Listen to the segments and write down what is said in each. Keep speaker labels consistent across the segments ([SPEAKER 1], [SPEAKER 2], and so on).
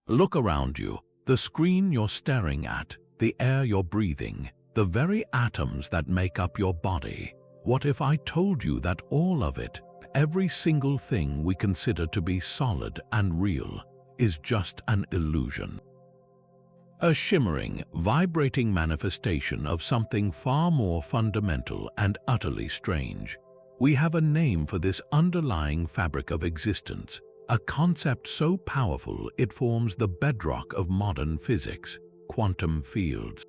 [SPEAKER 1] Look around you, the screen you're staring at, the air you're breathing, the very atoms that make up your body. What if I told you that all of it, every single thing we consider to be solid and real, is just an illusion? A shimmering, vibrating manifestation of something far more fundamental and utterly strange. We have a name for this underlying fabric of existence, a concept so powerful it forms the bedrock of modern physics: quantum fields.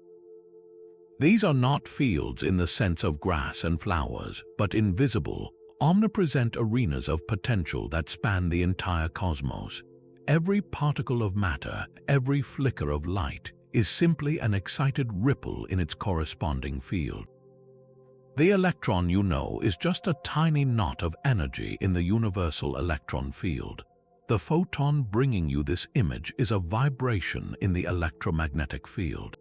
[SPEAKER 1] These are not fields in the sense of grass and flowers, but invisible, omnipresent arenas of potential that span the entire cosmos. Every particle of matter, every flicker of light, is simply an excited ripple in its corresponding field. The electron, you know, is just a tiny knot of energy in the universal electron field. The photon bringing you this image is a vibration in the electromagnetic field.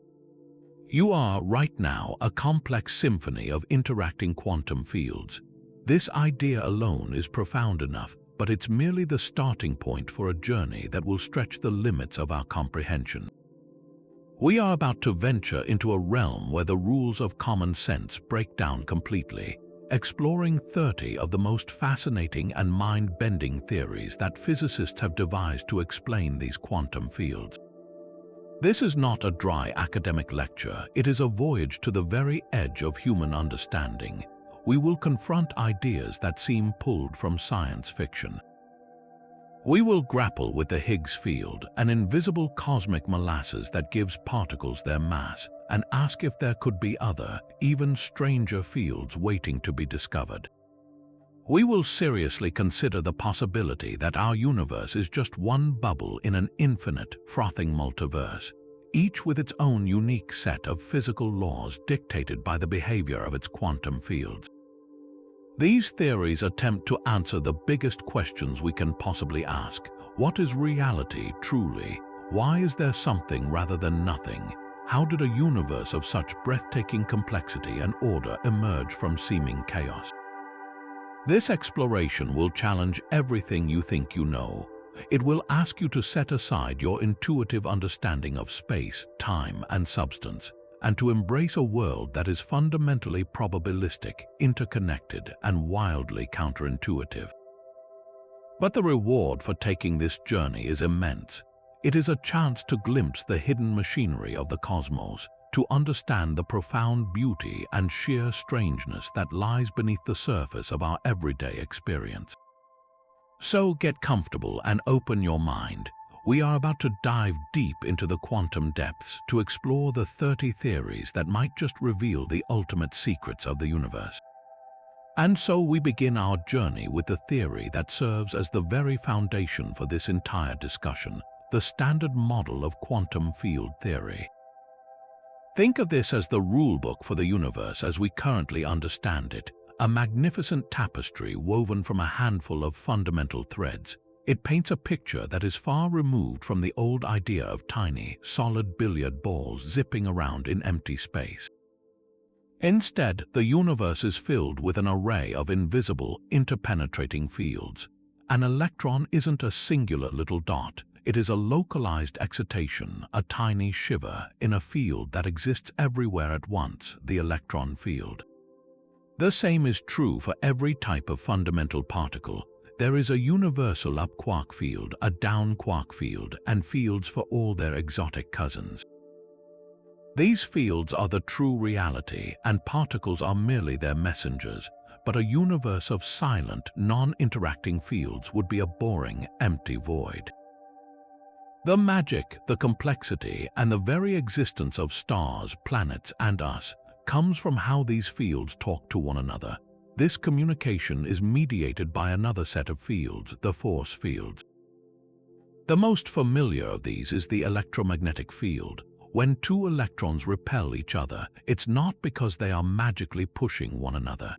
[SPEAKER 1] You are, right now, a complex symphony of interacting quantum fields. This idea alone is profound enough, but it's merely the starting point for a journey that will stretch the limits of our comprehension. We are about to venture into a realm where the rules of common sense break down completely, exploring 30 of the most fascinating and mind-bending theories that physicists have devised to explain these quantum fields. This is not a dry academic lecture, it is a voyage to the very edge of human understanding. We will confront ideas that seem pulled from science fiction. We will grapple with the Higgs field, an invisible cosmic molasses that gives particles their mass, and ask if there could be other, even stranger fields waiting to be discovered. We will seriously consider the possibility that our universe is just one bubble in an infinite, frothing multiverse, each with its own unique set of physical laws dictated by the behavior of its quantum fields. These theories attempt to answer the biggest questions we can possibly ask. What is reality truly? Why is there something rather than nothing? How did a universe of such breathtaking complexity and order emerge from seeming chaos? This exploration will challenge everything you think you know. It will ask you to set aside your intuitive understanding of space, time, and substance, and to embrace a world that is fundamentally probabilistic, interconnected, and wildly counterintuitive. But the reward for taking this journey is immense. It is a chance to glimpse the hidden machinery of the cosmos, to understand the profound beauty and sheer strangeness that lies beneath the surface of our everyday experience. So get comfortable and open your mind. We are about to dive deep into the quantum depths to explore the 30 theories that might just reveal the ultimate secrets of the universe. And so we begin our journey with the theory that serves as the very foundation for this entire discussion, the standard model of quantum field theory. Think of this as the rulebook for the universe as we currently understand it, a magnificent tapestry woven from a handful of fundamental threads. It paints a picture that is far removed from the old idea of tiny, solid billiard balls zipping around in empty space. Instead, the universe is filled with an array of invisible, interpenetrating fields. An electron isn't a singular little dot. It is a localized excitation, a tiny shiver in a field that exists everywhere at once, the electron field. The same is true for every type of fundamental particle. There is a universal up quark field, a down quark field, and fields for all their exotic cousins. These fields are the true reality, and particles are merely their messengers, but a universe of silent, non-interacting fields would be a boring, empty void. The magic, the complexity, and the very existence of stars, planets, and us comes from how these fields talk to one another. This communication is mediated by another set of fields, the force fields. The most familiar of these is the electromagnetic field. When two electrons repel each other, it's not because they are magically pushing one another.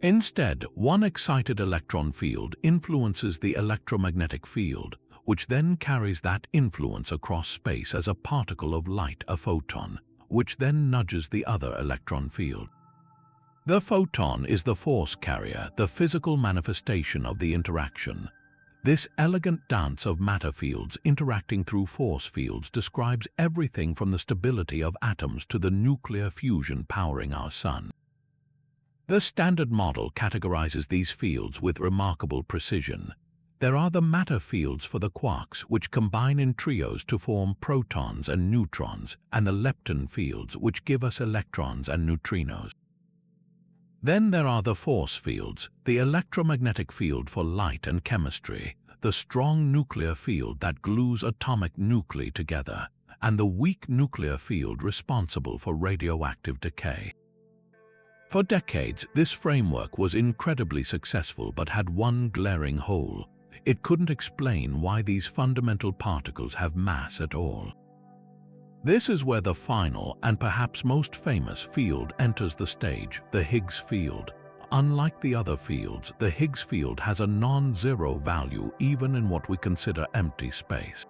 [SPEAKER 1] Instead, one excited electron field influences the electromagnetic field, which then carries that influence across space as a particle of light, a photon, which then nudges the other electron field. The photon is the force carrier, the physical manifestation of the interaction. This elegant dance of matter fields interacting through force fields describes everything from the stability of atoms to the nuclear fusion powering our sun. The Standard Model categorizes these fields with remarkable precision. There are the matter fields for the quarks, which combine in trios to form protons and neutrons, and the lepton fields, which give us electrons and neutrinos. Then there are the force fields, the electromagnetic field for light and chemistry, the strong nuclear field that glues atomic nuclei together, and the weak nuclear field responsible for radioactive decay. For decades, this framework was incredibly successful but had one glaring hole. It couldn't explain why these fundamental particles have mass at all. This is where the final and perhaps most famous field enters the stage, the Higgs field. Unlike the other fields, the Higgs field has a non-zero value even in what we consider empty space.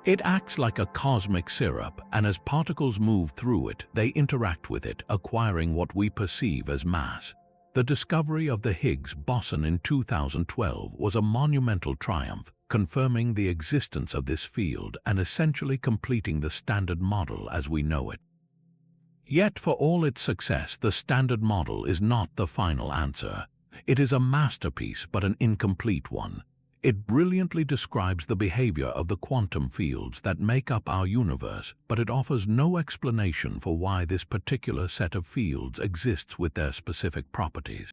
[SPEAKER 1] It acts like a cosmic syrup, and as particles move through it, they interact with it, acquiring what we perceive as mass. The discovery of the Higgs boson in 2012 was a monumental triumph, confirming the existence of this field and essentially completing the Standard Model as we know it. Yet, for all its success, the Standard Model is not the final answer. It is a masterpiece, but an incomplete one. It brilliantly describes the behavior of the quantum fields that make up our universe, but it offers no explanation for why this particular set of fields exists with their specific properties.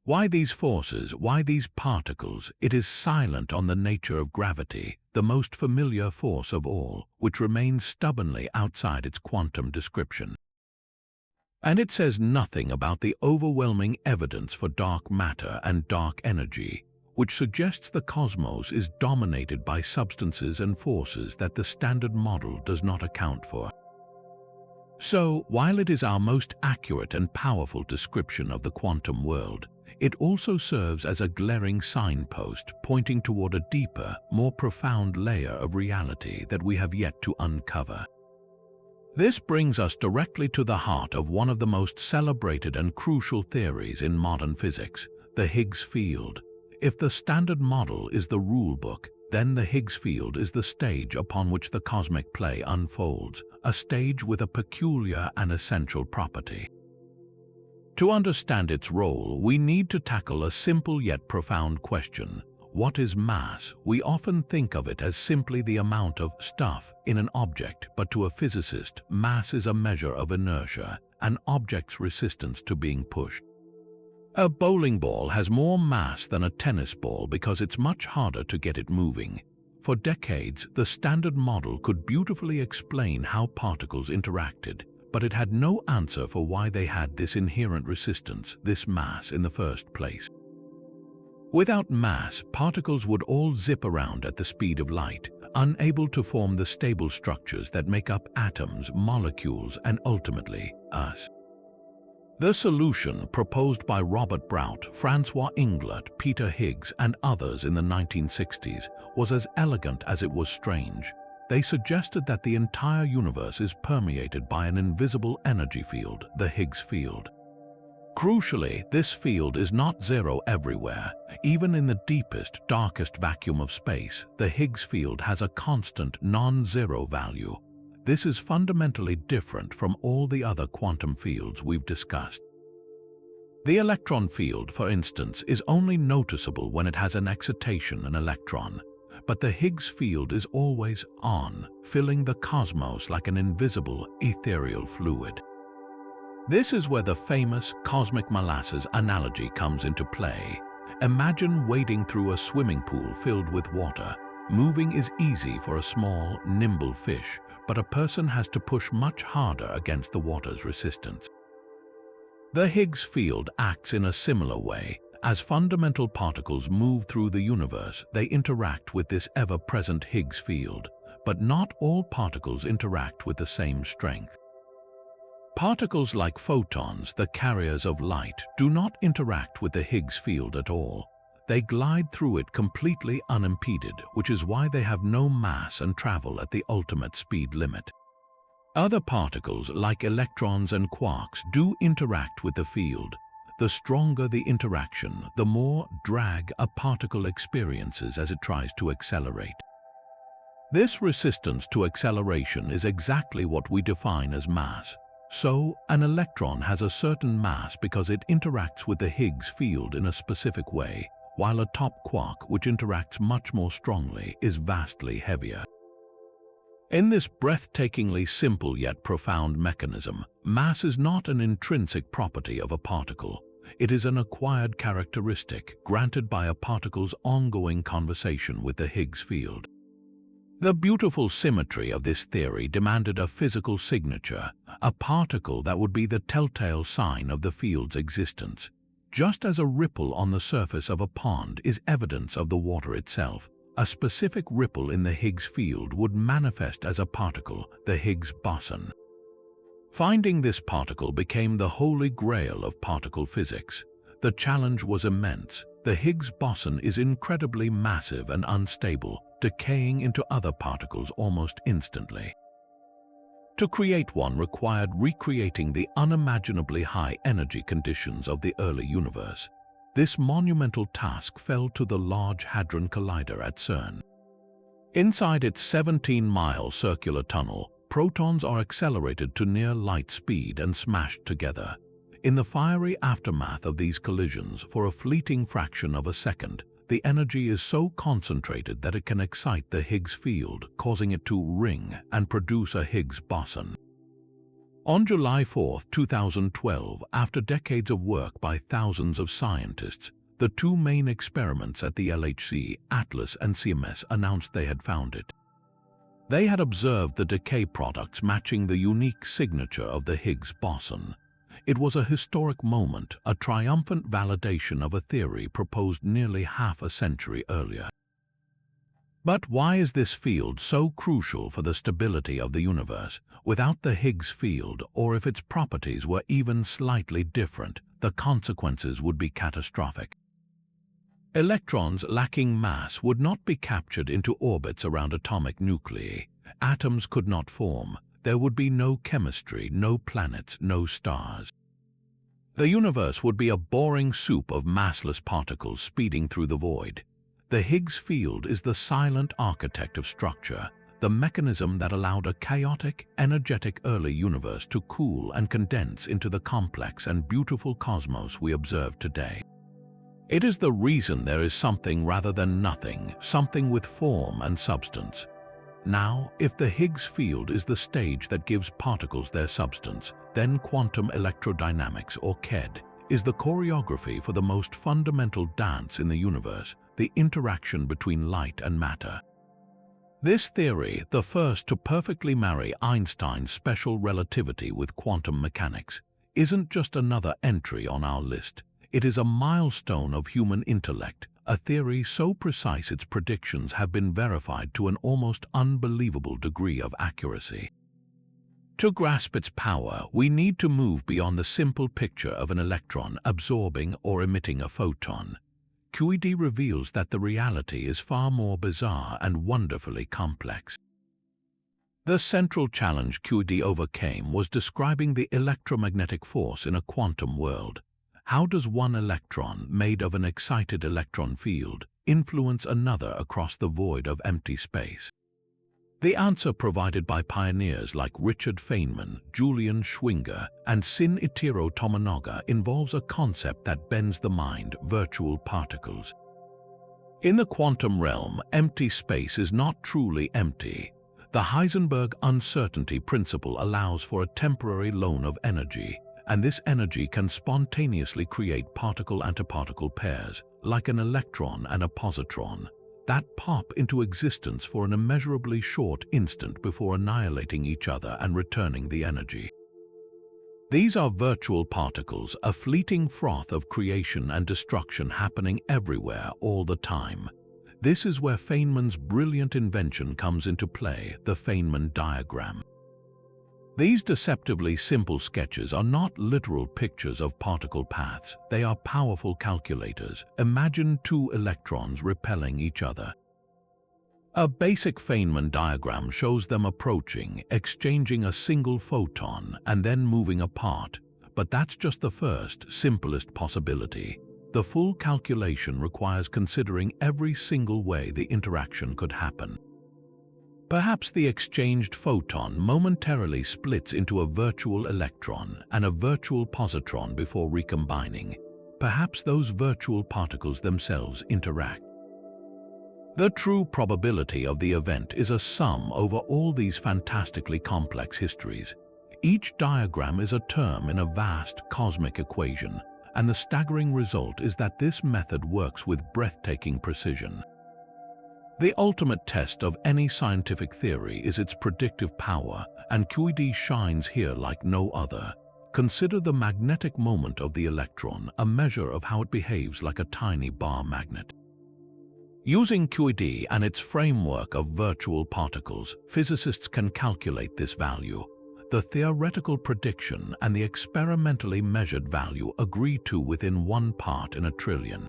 [SPEAKER 1] Why these forces, why these particles? It is silent on the nature of gravity, the most familiar force of all, which remains stubbornly outside its quantum description. And it says nothing about the overwhelming evidence for dark matter and dark energy, which suggests the cosmos is dominated by substances and forces that the Standard Model does not account for. So, while it is our most accurate and powerful description of the quantum world, it also serves as a glaring signpost pointing toward a deeper, more profound layer of reality that we have yet to uncover. This brings us directly to the heart of one of the most celebrated and crucial theories in modern physics, the Higgs field. If the Standard Model is the rulebook, then the Higgs field is the stage upon which the cosmic play unfolds, a stage with a peculiar and essential property. To understand its role, we need to tackle a simple yet profound question. What is mass? We often think of it as simply the amount of stuff in an object, but to a physicist, mass is a measure of inertia, an object's resistance to being pushed. A bowling ball has more mass than a tennis ball because it's much harder to get it moving. For decades, the Standard Model could beautifully explain how particles interacted, but it had no answer for why they had this inherent resistance, this mass in the first place. Without mass, particles would all zip around at the speed of light, unable to form the stable structures that make up atoms, molecules, and ultimately, us. The solution, proposed by Robert Brout, Francois Inglet, Peter Higgs, and others in the 1960s, was as elegant as it was strange. They suggested that the entire universe is permeated by an invisible energy field, the Higgs field. Crucially, this field is not zero everywhere. Even in the deepest, darkest vacuum of space, the Higgs field has a constant, non-zero value. This is fundamentally different from all the other quantum fields we've discussed. The electron field, for instance, is only noticeable when it has an excitation, an electron. But the Higgs field is always on, filling the cosmos like an invisible, ethereal fluid. This is where the famous cosmic molasses analogy comes into play. Imagine wading through a swimming pool filled with water. Moving is easy for a small, nimble fish, but a person has to push much harder against the water's resistance. The Higgs field acts in a similar way. As fundamental particles move through the universe, they interact with this ever-present Higgs field, but not all particles interact with the same strength. Particles like photons, the carriers of light, do not interact with the Higgs field at all. They glide through it completely unimpeded, which is why they have no mass and travel at the ultimate speed limit. Other particles, like electrons and quarks, do interact with the field. the stronger the interaction, the more drag a particle experiences as it tries to accelerate. This resistance to acceleration is exactly what we define as mass. So, an electron has a certain mass because it interacts with the Higgs field in a specific way, while a top quark, which interacts much more strongly, is vastly heavier. In this breathtakingly simple yet profound mechanism, mass is not an intrinsic property of a particle. It is an acquired characteristic granted by a particle's ongoing conversation with the Higgs field. The beautiful symmetry of this theory demanded a physical signature, a particle that would be the telltale sign of the field's existence. Just as a ripple on the surface of a pond is evidence of the water itself, a specific ripple in the Higgs field would manifest as a particle, the Higgs boson. Finding this particle became the holy grail of particle physics. The challenge was immense. The Higgs boson is incredibly massive and unstable, decaying into other particles almost instantly. To create one required recreating the unimaginably high energy conditions of the early universe. This monumental task fell to the Large Hadron Collider at CERN. Inside its 17-mile circular tunnel, protons are accelerated to near light speed and smashed together. In the fiery aftermath of these collisions, for a fleeting fraction of a second, the energy is so concentrated that it can excite the Higgs field, causing it to ring and produce a Higgs boson. On July 4, 2012, after decades of work by thousands of scientists, the two main experiments at the LHC, ATLAS and CMS, announced they had found it. They had observed the decay products matching the unique signature of the Higgs boson. It was a historic moment, a triumphant validation of a theory proposed nearly half a century earlier. But why is this field so crucial for the stability of the universe? Without the Higgs field, or if its properties were even slightly different, the consequences would be catastrophic. Electrons lacking mass would not be captured into orbits around atomic nuclei. Atoms could not form. There would be no chemistry, no planets, no stars. The universe would be a boring soup of massless particles speeding through the void. The Higgs field is the silent architect of structure, the mechanism that allowed a chaotic, energetic early universe to cool and condense into the complex and beautiful cosmos we observe today. It is the reason there is something rather than nothing, something with form and substance. Now, if the Higgs field is the stage that gives particles their substance, then quantum electrodynamics, or QED, is the choreography for the most fundamental dance in the universe, the interaction between light and matter. This theory, the first to perfectly marry Einstein's special relativity with quantum mechanics, isn't just another entry on our list. It is a milestone of human intellect, a theory so precise its predictions have been verified to an almost unbelievable degree of accuracy. To grasp its power, we need to move beyond the simple picture of an electron absorbing or emitting a photon. QED reveals that the reality is far more bizarre and wonderfully complex. The central challenge QED overcame was describing the electromagnetic force in a quantum world. How does one electron, made of an excited electron field, influence another across the void of empty space? The answer provided by pioneers like Richard Feynman, Julian Schwinger, and Shinichiro Tominaga involves a concept that bends the mind: virtual particles. In the quantum realm, empty space is not truly empty. The Heisenberg uncertainty principle allows for a temporary loan of energy, and this energy can spontaneously create particle-antiparticle pairs, like an electron and a positron, that pop into existence for an immeasurably short instant before annihilating each other and returning the energy. These are virtual particles, a fleeting froth of creation and destruction happening everywhere all the time. This is where Feynman's brilliant invention comes into play, the Feynman diagram. These deceptively simple sketches are not literal pictures of particle paths. They are powerful calculators. Imagine two electrons repelling each other. A basic Feynman diagram shows them approaching, exchanging a single photon, and then moving apart. But that's just the first, simplest possibility. The full calculation requires considering every single way the interaction could happen. Perhaps the exchanged photon momentarily splits into a virtual electron and a virtual positron before recombining. Perhaps those virtual particles themselves interact. The true probability of the event is a sum over all these fantastically complex histories. Each diagram is a term in a vast cosmic equation, and the staggering result is that this method works with breathtaking precision. The ultimate test of any scientific theory is its predictive power, and QED shines here like no other. Consider the magnetic moment of the electron, a measure of how it behaves like a tiny bar magnet. Using QED and its framework of virtual particles, physicists can calculate this value. The theoretical prediction and the experimentally measured value agree to within 1 part in a trillion.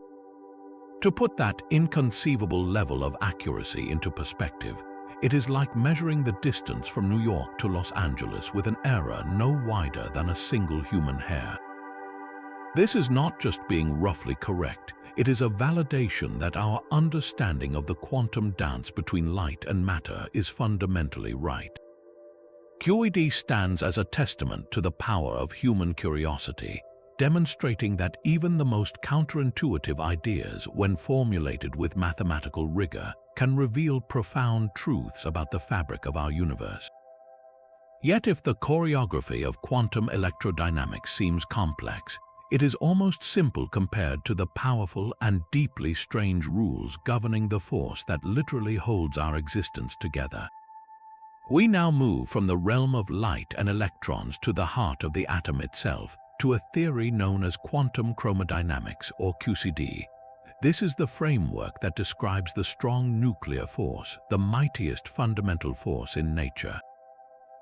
[SPEAKER 1] To put that inconceivable level of accuracy into perspective, it is like measuring the distance from New York to Los Angeles with an error no wider than a single human hair. This is not just being roughly correct, it is a validation that our understanding of the quantum dance between light and matter is fundamentally right. QED stands as a testament to the power of human curiosity, demonstrating that even the most counterintuitive ideas, when formulated with mathematical rigor, can reveal profound truths about the fabric of our universe. Yet if the choreography of quantum electrodynamics seems complex, it is almost simple compared to the powerful and deeply strange rules governing the force that literally holds our existence together. We now move from the realm of light and electrons to the heart of the atom itself, to a theory known as quantum chromodynamics, or QCD. This is the framework that describes the strong nuclear force, the mightiest fundamental force in nature.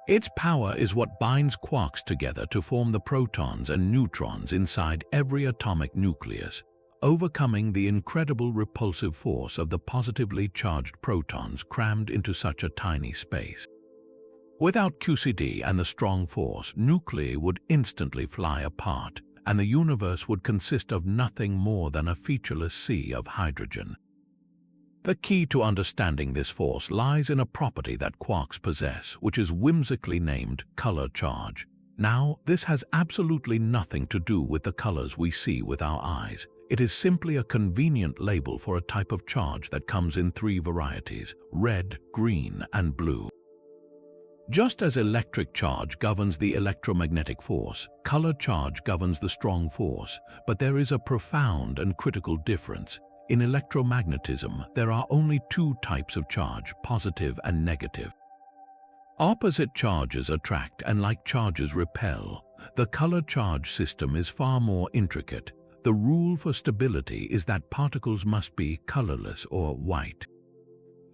[SPEAKER 1] Its power is what binds quarks together to form the protons and neutrons inside every atomic nucleus, overcoming the incredible repulsive force of the positively charged protons crammed into such a tiny space. Without QCD and the strong force, nuclei would instantly fly apart, and the universe would consist of nothing more than a featureless sea of hydrogen. The key to understanding this force lies in a property that quarks possess, which is whimsically named color charge. Now, this has absolutely nothing to do with the colors we see with our eyes. It is simply a convenient label for a type of charge that comes in 3 varieties: red, green, and blue. Just as electric charge governs the electromagnetic force, color charge governs the strong force, but there is a profound and critical difference. In electromagnetism, there are only 2 types of charge, positive and negative. Opposite charges attract and like charges repel. The color charge system is far more intricate. The rule for stability is that particles must be colorless or white.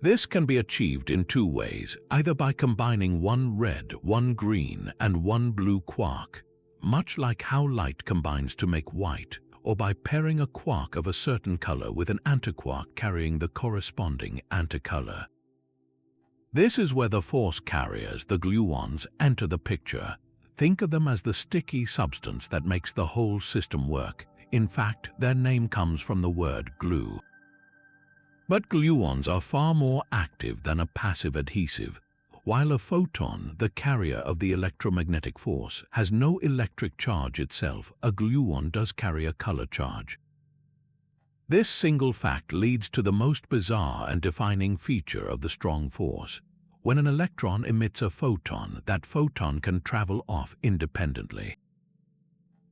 [SPEAKER 1] This can be achieved in 2 ways, either by combining 1 red, 1 green, and 1 blue quark, much like how light combines to make white, or by pairing a quark of a certain color with an antiquark carrying the corresponding anticolor. This is where the force carriers, the gluons, enter the picture. Think of them as the sticky substance that makes the whole system work. In fact, their name comes from the word glue. But gluons are far more active than a passive adhesive. While a photon, the carrier of the electromagnetic force, has no electric charge itself, a gluon does carry a color charge. This single fact leads to the most bizarre and defining feature of the strong force. When an electron emits a photon, that photon can travel off independently.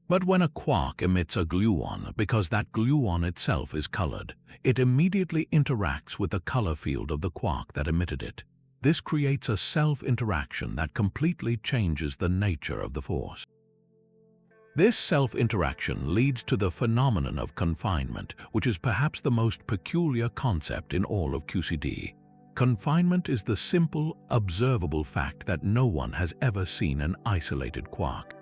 [SPEAKER 1] But when a quark emits a gluon, because that gluon itself is colored, it immediately interacts with the color field of the quark that emitted it. This creates a self-interaction that completely changes the nature of the force. This self-interaction leads to the phenomenon of confinement, which is perhaps the most peculiar concept in all of QCD. Confinement is the simple, observable fact that no one has ever seen an isolated quark.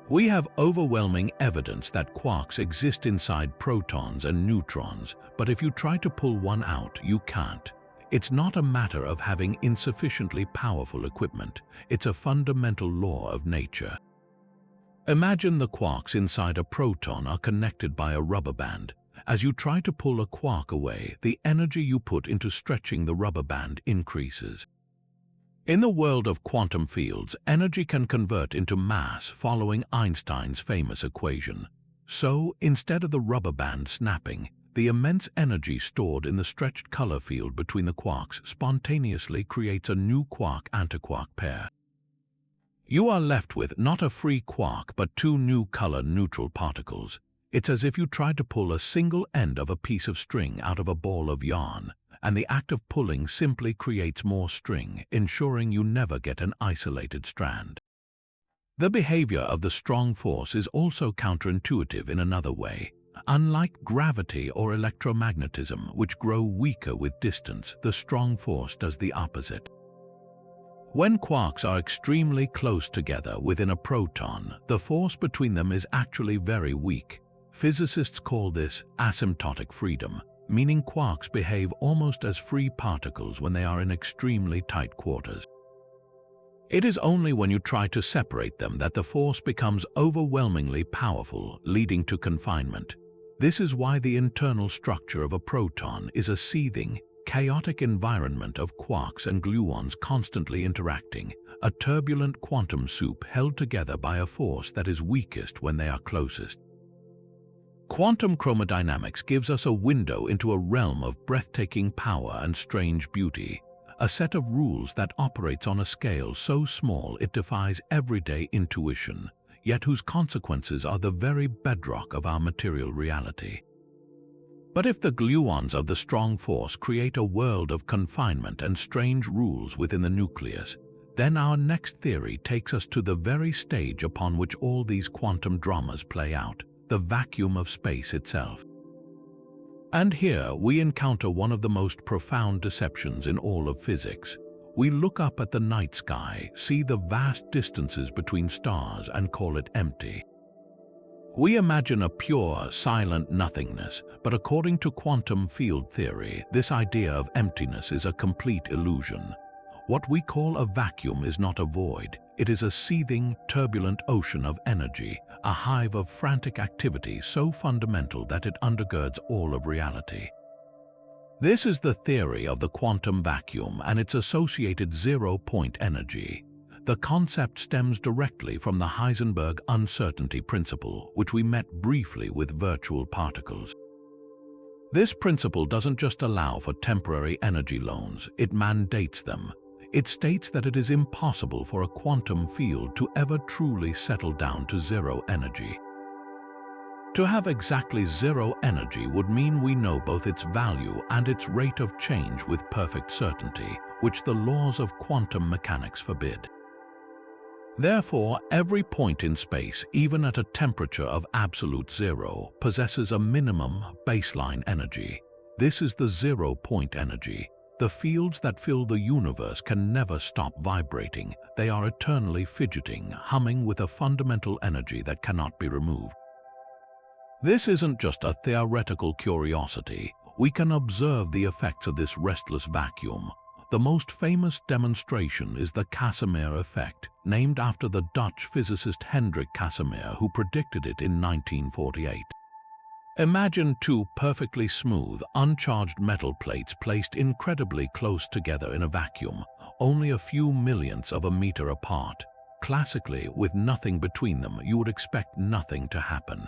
[SPEAKER 1] We have overwhelming evidence that quarks exist inside protons and neutrons, but if you try to pull one out, you can't. It's not a matter of having insufficiently powerful equipment. It's a fundamental law of nature. Imagine the quarks inside a proton are connected by a rubber band. As you try to pull a quark away, the energy you put into stretching the rubber band increases. In the world of quantum fields, energy can convert into mass following Einstein's famous equation. So, instead of the rubber band snapping, the immense energy stored in the stretched color field between the quarks spontaneously creates a new quark-antiquark pair. You are left with not a free quark but two new color-neutral particles. It's as if you tried to pull a single end of a piece of string out of a ball of yarn, and the act of pulling simply creates more string, ensuring you never get an isolated strand. The behavior of the strong force is also counterintuitive in another way. Unlike gravity or electromagnetism, which grow weaker with distance, the strong force does the opposite. When quarks are extremely close together within a proton, the force between them is actually very weak. Physicists call this asymptotic freedom, meaning quarks behave almost as free particles when they are in extremely tight quarters. It is only when you try to separate them that the force becomes overwhelmingly powerful, leading to confinement. This is why the internal structure of a proton is a seething, chaotic environment of quarks and gluons constantly interacting, a turbulent quantum soup held together by a force that is weakest when they are closest. Quantum chromodynamics gives us a window into a realm of breathtaking power and strange beauty, a set of rules that operates on a scale so small it defies everyday intuition, yet whose consequences are the very bedrock of our material reality. But if the gluons of the strong force create a world of confinement and strange rules within the nucleus, then our next theory takes us to the very stage upon which all these quantum dramas play out, the vacuum of space itself. And here we encounter one of the most profound deceptions in all of physics. We look up at the night sky, see the vast distances between stars, and call it empty. We imagine a pure, silent nothingness, but according to quantum field theory, this idea of emptiness is a complete illusion. What we call a vacuum is not a void. It is a seething, turbulent ocean of energy, a hive of frantic activity so fundamental that it undergirds all of reality. This is the theory of the quantum vacuum and its associated zero-point energy. The concept stems directly from the Heisenberg uncertainty principle, which we met briefly with virtual particles. This principle doesn't just allow for temporary energy loans, it mandates them. It states that it is impossible for a quantum field to ever truly settle down to zero energy. To have exactly zero energy would mean we know both its value and its rate of change with perfect certainty, which the laws of quantum mechanics forbid. Therefore, every point in space, even at a temperature of absolute zero, possesses a minimum baseline energy. This is the zero-point energy. The fields that fill the universe can never stop vibrating. They are eternally fidgeting, humming with a fundamental energy that cannot be removed. This isn't just a theoretical curiosity. We can observe the effects of this restless vacuum. The most famous demonstration is the Casimir effect, named after the Dutch physicist Hendrik Casimir, who predicted it in 1948. Imagine two perfectly smooth, uncharged metal plates placed incredibly close together in a vacuum, only a few millionths of a meter apart. Classically, with nothing between them, you would expect nothing to happen.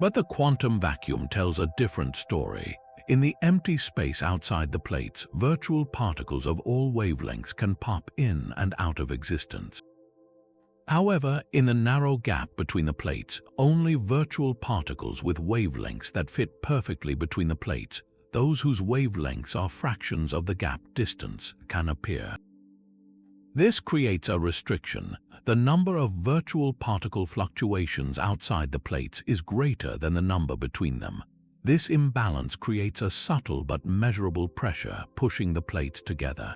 [SPEAKER 1] But the quantum vacuum tells a different story. In the empty space outside the plates, virtual particles of all wavelengths can pop in and out of existence. However, in the narrow gap between the plates, only virtual particles with wavelengths that fit perfectly between the plates, those whose wavelengths are fractions of the gap distance, can appear. This creates a restriction. The number of virtual particle fluctuations outside the plates is greater than the number between them. This imbalance creates a subtle but measurable pressure pushing the plates together.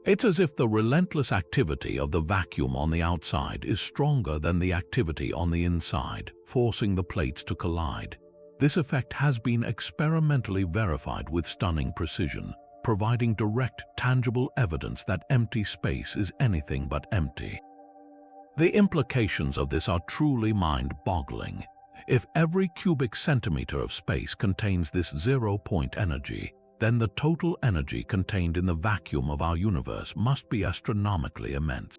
[SPEAKER 1] It's as if the relentless activity of the vacuum on the outside is stronger than the activity on the inside, forcing the plates to collide. This effect has been experimentally verified with stunning precision, providing direct, tangible evidence that empty space is anything but empty. The implications of this are truly mind-boggling. If every cubic centimeter of space contains this zero-point energy, then the total energy contained in the vacuum of our universe must be astronomically immense.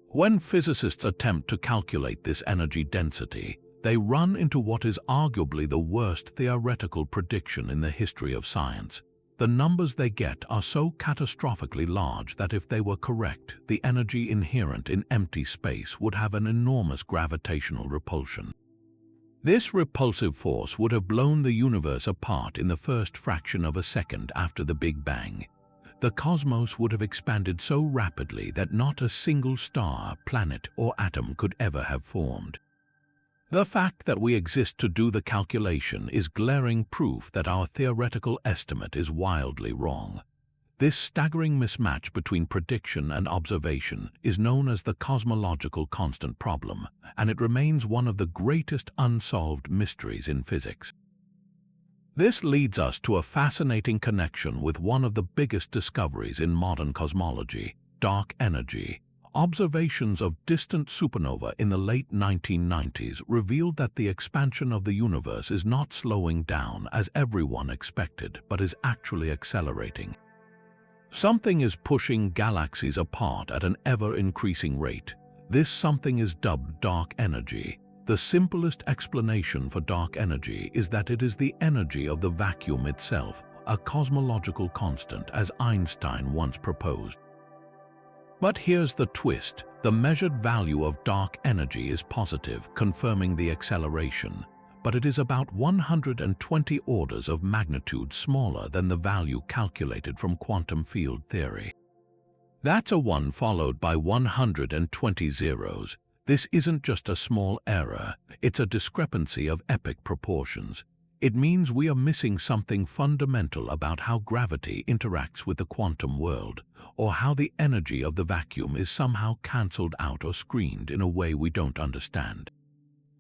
[SPEAKER 1] When physicists attempt to calculate this energy density, they run into what is arguably the worst theoretical prediction in the history of science. The numbers they get are so catastrophically large that if they were correct, the energy inherent in empty space would have an enormous gravitational repulsion. This repulsive force would have blown the universe apart in the first fraction of a second after the Big Bang. The cosmos would have expanded so rapidly that not a single star, planet, or atom could ever have formed. The fact that we exist to do the calculation is glaring proof that our theoretical estimate is wildly wrong. This staggering mismatch between prediction and observation is known as the cosmological constant problem, and it remains one of the greatest unsolved mysteries in physics. This leads us to a fascinating connection with one of the biggest discoveries in modern cosmology, dark energy. Observations of distant supernova in the late 1990s revealed that the expansion of the universe is not slowing down as everyone expected, but is actually accelerating. Something is pushing galaxies apart at an ever-increasing rate. This something is dubbed dark energy. The simplest explanation for dark energy is that it is the energy of the vacuum itself, a cosmological constant, as Einstein once proposed. But here's the twist. The measured value of dark energy is positive, confirming the acceleration, but it is about 120 orders of magnitude smaller than the value calculated from quantum field theory. That's a 1 followed by 120 zeros. This isn't just a small error, it's a discrepancy of epic proportions. It means we are missing something fundamental about how gravity interacts with the quantum world, or how the energy of the vacuum is somehow cancelled out or screened in a way we don't understand.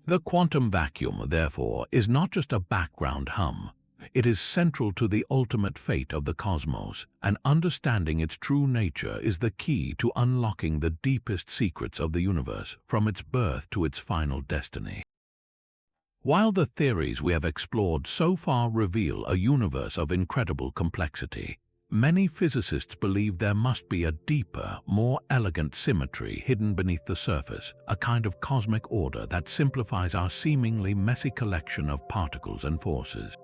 [SPEAKER 1] The quantum vacuum, therefore, is not just a background hum. It is central to the ultimate fate of the cosmos, and understanding its true nature is the key to unlocking the deepest secrets of the universe, from its birth to its final destiny. While the theories we have explored so far reveal a universe of incredible complexity, many physicists believe there must be a deeper, more elegant symmetry hidden beneath the surface, a kind of cosmic order that simplifies our seemingly messy collection of particles and forces.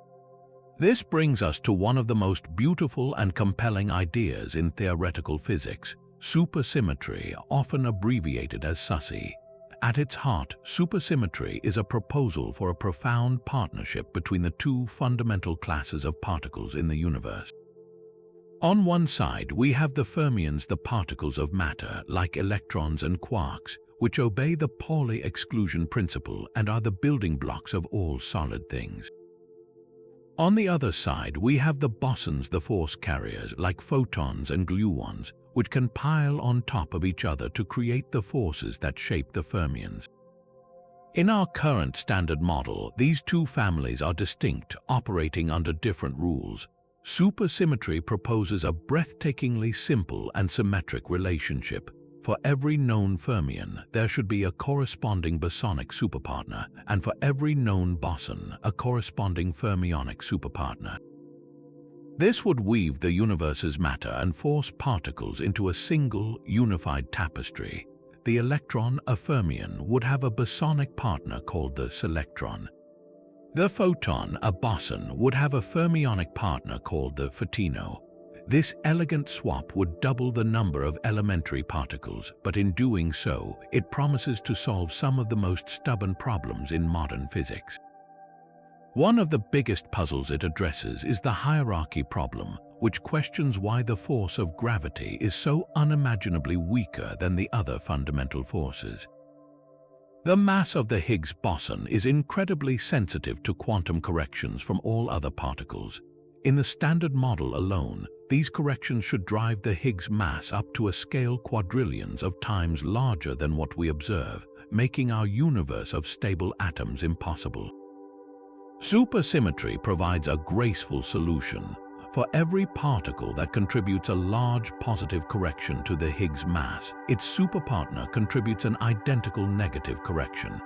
[SPEAKER 1] This brings us to one of the most beautiful and compelling ideas in theoretical physics, supersymmetry, often abbreviated as SUSY. At its heart, supersymmetry is a proposal for a profound partnership between the two fundamental classes of particles in the universe. On one side, we have the fermions, the particles of matter, like electrons and quarks, which obey the Pauli exclusion principle and are the building blocks of all solid things. On the other side, we have the bosons, the force carriers, like photons and gluons, which can pile on top of each other to create the forces that shape the fermions. In our current standard model, these two families are distinct, operating under different rules. Supersymmetry proposes a breathtakingly simple and symmetric relationship. For every known fermion, there should be a corresponding bosonic superpartner, and for every known boson, a corresponding fermionic superpartner. This would weave the universe's matter and force particles into a single, unified tapestry. The electron, a fermion, would have a bosonic partner called the selectron. The photon, a boson, would have a fermionic partner called the photino. This elegant swap would double the number of elementary particles, but in doing so, it promises to solve some of the most stubborn problems in modern physics. One of the biggest puzzles it addresses is the hierarchy problem, which questions why the force of gravity is so unimaginably weaker than the other fundamental forces. The mass of the Higgs boson is incredibly sensitive to quantum corrections from all other particles. In the standard model alone, these corrections should drive the Higgs mass up to a scale quadrillions of times larger than what we observe, making our universe of stable atoms impossible. Supersymmetry provides a graceful solution. For every particle that contributes a large positive correction to the Higgs mass, its superpartner contributes an identical negative correction.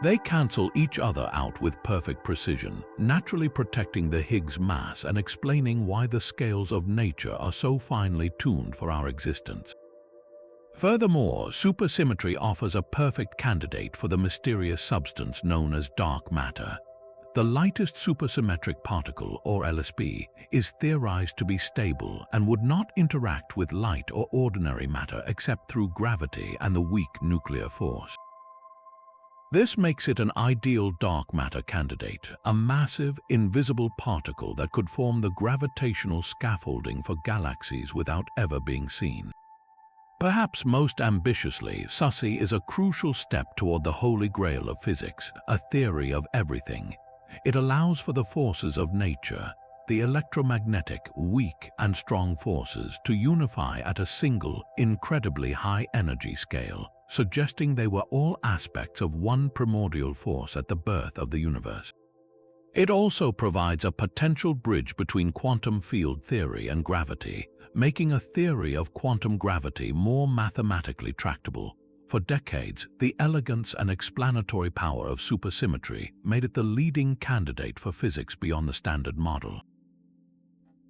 [SPEAKER 1] They cancel each other out with perfect precision, naturally protecting the Higgs mass and explaining why the scales of nature are so finely tuned for our existence. Furthermore, supersymmetry offers a perfect candidate for the mysterious substance known as dark matter. The lightest supersymmetric particle, or LSB, is theorized to be stable and would not interact with light or ordinary matter except through gravity and the weak nuclear force. This makes it an ideal dark matter candidate, a massive, invisible particle that could form the gravitational scaffolding for galaxies without ever being seen. Perhaps most ambitiously, SUSY is a crucial step toward the holy grail of physics, a theory of everything. It allows for the forces of nature, the electromagnetic, weak and strong forces, to unify at a single, incredibly high energy scale, suggesting they were all aspects of one primordial force at the birth of the universe. It also provides a potential bridge between quantum field theory and gravity, making a theory of quantum gravity more mathematically tractable. For decades, the elegance and explanatory power of supersymmetry made it the leading candidate for physics beyond the Standard Model.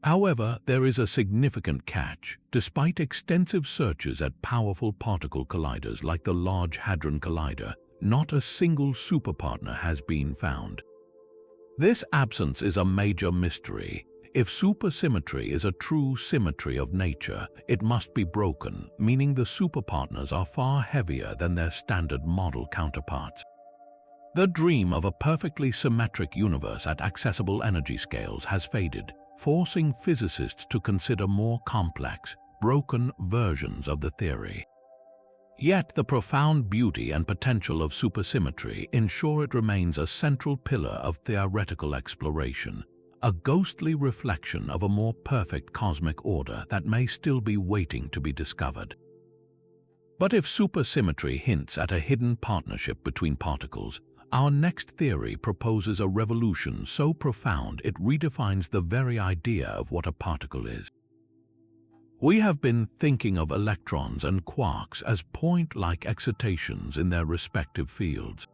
[SPEAKER 1] However, there is a significant catch. Despite extensive searches at powerful particle colliders like the Large Hadron Collider, not a single superpartner has been found. This absence is a major mystery. If supersymmetry is a true symmetry of nature, it must be broken, meaning the superpartners are far heavier than their Standard Model counterparts. The dream of a perfectly symmetric universe at accessible energy scales has faded, forcing physicists to consider more complex, broken versions of the theory. Yet the profound beauty and potential of supersymmetry ensure it remains a central pillar of theoretical exploration, a ghostly reflection of a more perfect cosmic order that may still be waiting to be discovered. But if supersymmetry hints at a hidden partnership between particles, our next theory proposes a revolution so profound it redefines the very idea of what a particle is. We have been thinking of electrons and quarks as point-like excitations in their respective fields.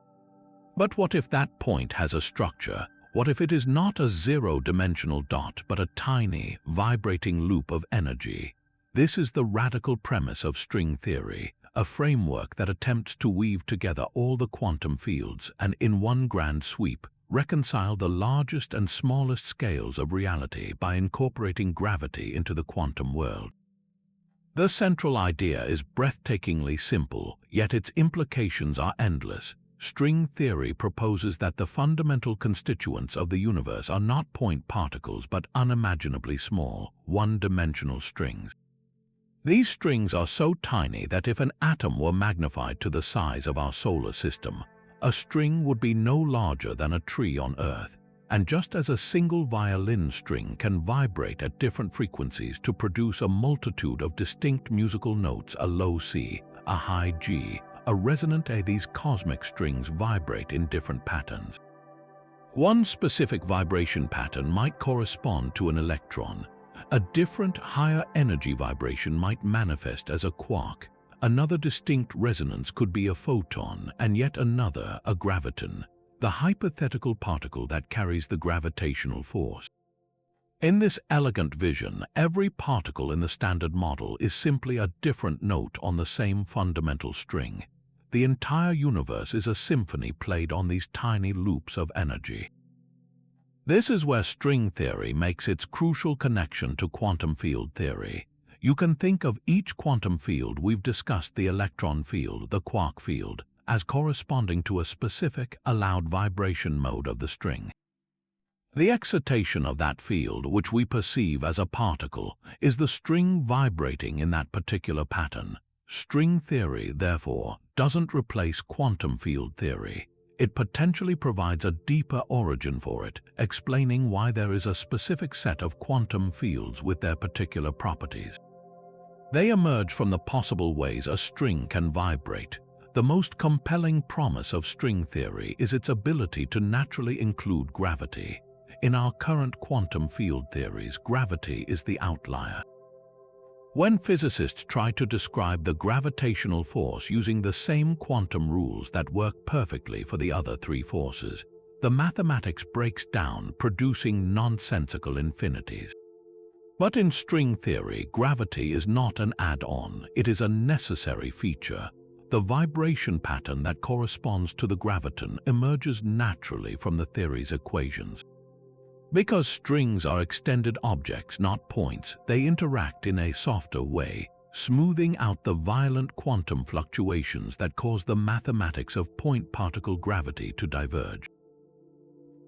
[SPEAKER 1] But what if that point has a structure? What if it is not a zero-dimensional dot but a tiny, vibrating loop of energy? This is the radical premise of string theory, a framework that attempts to weave together all the quantum fields and, in one grand sweep, reconcile the largest and smallest scales of reality by incorporating gravity into the quantum world. The central idea is breathtakingly simple, yet its implications are endless. String theory proposes that the fundamental constituents of the universe are not point particles but unimaginably small, one-dimensional strings. These strings are so tiny that if an atom were magnified to the size of our solar system, a string would be no larger than a tree on Earth. And just as a single violin string can vibrate at different frequencies to produce a multitude of distinct musical notes, a low C, a high G, a resonant A, these cosmic strings vibrate in different patterns. One specific vibration pattern might correspond to an electron. A different, higher energy vibration might manifest as a quark. Another distinct resonance could be a photon, and yet another a graviton, the hypothetical particle that carries the gravitational force. In this elegant vision, every particle in the Standard Model is simply a different note on the same fundamental string. The entire universe is a symphony played on these tiny loops of energy. This is where string theory makes its crucial connection to quantum field theory. You can think of each quantum field we've discussed, the electron field, the quark field, as corresponding to a specific, allowed vibration mode of the string. The excitation of that field, which we perceive as a particle, is the string vibrating in that particular pattern. String theory, therefore, doesn't replace quantum field theory. It potentially provides a deeper origin for it, explaining why there is a specific set of quantum fields with their particular properties. They emerge from the possible ways a string can vibrate. The most compelling promise of string theory is its ability to naturally include gravity. In our current quantum field theories, gravity is the outlier. When physicists try to describe the gravitational force using the same quantum rules that work perfectly for the other three forces, the mathematics breaks down, producing nonsensical infinities. But in string theory, gravity is not an add-on, it is a necessary feature. The vibration pattern that corresponds to the graviton emerges naturally from the theory's equations. Because strings are extended objects, not points, they interact in a softer way, smoothing out the violent quantum fluctuations that cause the mathematics of point-particle gravity to diverge.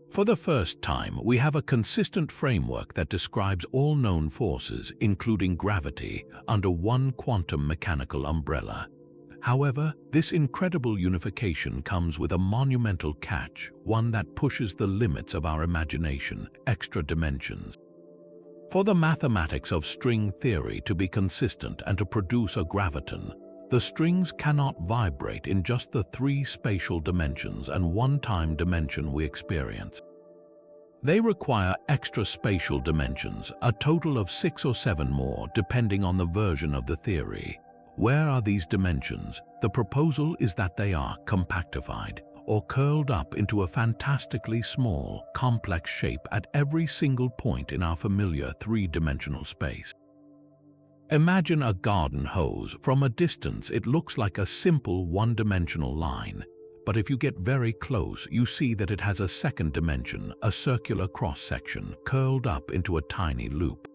[SPEAKER 1] For the first time, we have a consistent framework that describes all known forces, including gravity, under one quantum mechanical umbrella. However, this incredible unification comes with a monumental catch, one that pushes the limits of our imagination, extra dimensions. For the mathematics of string theory to be consistent and to produce a graviton, the strings cannot vibrate in just the three spatial dimensions and one time dimension we experience. They require extra spatial dimensions, a total of 6 or 7 more, depending on the version of the theory. Where are these dimensions? The proposal is that they are compactified or curled up into a fantastically small, complex shape at every single point in our familiar three-dimensional space. Imagine a garden hose. From a distance, it looks like a simple one-dimensional line, but if you get very close, you see that it has a second dimension, a circular cross-section curled up into a tiny loop.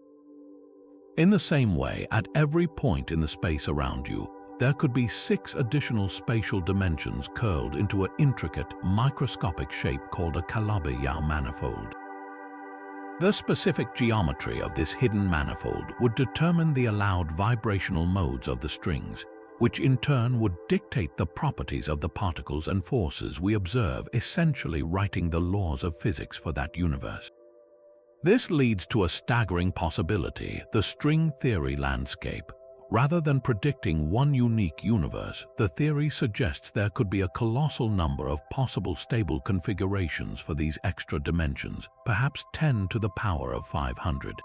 [SPEAKER 1] In the same way, at every point in the space around you, there could be 6 additional spatial dimensions curled into an intricate, microscopic shape called a Calabi-Yau manifold. The specific geometry of this hidden manifold would determine the allowed vibrational modes of the strings, which in turn would dictate the properties of the particles and forces we observe, essentially writing the laws of physics for that universe. This leads to a staggering possibility, the string theory landscape. Rather than predicting one unique universe, the theory suggests there could be a colossal number of possible stable configurations for these extra dimensions, perhaps 10 to the power of 500.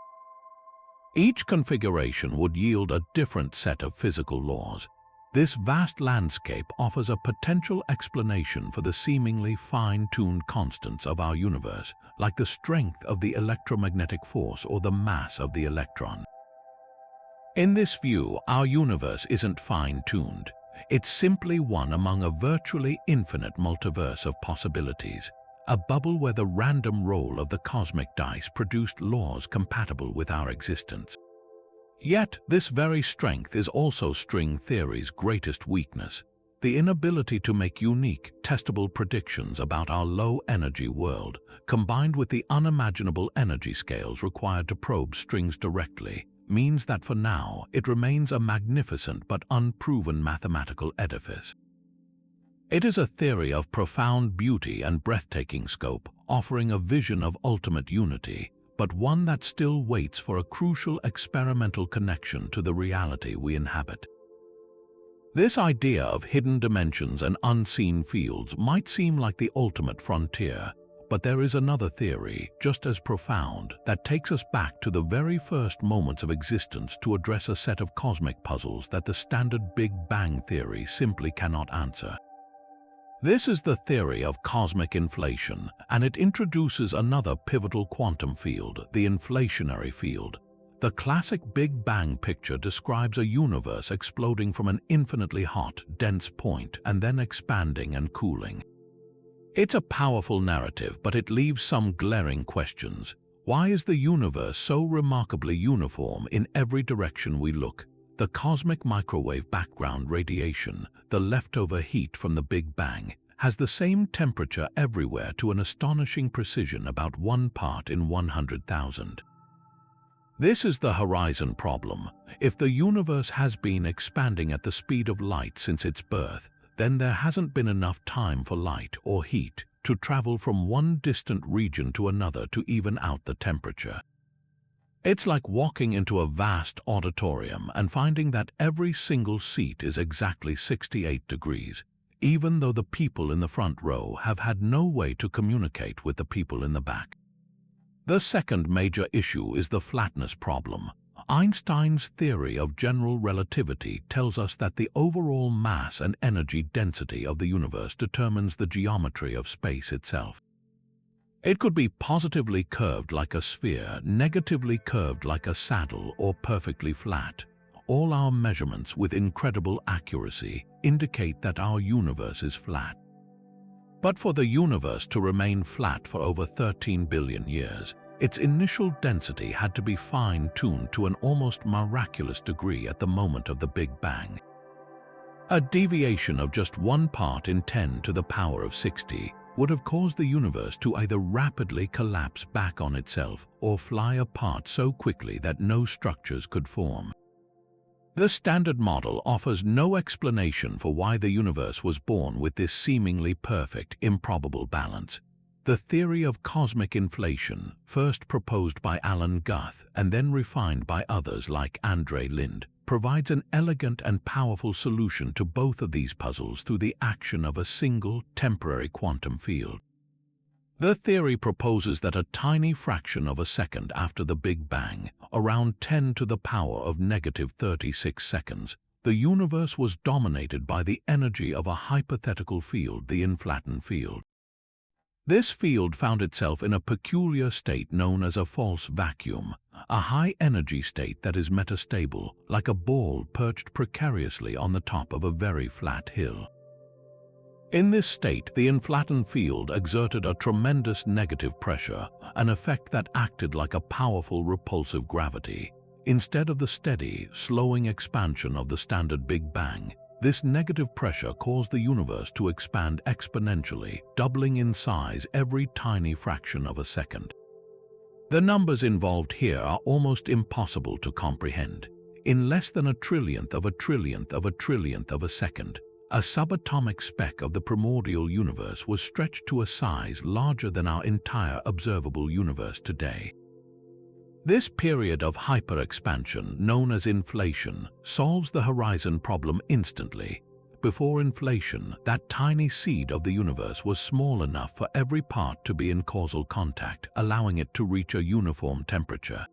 [SPEAKER 1] Each configuration would yield a different set of physical laws. This vast landscape offers a potential explanation for the seemingly fine-tuned constants of our universe, like the strength of the electromagnetic force or the mass of the electron. In this view, our universe isn't fine-tuned. It's simply one among a virtually infinite multiverse of possibilities, a bubble where the random roll of the cosmic dice produced laws compatible with our existence. Yet, this very strength is also string theory's greatest weakness, the inability to make unique, testable predictions about our low-energy world, combined with the unimaginable energy scales required to probe strings directly, means that for now it remains a magnificent but unproven mathematical edifice. It is a theory of profound beauty and breathtaking scope, offering a vision of ultimate unity, but one that still waits for a crucial experimental connection to the reality we inhabit. This idea of hidden dimensions and unseen fields might seem like the ultimate frontier, but there is another theory, just as profound, that takes us back to the very first moments of existence to address a set of cosmic puzzles that the standard Big Bang theory simply cannot answer. This is the theory of cosmic inflation, and it introduces another pivotal quantum field, the inflationary field. The classic Big Bang picture describes a universe exploding from an infinitely hot, dense point and then expanding and cooling. It's a powerful narrative, but it leaves some glaring questions. Why is the universe so remarkably uniform in every direction we look? The cosmic microwave background radiation, the leftover heat from the Big Bang, has the same temperature everywhere to an astonishing precision, about 1 part in 100,000. This is the horizon problem. If the universe has been expanding at the speed of light since its birth, then there hasn't been enough time for light or heat to travel from one distant region to another to even out the temperature. It's like walking into a vast auditorium and finding that every single seat is exactly 68 degrees, even though the people in the front row have had no way to communicate with the people in the back. The second major issue is the flatness problem. Einstein's theory of general relativity tells us that the overall mass and energy density of the universe determines the geometry of space itself. It could be positively curved like a sphere, negatively curved like a saddle, or perfectly flat. All our measurements with incredible accuracy indicate that our universe is flat. But for the universe to remain flat for over 13 billion years, its initial density had to be fine-tuned to an almost miraculous degree at the moment of the Big Bang. A deviation of just 1 part in 10 to the power of 60 would have caused the universe to either rapidly collapse back on itself or fly apart so quickly that no structures could form. The Standard Model offers no explanation for why the universe was born with this seemingly perfect, improbable balance. The theory of cosmic inflation, first proposed by Alan Guth and then refined by others like Andre Linde, provides an elegant and powerful solution to both of these puzzles through the action of a single, temporary quantum field. The theory proposes that a tiny fraction of a second after the Big Bang, around 10 to the power of -36 seconds, the universe was dominated by the energy of a hypothetical field, the inflaton field. This field found itself in a peculiar state known as a false vacuum, a high-energy state that is metastable, like a ball perched precariously on the top of a very flat hill. In this state, the inflaton field exerted a tremendous negative pressure, an effect that acted like a powerful repulsive gravity. Instead of the steady, slowing expansion of the standard Big Bang, this negative pressure caused the universe to expand exponentially, doubling in size every tiny fraction of a second. The numbers involved here are almost impossible to comprehend. In less than a trillionth of a trillionth of a trillionth of a second, a subatomic speck of the primordial universe was stretched to a size larger than our entire observable universe today. This period of hyper-expansion, known as inflation, solves the horizon problem instantly. Before inflation, that tiny seed of the universe was small enough for every part to be in causal contact, allowing it to reach a uniform temperature.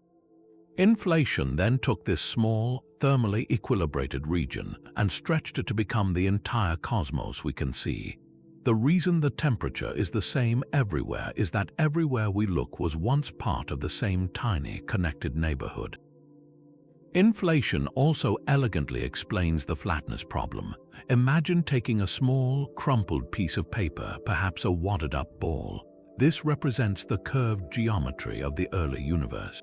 [SPEAKER 1] Inflation then took this small, thermally equilibrated region and stretched it to become the entire cosmos we can see. The reason the temperature is the same everywhere is that everywhere we look was once part of the same tiny, connected neighborhood. Inflation also elegantly explains the flatness problem. Imagine taking a small, crumpled piece of paper, perhaps a wadded-up ball. This represents the curved geometry of the early universe.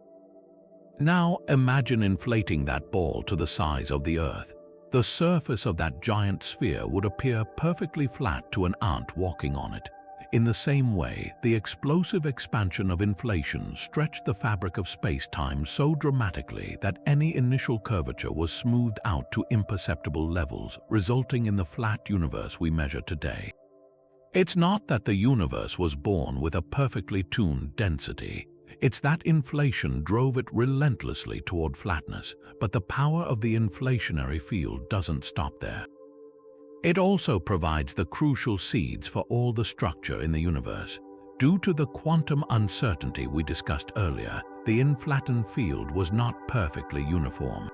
[SPEAKER 1] Now imagine inflating that ball to the size of the Earth. The surface of that giant sphere would appear perfectly flat to an ant walking on it. In the same way, the explosive expansion of inflation stretched the fabric of space-time so dramatically that any initial curvature was smoothed out to imperceptible levels, resulting in the flat universe we measure today. It's not that the universe was born with a perfectly tuned density. It's that inflation drove it relentlessly toward flatness, but the power of the inflationary field doesn't stop there. It also provides the crucial seeds for all the structure in the universe. Due to the quantum uncertainty we discussed earlier, the inflaton field was not perfectly uniform.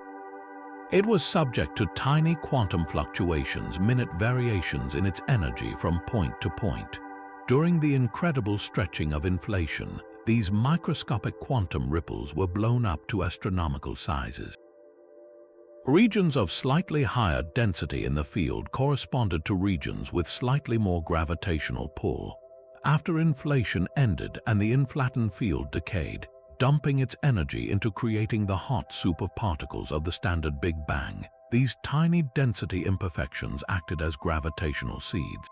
[SPEAKER 1] It was subject to tiny quantum fluctuations, minute variations in its energy from point to point. During the incredible stretching of inflation, these microscopic quantum ripples were blown up to astronomical sizes. Regions of slightly higher density in the field corresponded to regions with slightly more gravitational pull. After inflation ended and the inflaton field decayed, dumping its energy into creating the hot soup of particles of the standard Big Bang, these tiny density imperfections acted as gravitational seeds.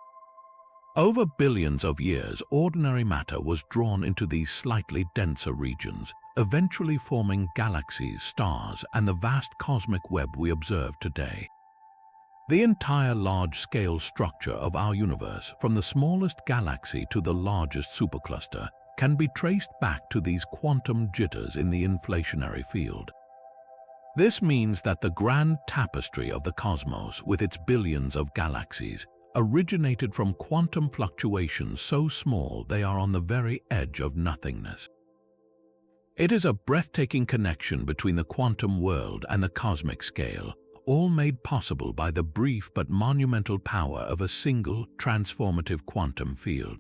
[SPEAKER 1] Over billions of years, ordinary matter was drawn into these slightly denser regions, eventually forming galaxies, stars, and the vast cosmic web we observe today. The entire large-scale structure of our universe, from the smallest galaxy to the largest supercluster, can be traced back to these quantum jitters in the inflationary field. This means that the grand tapestry of the cosmos, with its billions of galaxies, originated from quantum fluctuations so small they are on the very edge of nothingness. It is a breathtaking connection between the quantum world and the cosmic scale, all made possible by the brief but monumental power of a single, transformative quantum field.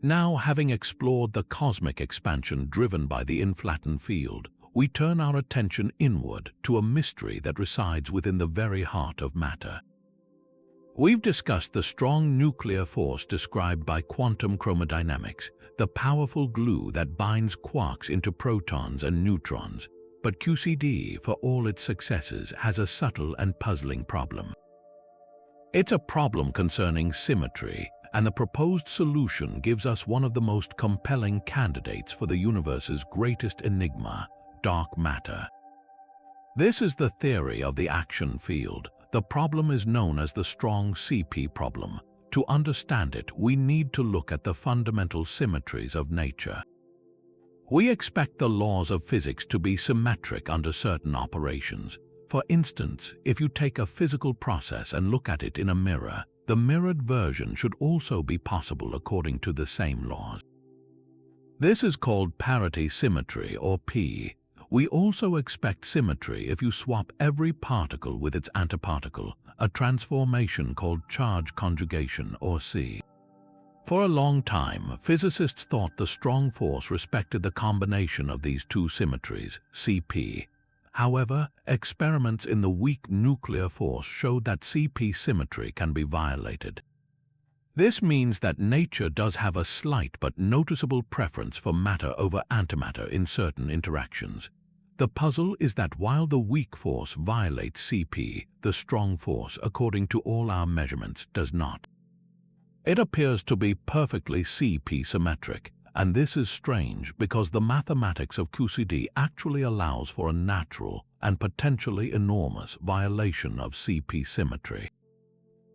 [SPEAKER 1] Now, having explored the cosmic expansion driven by the inflatoned field, we turn our attention inward to a mystery that resides within the very heart of matter. We've discussed the strong nuclear force described by quantum chromodynamics, the powerful glue that binds quarks into protons and neutrons. But QCD, for all its successes, has a subtle and puzzling problem. It's a problem concerning symmetry, and the proposed solution gives us one of the most compelling candidates for the universe's greatest enigma: dark matter. This is the theory of the action field. The problem is known as the strong CP problem. To understand it, we need to look at the fundamental symmetries of nature. We expect the laws of physics to be symmetric under certain operations. For instance, if you take a physical process and look at it in a mirror, the mirrored version should also be possible according to the same laws. This is called parity symmetry, or P. We also expect symmetry if you swap every particle with its antiparticle, a transformation called charge conjugation, or C. For a long time, physicists thought the strong force respected the combination of these two symmetries, CP. However, experiments in the weak nuclear force showed that CP symmetry can be violated. This means that nature does have a slight but noticeable preference for matter over antimatter in certain interactions. The puzzle is that while the weak force violates CP, the strong force, according to all our measurements, does not. It appears to be perfectly CP symmetric, and this is strange because the mathematics of QCD actually allows for a natural and potentially enormous violation of CP symmetry.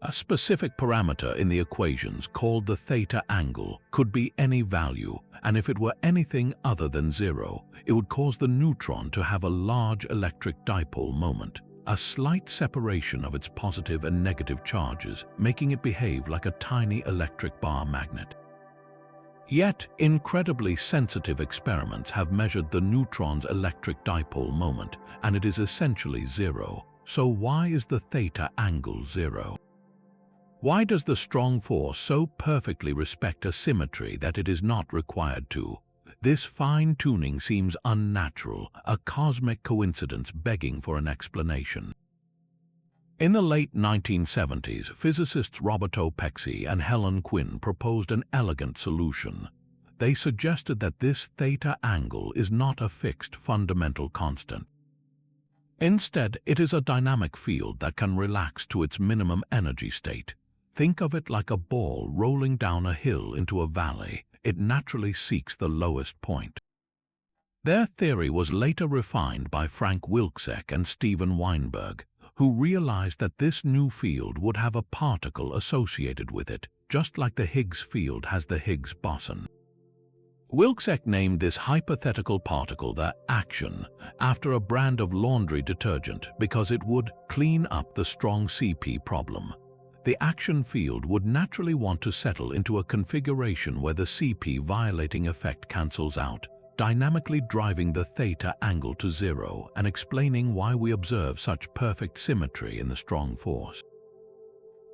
[SPEAKER 1] A specific parameter in the equations, called the theta angle, could be any value, and if it were anything other than zero, it would cause the neutron to have a large electric dipole moment, a slight separation of its positive and negative charges, making it behave like a tiny electric bar magnet. Yet, incredibly sensitive experiments have measured the neutron's electric dipole moment, and it is essentially zero. So why is the theta angle zero? Why does the strong force so perfectly respect a symmetry that it is not required to? This fine-tuning seems unnatural, a cosmic coincidence begging for an explanation. In the late 1970s, physicists Roberto Pexi and Helen Quinn proposed an elegant solution. They suggested that this theta angle is not a fixed fundamental constant. Instead, it is a dynamic field that can relax to its minimum energy state. Think of it like a ball rolling down a hill into a valley. It naturally seeks the lowest point. Their theory was later refined by Frank Wilczek and Steven Weinberg, who realized that this new field would have a particle associated with it, just like the Higgs field has the Higgs boson. Wilczek named this hypothetical particle the axion, after a brand of laundry detergent, because it would clean up the strong CP problem. The axion field would naturally want to settle into a configuration where the CP violating effect cancels out, dynamically driving the theta angle to zero and explaining why we observe such perfect symmetry in the strong force.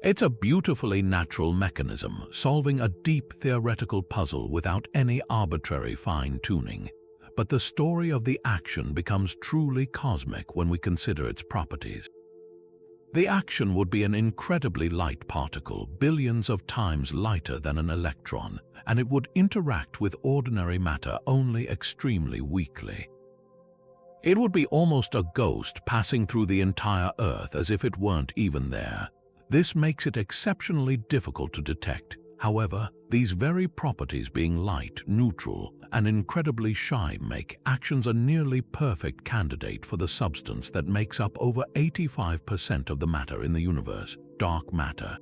[SPEAKER 1] It's a beautifully natural mechanism, solving a deep theoretical puzzle without any arbitrary fine-tuning. But the story of the axion becomes truly cosmic when we consider its properties. The axion would be an incredibly light particle, billions of times lighter than an electron, and it would interact with ordinary matter only extremely weakly. It would be almost a ghost passing through the entire Earth as if it weren't even there. This makes it exceptionally difficult to detect. However, these very properties, being light, neutral, and incredibly shy, make axions a nearly perfect candidate for the substance that makes up over 85% of the matter in the universe, dark matter.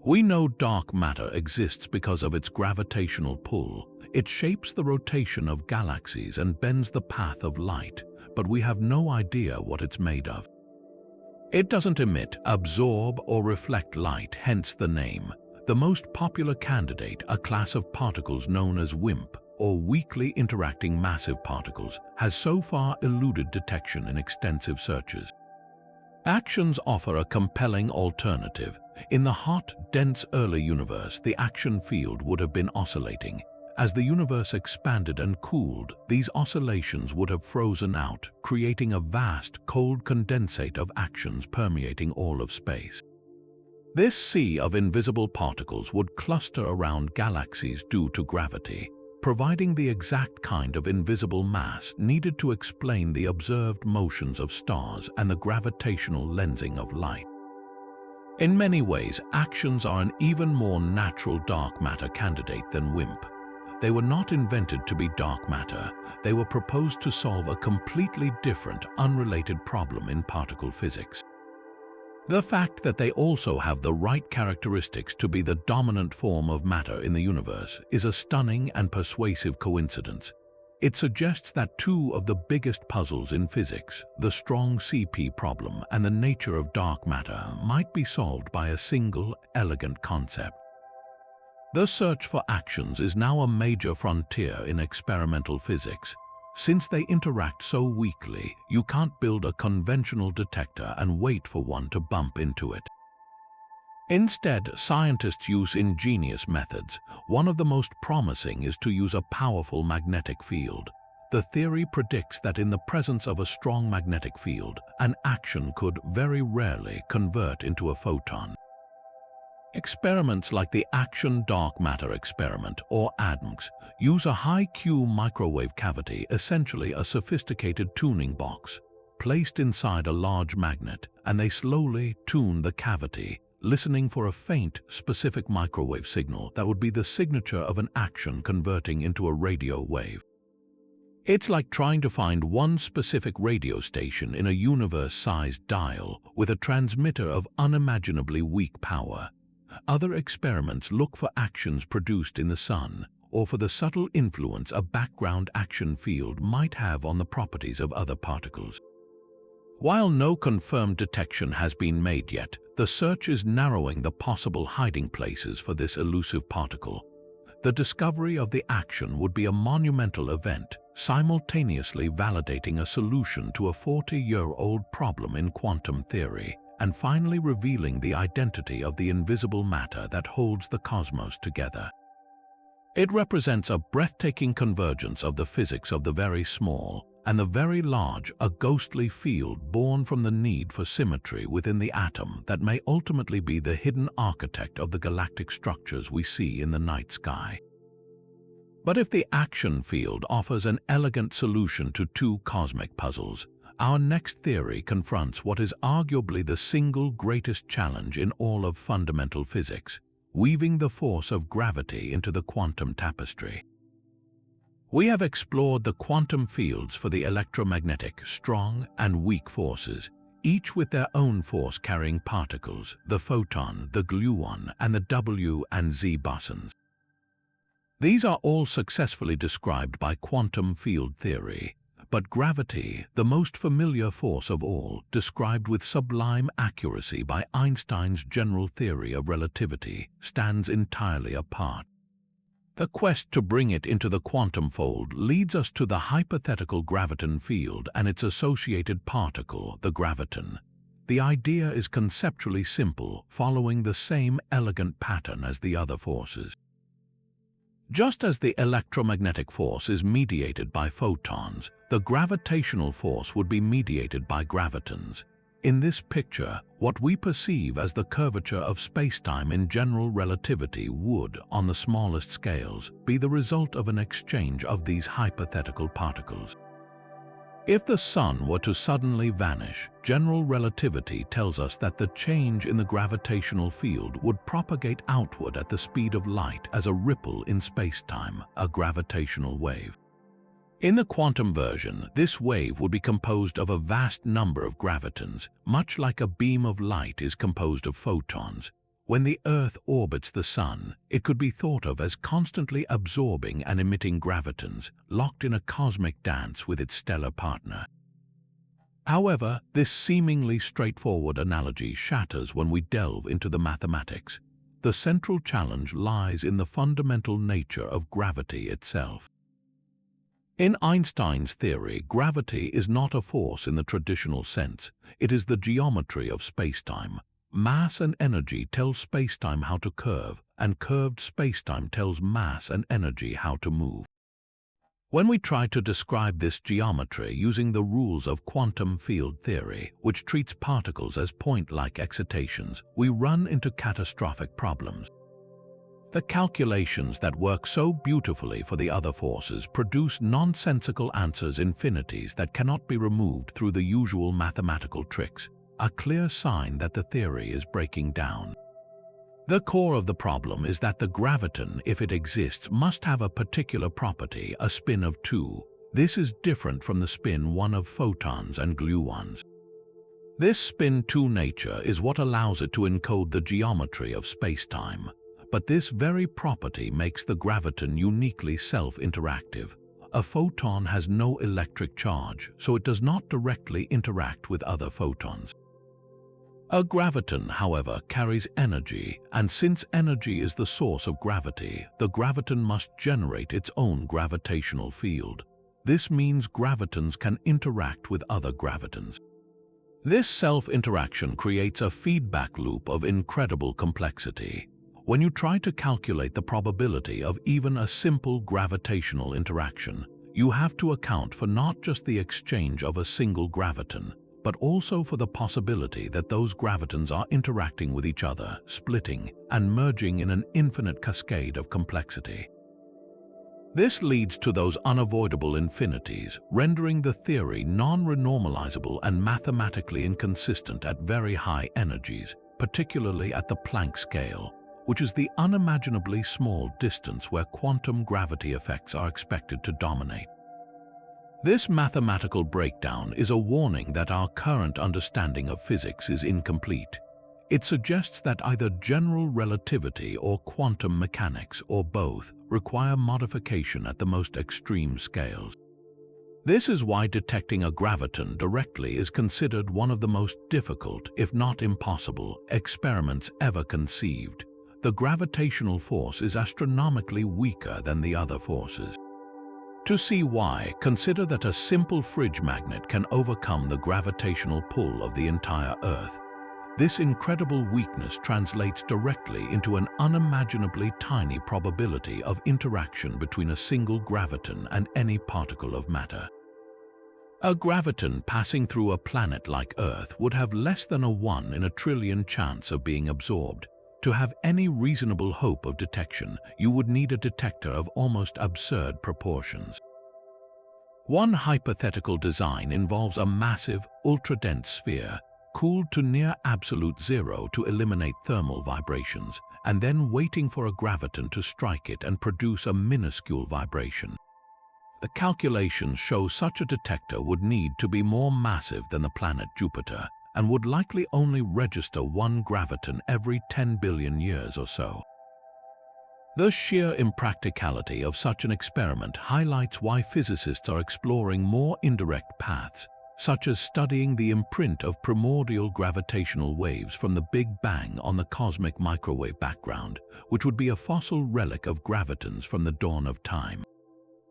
[SPEAKER 1] We know dark matter exists because of its gravitational pull. It shapes the rotation of galaxies and bends the path of light, but we have no idea what it's made of. It doesn't emit, absorb, or reflect light, hence the name. The most popular candidate, a class of particles known as WIMP, or weakly interacting massive particles has so far eluded detection in extensive searches. Axions offer a compelling alternative. In the hot, dense early universe, the axion field would have been oscillating. As the universe expanded and cooled, these oscillations would have frozen out, creating a vast, cold condensate of axions permeating all of space. This sea of invisible particles would cluster around galaxies due to gravity, providing the exact kind of invisible mass needed to explain the observed motions of stars and the gravitational lensing of light. In many ways, axions are an even more natural dark matter candidate than WIMP. They were not invented to be dark matter. They were proposed to solve a completely different, unrelated problem in particle physics. The fact that they also have the right characteristics to be the dominant form of matter in the universe is a stunning and persuasive coincidence. It suggests that two of the biggest puzzles in physics, the strong CP problem and the nature of dark matter, might be solved by a single, elegant concept. The search for axions is now a major frontier in experimental physics. Since they interact so weakly, you can't build a conventional detector and wait for one to bump into it. Instead, scientists use ingenious methods. One of the most promising is to use a powerful magnetic field. The theory predicts that in the presence of a strong magnetic field, an axion could very rarely convert into a photon. Experiments like the axion dark matter experiment, or ADMX, use a high-Q microwave cavity, essentially a sophisticated tuning box, placed inside a large magnet, and they slowly tune the cavity, listening for a faint, specific microwave signal that would be the signature of an axion converting into a radio wave. It's like trying to find one specific radio station in a universe-sized dial with a transmitter of unimaginably weak power. Other experiments look for axions produced in the sun, or for the subtle influence a background axion field might have on the properties of other particles. While no confirmed detection has been made yet, the search is narrowing the possible hiding places for this elusive particle. The discovery of the axion would be a monumental event, simultaneously validating a solution to a 40-year-old problem in quantum theory, and finally revealing the identity of the invisible matter that holds the cosmos together. It represents a breathtaking convergence of the physics of the very small and the very large, a ghostly field born from the need for symmetry within the atom that may ultimately be the hidden architect of the galactic structures we see in the night sky. But if the axion field offers an elegant solution to two cosmic puzzles, our next theory confronts what is arguably the single greatest challenge in all of fundamental physics, weaving the force of gravity into the quantum tapestry. We have explored the quantum fields for the electromagnetic, strong and weak forces, each with their own force-carrying particles, the photon, the gluon, and the W and Z bosons. These are all successfully described by quantum field theory. But gravity, the most familiar force of all, described with sublime accuracy by Einstein's general theory of relativity, stands entirely apart. The quest to bring it into the quantum fold leads us to the hypothetical graviton field and its associated particle, the graviton. The idea is conceptually simple, following the same elegant pattern as the other forces. Just as the electromagnetic force is mediated by photons, the gravitational force would be mediated by gravitons. In this picture, what we perceive as the curvature of spacetime in general relativity would, on the smallest scales, be the result of an exchange of these hypothetical particles. If the sun were to suddenly vanish, general relativity tells us that the change in the gravitational field would propagate outward at the speed of light as a ripple in spacetime, a gravitational wave. In the quantum version, this wave would be composed of a vast number of gravitons, much like a beam of light is composed of photons. When the Earth orbits the Sun, it could be thought of as constantly absorbing and emitting gravitons, locked in a cosmic dance with its stellar partner. However, this seemingly straightforward analogy shatters when we delve into the mathematics. The central challenge lies in the fundamental nature of gravity itself. In Einstein's theory, gravity is not a force in the traditional sense. It is the geometry of spacetime. Mass and energy tell spacetime how to curve, and curved spacetime tells mass and energy how to move. When we try to describe this geometry using the rules of quantum field theory, which treats particles as point-like excitations, we run into catastrophic problems. The calculations that work so beautifully for the other forces produce nonsensical answers infinities that cannot be removed through the usual mathematical tricks, a clear sign that the theory is breaking down. The core of the problem is that the graviton, if it exists, must have a particular property, a spin of 2. This is different from the spin 1 of photons and gluons. This spin 2 nature is what allows it to encode the geometry of spacetime. But this very property makes the graviton uniquely self-interactive. A photon has no electric charge, so it does not directly interact with other photons. A graviton, however, carries energy, and since energy is the source of gravity, the graviton must generate its own gravitational field. This means gravitons can interact with other gravitons. This self-interaction creates a feedback loop of incredible complexity. When you try to calculate the probability of even a simple gravitational interaction, you have to account for not just the exchange of a single graviton, but also for the possibility that those gravitons are interacting with each other, splitting, and merging in an infinite cascade of complexity. This leads to those unavoidable infinities, rendering the theory non-renormalizable and mathematically inconsistent at very high energies, particularly at the Planck scale, which is the unimaginably small distance where quantum gravity effects are expected to dominate. This mathematical breakdown is a warning that our current understanding of physics is incomplete. It suggests that either general relativity or quantum mechanics, or both, require modification at the most extreme scales. This is why detecting a graviton directly is considered one of the most difficult, if not impossible, experiments ever conceived. The gravitational force is astronomically weaker than the other forces. To see why, consider that a simple fridge magnet can overcome the gravitational pull of the entire Earth. This incredible weakness translates directly into an unimaginably tiny probability of interaction between a single graviton and any particle of matter. A graviton passing through a planet like Earth would have less than a 1 in a trillion chance of being absorbed. To have any reasonable hope of detection, you would need a detector of almost absurd proportions. One hypothetical design involves a massive, ultra-dense sphere, cooled to near absolute zero to eliminate thermal vibrations, and then waiting for a graviton to strike it and produce a minuscule vibration. The calculations show such a detector would need to be more massive than the planet Jupiter, and would likely only register 1 graviton every 10 billion years or so. The sheer impracticality of such an experiment highlights why physicists are exploring more indirect paths, such as studying the imprint of primordial gravitational waves from the Big Bang on the cosmic microwave background, which would be a fossil relic of gravitons from the dawn of time.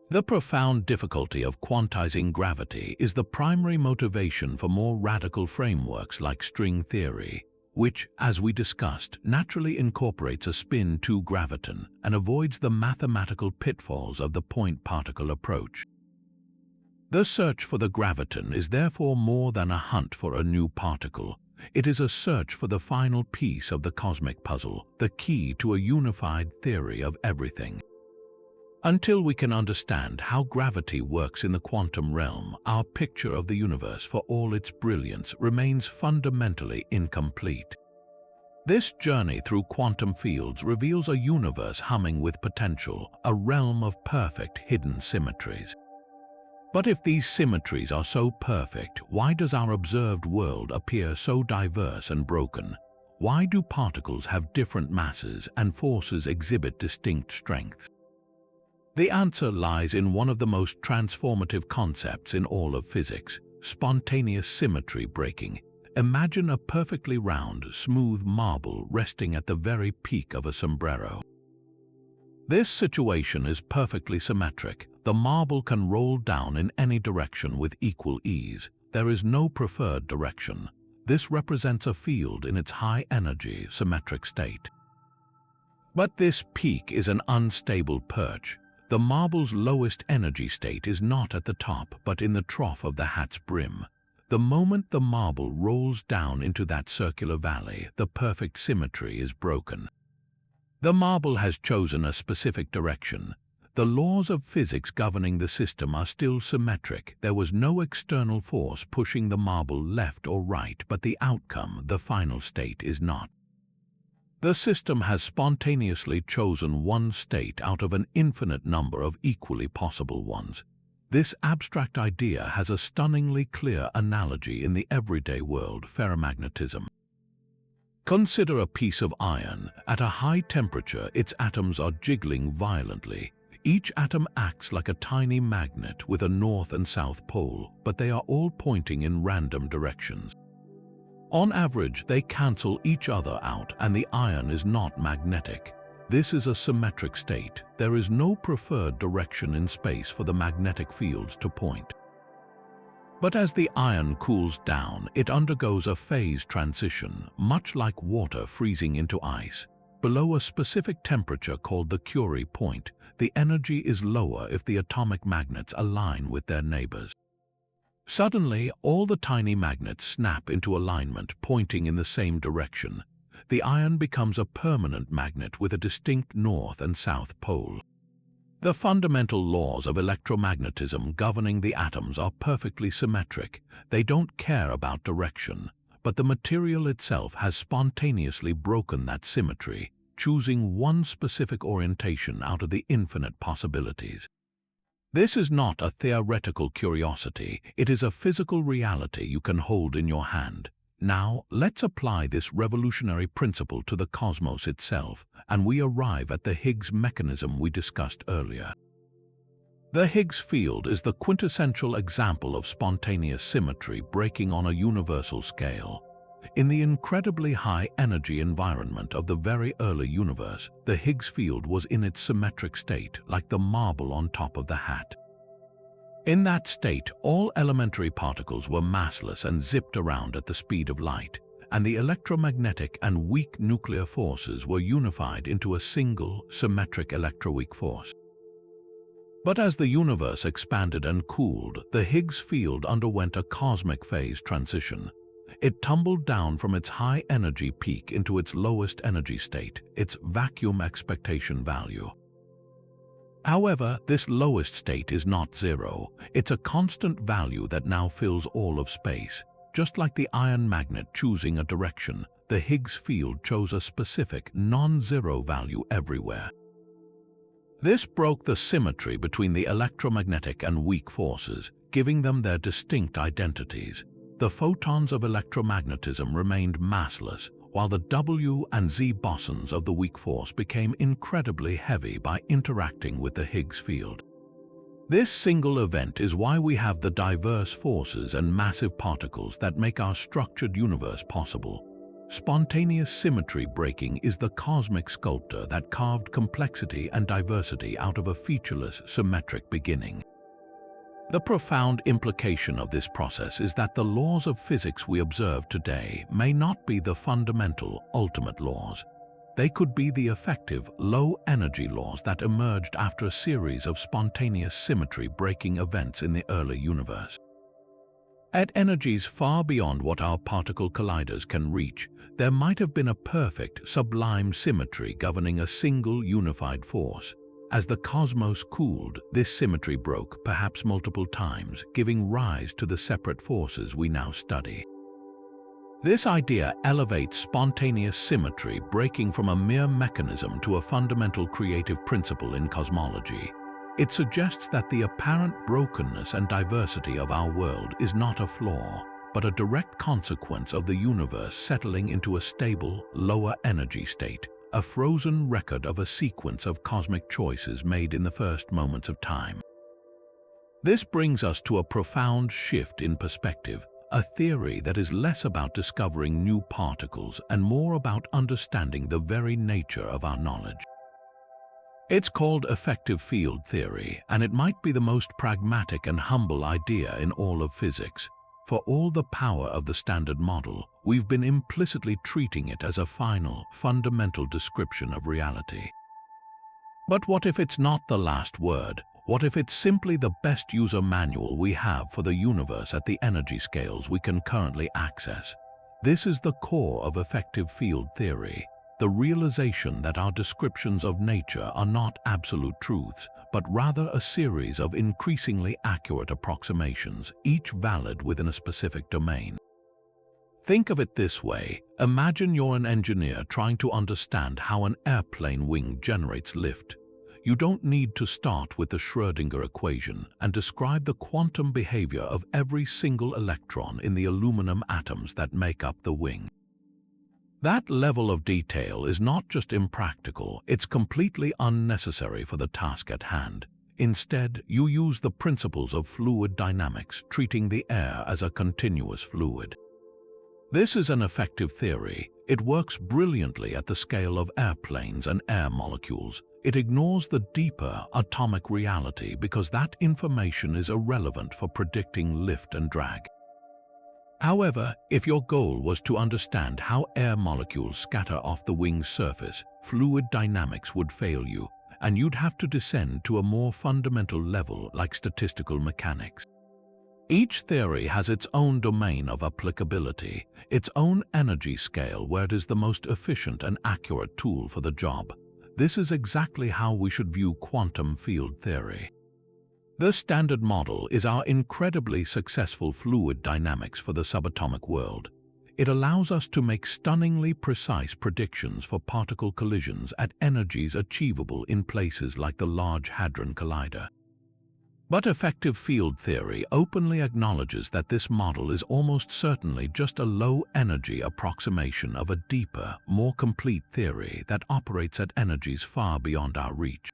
[SPEAKER 1] The profound difficulty of quantizing gravity is the primary motivation for more radical frameworks like string theory, which, as we discussed, naturally incorporates a spin 2 graviton and avoids the mathematical pitfalls of the point-particle approach. The search for the graviton is therefore more than a hunt for a new particle. It is a search for the final piece of the cosmic puzzle, the key to a unified theory of everything. Until we can understand how gravity works in the quantum realm, our picture of the universe for all its brilliance remains fundamentally incomplete. This journey through quantum fields reveals a universe humming with potential, a realm of perfect hidden symmetries. But if these symmetries are so perfect, why does our observed world appear so diverse and broken? Why do particles have different masses and forces exhibit distinct strengths? The answer lies in one of the most transformative concepts in all of physics: spontaneous symmetry breaking. Imagine a perfectly round, smooth marble resting at the very peak of a sombrero. This situation is perfectly symmetric. The marble can roll down in any direction with equal ease. There is no preferred direction. This represents a field in its high-energy, symmetric state. But this peak is an unstable perch. The marble's lowest energy state is not at the top, but in the trough of the hat's brim. The moment the marble rolls down into that circular valley, the perfect symmetry is broken. The marble has chosen a specific direction. The laws of physics governing the system are still symmetric. There was no external force pushing the marble left or right, but the outcome, the final state, is not. The system has spontaneously chosen one state out of an infinite number of equally possible ones. This abstract idea has a stunningly clear analogy in the everyday world: ferromagnetism. Consider a piece of iron. At a high temperature, its atoms are jiggling violently. Each atom acts like a tiny magnet with a north and south pole, but they are all pointing in random directions. On average, they cancel each other out, and the iron is not magnetic. This is a symmetric state. There is no preferred direction in space for the magnetic fields to point. But as the iron cools down, it undergoes a phase transition, much like water freezing into ice. Below a specific temperature called the Curie point, the energy is lower if the atomic magnets align with their neighbors. Suddenly, all the tiny magnets snap into alignment, pointing in the same direction. The iron becomes a permanent magnet with a distinct north and south pole. The fundamental laws of electromagnetism governing the atoms are perfectly symmetric. They don't care about direction, but the material itself has spontaneously broken that symmetry, choosing one specific orientation out of the infinite possibilities. This is not a theoretical curiosity, it is a physical reality you can hold in your hand. Now, let's apply this revolutionary principle to the cosmos itself, and we arrive at the Higgs mechanism we discussed earlier. The Higgs field is the quintessential example of spontaneous symmetry breaking on a universal scale. In the incredibly high-energy environment of the very early universe, the Higgs field was in its symmetric state, like the marble on top of the hat. In that state, all elementary particles were massless and zipped around at the speed of light, and the electromagnetic and weak nuclear forces were unified into a single, symmetric electroweak force. But as the universe expanded and cooled, the Higgs field underwent a cosmic phase transition. It tumbled down from its high-energy peak into its lowest energy state, its vacuum expectation value. However, this lowest state is not zero. It's a constant value that now fills all of space. Just like the iron magnet choosing a direction, the Higgs field chose a specific, non-zero value everywhere. This broke the symmetry between the electromagnetic and weak forces, giving them their distinct identities. The photons of electromagnetism remained massless, while the W and Z bosons of the weak force became incredibly heavy by interacting with the Higgs field. This single event is why we have the diverse forces and massive particles that make our structured universe possible. Spontaneous symmetry breaking is the cosmic sculptor that carved complexity and diversity out of a featureless, symmetric beginning. The profound implication of this process is that the laws of physics we observe today may not be the fundamental, ultimate laws. They could be the effective, low-energy laws that emerged after a series of spontaneous symmetry-breaking events in the early universe. At energies far beyond what our particle colliders can reach, there might have been a perfect, sublime symmetry governing a single unified force. As the cosmos cooled, this symmetry broke, perhaps multiple times, giving rise to the separate forces we now study. This idea elevates spontaneous symmetry breaking from a mere mechanism to a fundamental creative principle in cosmology. It suggests that the apparent brokenness and diversity of our world is not a flaw, but a direct consequence of the universe settling into a stable, lower energy state, a frozen record of a sequence of cosmic choices made in the first moments of time. This brings us to a profound shift in perspective, a theory that is less about discovering new particles and more about understanding the very nature of our knowledge. It's called effective field theory, and it might be the most pragmatic and humble idea in all of physics. For all the power of the standard model, we've been implicitly treating it as a final, fundamental description of reality. But what if it's not the last word? What if it's simply the best user manual we have for the universe at the energy scales we can currently access? This is the core of effective field theory, the realization that our descriptions of nature are not absolute truths, but rather a series of increasingly accurate approximations, each valid within a specific domain. Think of it this way. Imagine you're an engineer trying to understand how an airplane wing generates lift. You don't need to start with the Schrödinger equation and describe the quantum behavior of every single electron in the aluminum atoms that make up the wing. That level of detail is not just impractical, it's completely unnecessary for the task at hand. Instead, you use the principles of fluid dynamics, treating the air as a continuous fluid. This is an effective theory. It works brilliantly at the scale of airplanes and air molecules. It ignores the deeper atomic reality because that information is irrelevant for predicting lift and drag. However, if your goal was to understand how air molecules scatter off the wing's surface, fluid dynamics would fail you, and you'd have to descend to a more fundamental level like statistical mechanics. Each theory has its own domain of applicability, its own energy scale where it is the most efficient and accurate tool for the job. This is exactly how we should view quantum field theory. The standard model is our incredibly successful fluid dynamics for the subatomic world. It allows us to make stunningly precise predictions for particle collisions at energies achievable in places like the Large Hadron Collider. But effective field theory openly acknowledges that this model is almost certainly just a low-energy approximation of a deeper, more complete theory that operates at energies far beyond our reach.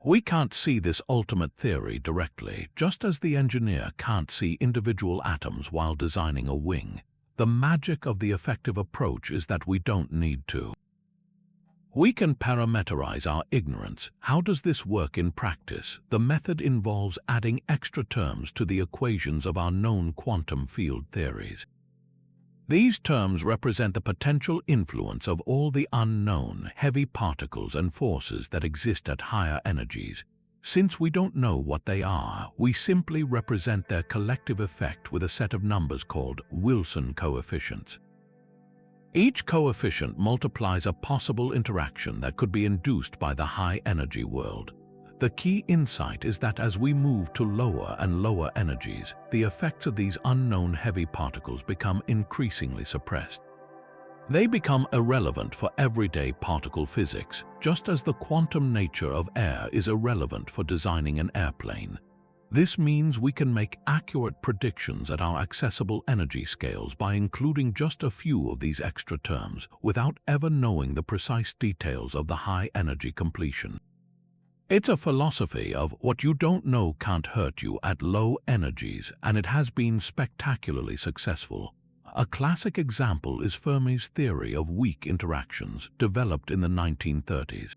[SPEAKER 1] We can't see this ultimate theory directly, just as the engineer can't see individual atoms while designing a wing. The magic of the effective approach is that we don't need to. We can parameterize our ignorance. How does this work in practice? The method involves adding extra terms to the equations of our known quantum field theories. These terms represent the potential influence of all the unknown, heavy particles and forces that exist at higher energies. Since we don't know what they are, we simply represent their collective effect with a set of numbers called Wilson coefficients. Each coefficient multiplies a possible interaction that could be induced by the high-energy world. The key insight is that as we move to lower and lower energies, the effects of these unknown heavy particles become increasingly suppressed. They become irrelevant for everyday particle physics, just as the quantum nature of air is irrelevant for designing an airplane. This means we can make accurate predictions at our accessible energy scales by including just a few of these extra terms without ever knowing the precise details of the high-energy completion. It's a philosophy of what you don't know can't hurt you at low energies, and it has been spectacularly successful. A classic example is Fermi's theory of weak interactions, developed in the 1930s.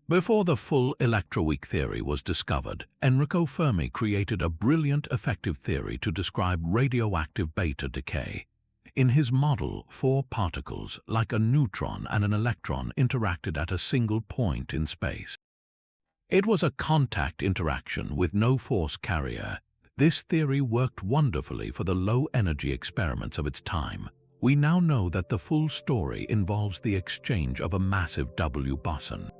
[SPEAKER 1] Before the full electroweak theory was discovered, Enrico Fermi created a brilliant effective theory to describe radioactive beta decay. In his model, four particles, like a neutron and an electron, interacted at a single point in space. It was a contact interaction with no force carrier. This theory worked wonderfully for the low-energy experiments of its time. We now know that the full story involves the exchange of a massive W boson.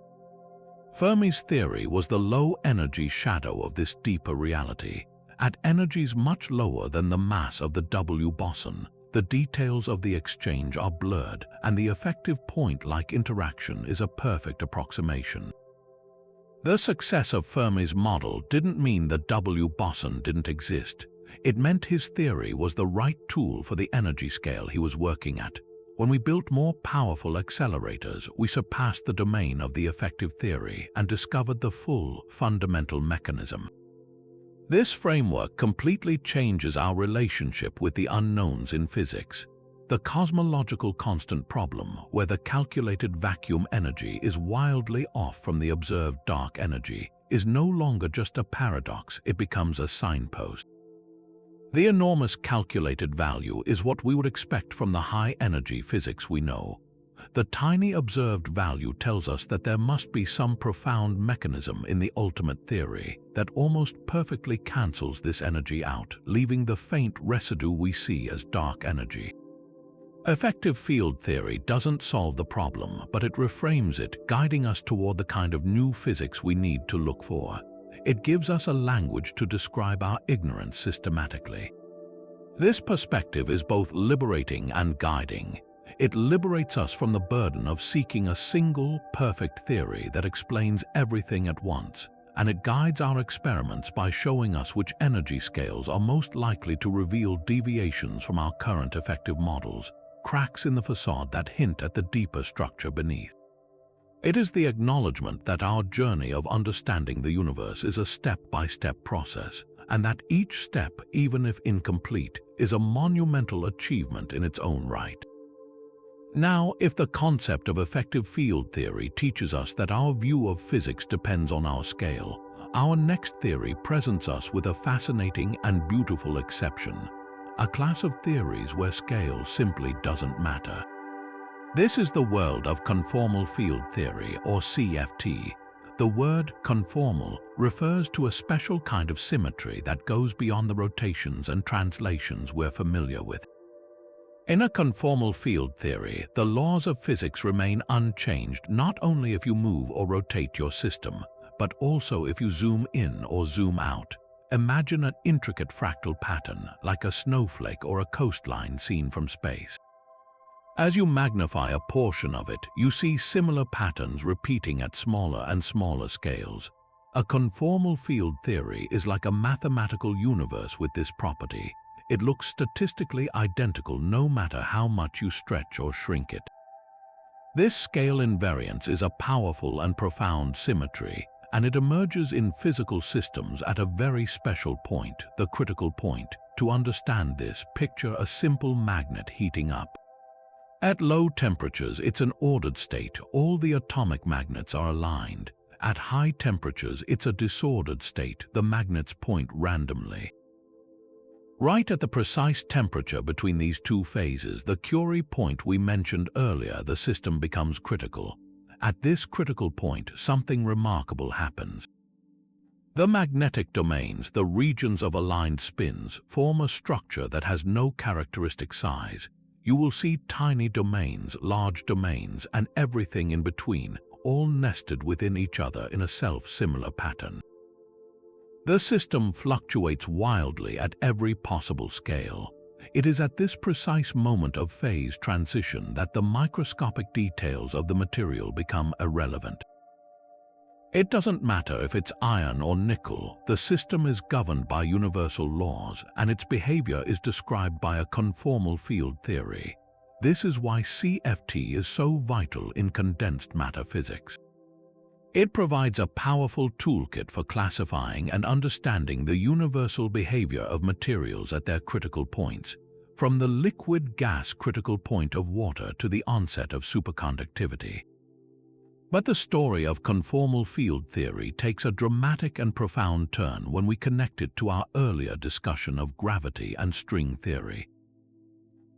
[SPEAKER 1] Fermi's theory was the low-energy shadow of this deeper reality. At energies much lower than the mass of the W boson, the details of the exchange are blurred, and the effective point-like interaction is a perfect approximation. The success of Fermi's model didn't mean the W boson didn't exist. It meant his theory was the right tool for the energy scale he was working at. When we built more powerful accelerators, we surpassed the domain of the effective theory and discovered the full, fundamental mechanism. This framework completely changes our relationship with the unknowns in physics. The cosmological constant problem, where the calculated vacuum energy is wildly off from the observed dark energy, is no longer just a paradox, it becomes a signpost. The enormous calculated value is what we would expect from the high-energy physics we know. The tiny observed value tells us that there must be some profound mechanism in the ultimate theory that almost perfectly cancels this energy out, leaving the faint residue we see as dark energy. Effective field theory doesn't solve the problem, but it reframes it, guiding us toward the kind of new physics we need to look for. It gives us a language to describe our ignorance systematically. This perspective is both liberating and guiding. It liberates us from the burden of seeking a single, perfect theory that explains everything at once, and it guides our experiments by showing us which energy scales are most likely to reveal deviations from our current effective models, cracks in the facade that hint at the deeper structure beneath. It is the acknowledgement that our journey of understanding the universe is a step-by-step process, and that each step, even if incomplete, is a monumental achievement in its own right. Now, if the concept of effective field theory teaches us that our view of physics depends on our scale, our next theory presents us with a fascinating and beautiful exception, a class of theories where scale simply doesn't matter. This is the world of conformal field theory, or CFT. The word conformal refers to a special kind of symmetry that goes beyond the rotations and translations we're familiar with. In a conformal field theory, the laws of physics remain unchanged not only if you move or rotate your system, but also if you zoom in or zoom out. Imagine an intricate fractal pattern, like a snowflake or a coastline seen from space. As you magnify a portion of it, you see similar patterns repeating at smaller and smaller scales. A conformal field theory is like a mathematical universe with this property. It looks statistically identical no matter how much you stretch or shrink it. This scale invariance is a powerful and profound symmetry, and it emerges in physical systems at a very special point, the critical point. To understand this, picture a simple magnet heating up. At low temperatures, it's an ordered state. All the atomic magnets are aligned. At high temperatures, it's a disordered state. The magnets point randomly. Right at the precise temperature between these two phases, the Curie point we mentioned earlier, the system becomes critical. At this critical point, something remarkable happens. The magnetic domains, the regions of aligned spins, form a structure that has no characteristic size. You will see tiny domains, large domains, and everything in between, all nested within each other in a self-similar pattern. The system fluctuates wildly at every possible scale. It is at this precise moment of phase transition that the microscopic details of the material become irrelevant. It doesn't matter if it's iron or nickel, the system is governed by universal laws, and its behavior is described by a conformal field theory. This is why CFT is so vital in condensed matter physics. It provides a powerful toolkit for classifying and understanding the universal behavior of materials at their critical points, from the liquid-gas critical point of water to the onset of superconductivity. But the story of conformal field theory takes a dramatic and profound turn when we connect it to our earlier discussion of gravity and string theory.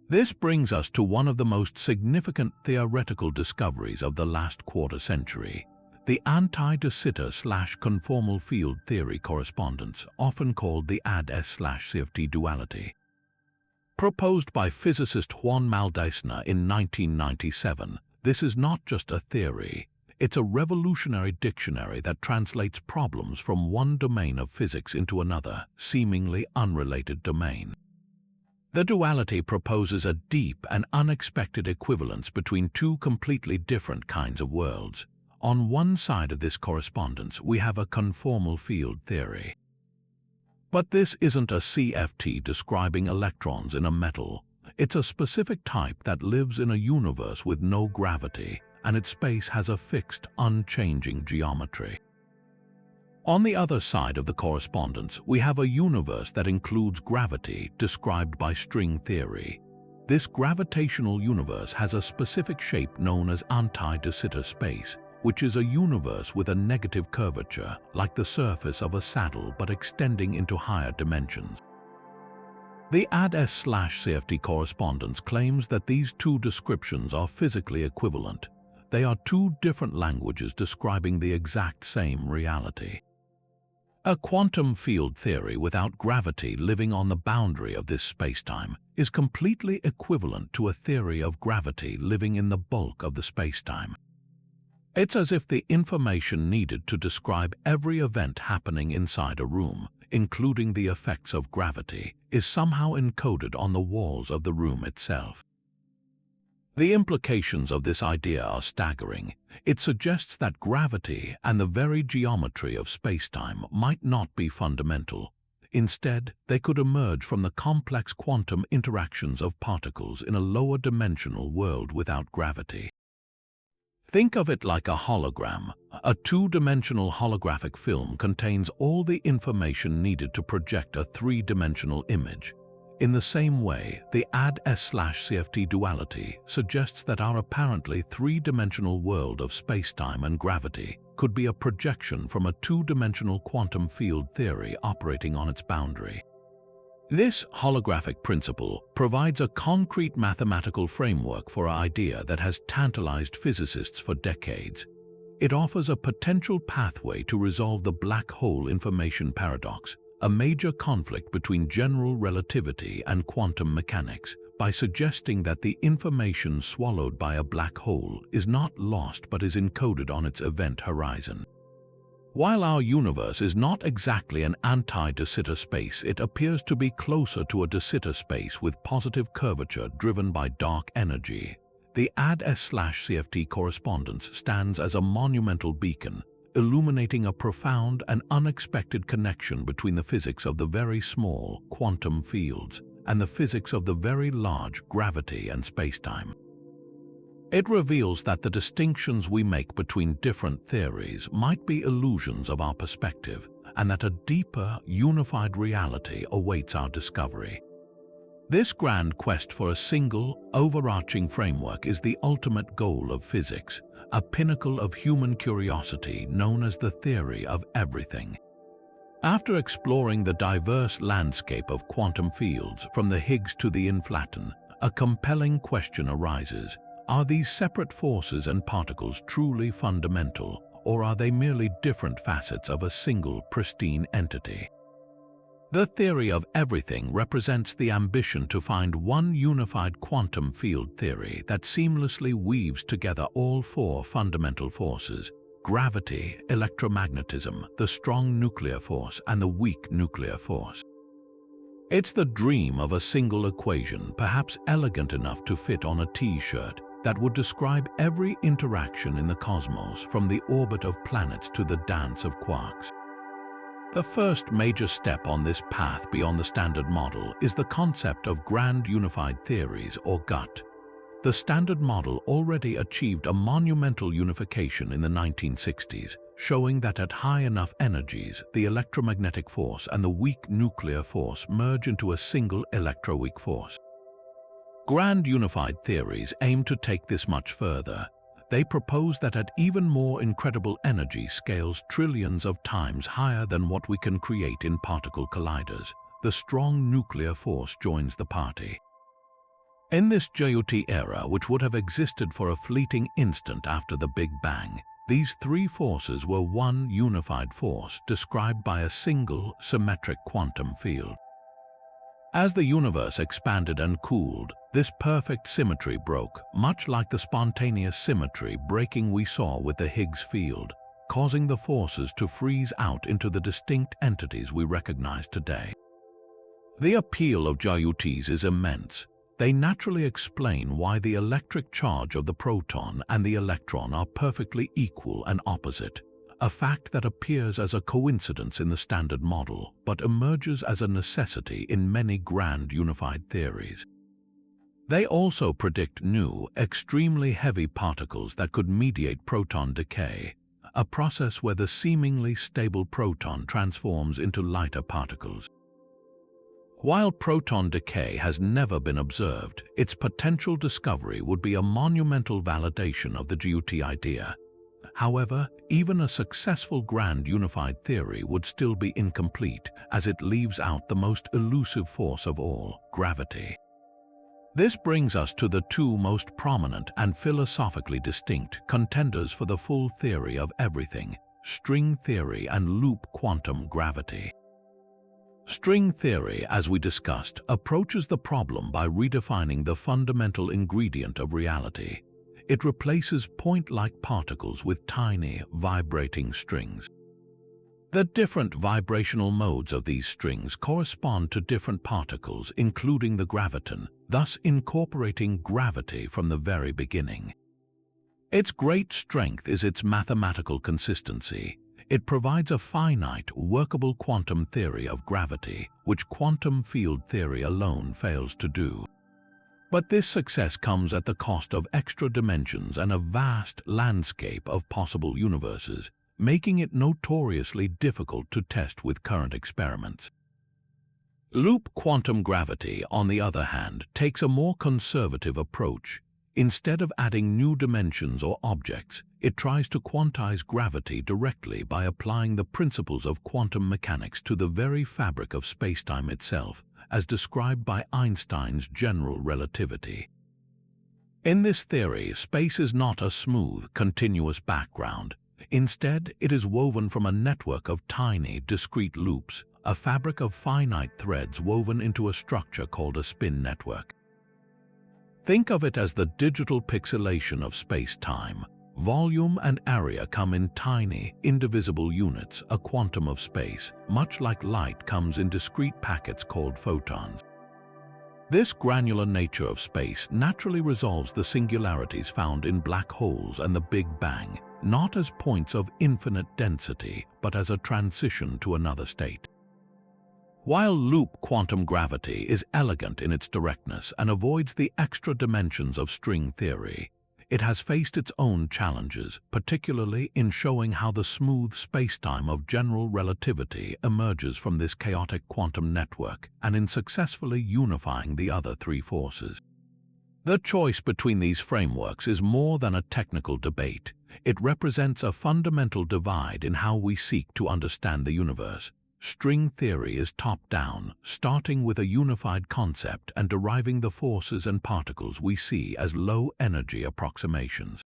[SPEAKER 1] This brings us to one of the most significant theoretical discoveries of the last quarter century, the anti-de Sitter/conformal field theory correspondence, often called the AD-S/CFT duality. Proposed by physicist Juan Maldaisner in 1997, this is not just a theory. It's a revolutionary dictionary that translates problems from one domain of physics into another, seemingly unrelated domain. The duality proposes a deep and unexpected equivalence between two completely different kinds of worlds. On one side of this correspondence, we have a conformal field theory. But this isn't a CFT describing electrons in a metal. It's a specific type that lives in a universe with no gravity, and its space has a fixed, unchanging geometry. On the other side of the correspondence, we have a universe that includes gravity, described by string theory. This gravitational universe has a specific shape known as anti-de Sitter space, which is a universe with a negative curvature, like the surface of a saddle but extending into higher dimensions. The AD/S/CFT correspondence claims that these two descriptions are physically equivalent. They are two different languages describing the exact same reality. A quantum field theory without gravity living on the boundary of this spacetime is completely equivalent to a theory of gravity living in the bulk of the spacetime. It's as if the information needed to describe every event happening inside a room, including the effects of gravity, is somehow encoded on the walls of the room itself. The implications of this idea are staggering. It suggests that gravity and the very geometry of spacetime might not be fundamental. Instead, they could emerge from the complex quantum interactions of particles in a lower dimensional world without gravity. Think of it like a hologram. A two-dimensional holographic film contains all the information needed to project a three-dimensional image. In the same way, the AD/S/CFT duality suggests that our apparently three-dimensional world of spacetime and gravity could be a projection from a two-dimensional quantum field theory operating on its boundary. This holographic principle provides a concrete mathematical framework for an idea that has tantalized physicists for decades. It offers a potential pathway to resolve the black hole information paradox, a major conflict between general relativity and quantum mechanics, by suggesting that the information swallowed by a black hole is not lost but is encoded on its event horizon. While our universe is not exactly an anti-de Sitter space, it appears to be closer to a de Sitter space with positive curvature driven by dark energy. The AD/S/CFT correspondence stands as a monumental beacon, illuminating a profound and unexpected connection between the physics of the very small quantum fields and the physics of the very large gravity and spacetime. It reveals that the distinctions we make between different theories might be illusions of our perspective, and that a deeper, unified reality awaits our discovery. This grand quest for a single, overarching framework is the ultimate goal of physics, a pinnacle of human curiosity known as the theory of everything. After exploring the diverse landscape of quantum fields from the Higgs to the inflaton, a compelling question arises: are these separate forces and particles truly fundamental, or are they merely different facets of a single, pristine entity? The theory of everything represents the ambition to find one unified quantum field theory that seamlessly weaves together all four fundamental forces: gravity, electromagnetism, the strong nuclear force, and the weak nuclear force. It's the dream of a single equation, perhaps elegant enough to fit on a T-shirt, that would describe every interaction in the cosmos, from the orbit of planets to the dance of quarks. The first major step on this path beyond the Standard Model is the concept of Grand Unified Theories, or GUT. The Standard Model already achieved a monumental unification in the 1960s, showing that at high enough energies, the electromagnetic force and the weak nuclear force merge into a single electroweak force. Grand Unified Theories aim to take this much further. They propose that at even more incredible energy scales, trillions of times higher than what we can create in particle colliders, the strong nuclear force joins the party. In this GUT era, which would have existed for a fleeting instant after the Big Bang, these three forces were one unified force described by a single, symmetric quantum field. As the universe expanded and cooled, this perfect symmetry broke, much like the spontaneous symmetry breaking we saw with the Higgs field, causing the forces to freeze out into the distinct entities we recognize today. The appeal of GUTs is immense. They naturally explain why the electric charge of the proton and the electron are perfectly equal and opposite, a fact that appears as a coincidence in the Standard Model, but emerges as a necessity in many grand unified theories. They also predict new, extremely heavy particles that could mediate proton decay, a process where the seemingly stable proton transforms into lighter particles. While proton decay has never been observed, its potential discovery would be a monumental validation of the GUT idea. However, even a successful grand unified theory would still be incomplete, as it leaves out the most elusive force of all, gravity. This brings us to the two most prominent and philosophically distinct contenders for the full theory of everything: string theory and loop quantum gravity. String theory, as we discussed, approaches the problem by redefining the fundamental ingredient of reality. It replaces point-like particles with tiny, vibrating strings. The different vibrational modes of these strings correspond to different particles, including the graviton, thus incorporating gravity from the very beginning. Its great strength is its mathematical consistency. It provides a finite, workable quantum theory of gravity, which quantum field theory alone fails to do. But this success comes at the cost of extra dimensions and a vast landscape of possible universes, making it notoriously difficult to test with current experiments. Loop quantum gravity, on the other hand, takes a more conservative approach. Instead of adding new dimensions or objects, it tries to quantize gravity directly by applying the principles of quantum mechanics to the very fabric of spacetime itself, as described by Einstein's general relativity. In this theory, space is not a smooth, continuous background. Instead, it is woven from a network of tiny, discrete loops, a fabric of finite threads woven into a structure called a spin network. Think of it as the digital pixelation of space-time. Volume and area come in tiny, indivisible units, a quantum of space, much like light comes in discrete packets called photons. This granular nature of space naturally resolves the singularities found in black holes and the Big Bang, not as points of infinite density, but as a transition to another state. While loop quantum gravity is elegant in its directness and avoids the extra dimensions of string theory, it has faced its own challenges, particularly in showing how the smooth spacetime of general relativity emerges from this chaotic quantum network and in successfully unifying the other three forces. The choice between these frameworks is more than a technical debate. It represents a fundamental divide in how we seek to understand the universe. String theory is top-down, starting with a unified concept and deriving the forces and particles we see as low-energy approximations.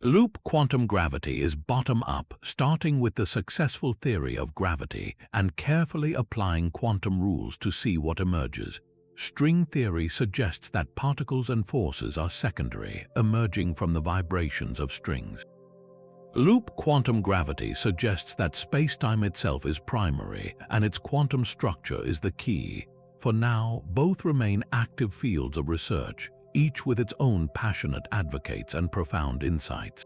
[SPEAKER 1] Loop quantum gravity is bottom-up, starting with the successful theory of gravity and carefully applying quantum rules to see what emerges. String theory suggests that particles and forces are secondary, emerging from the vibrations of strings. Loop quantum gravity suggests that spacetime itself is primary and its quantum structure is the key. For now, both remain active fields of research, each with its own passionate advocates and profound insights.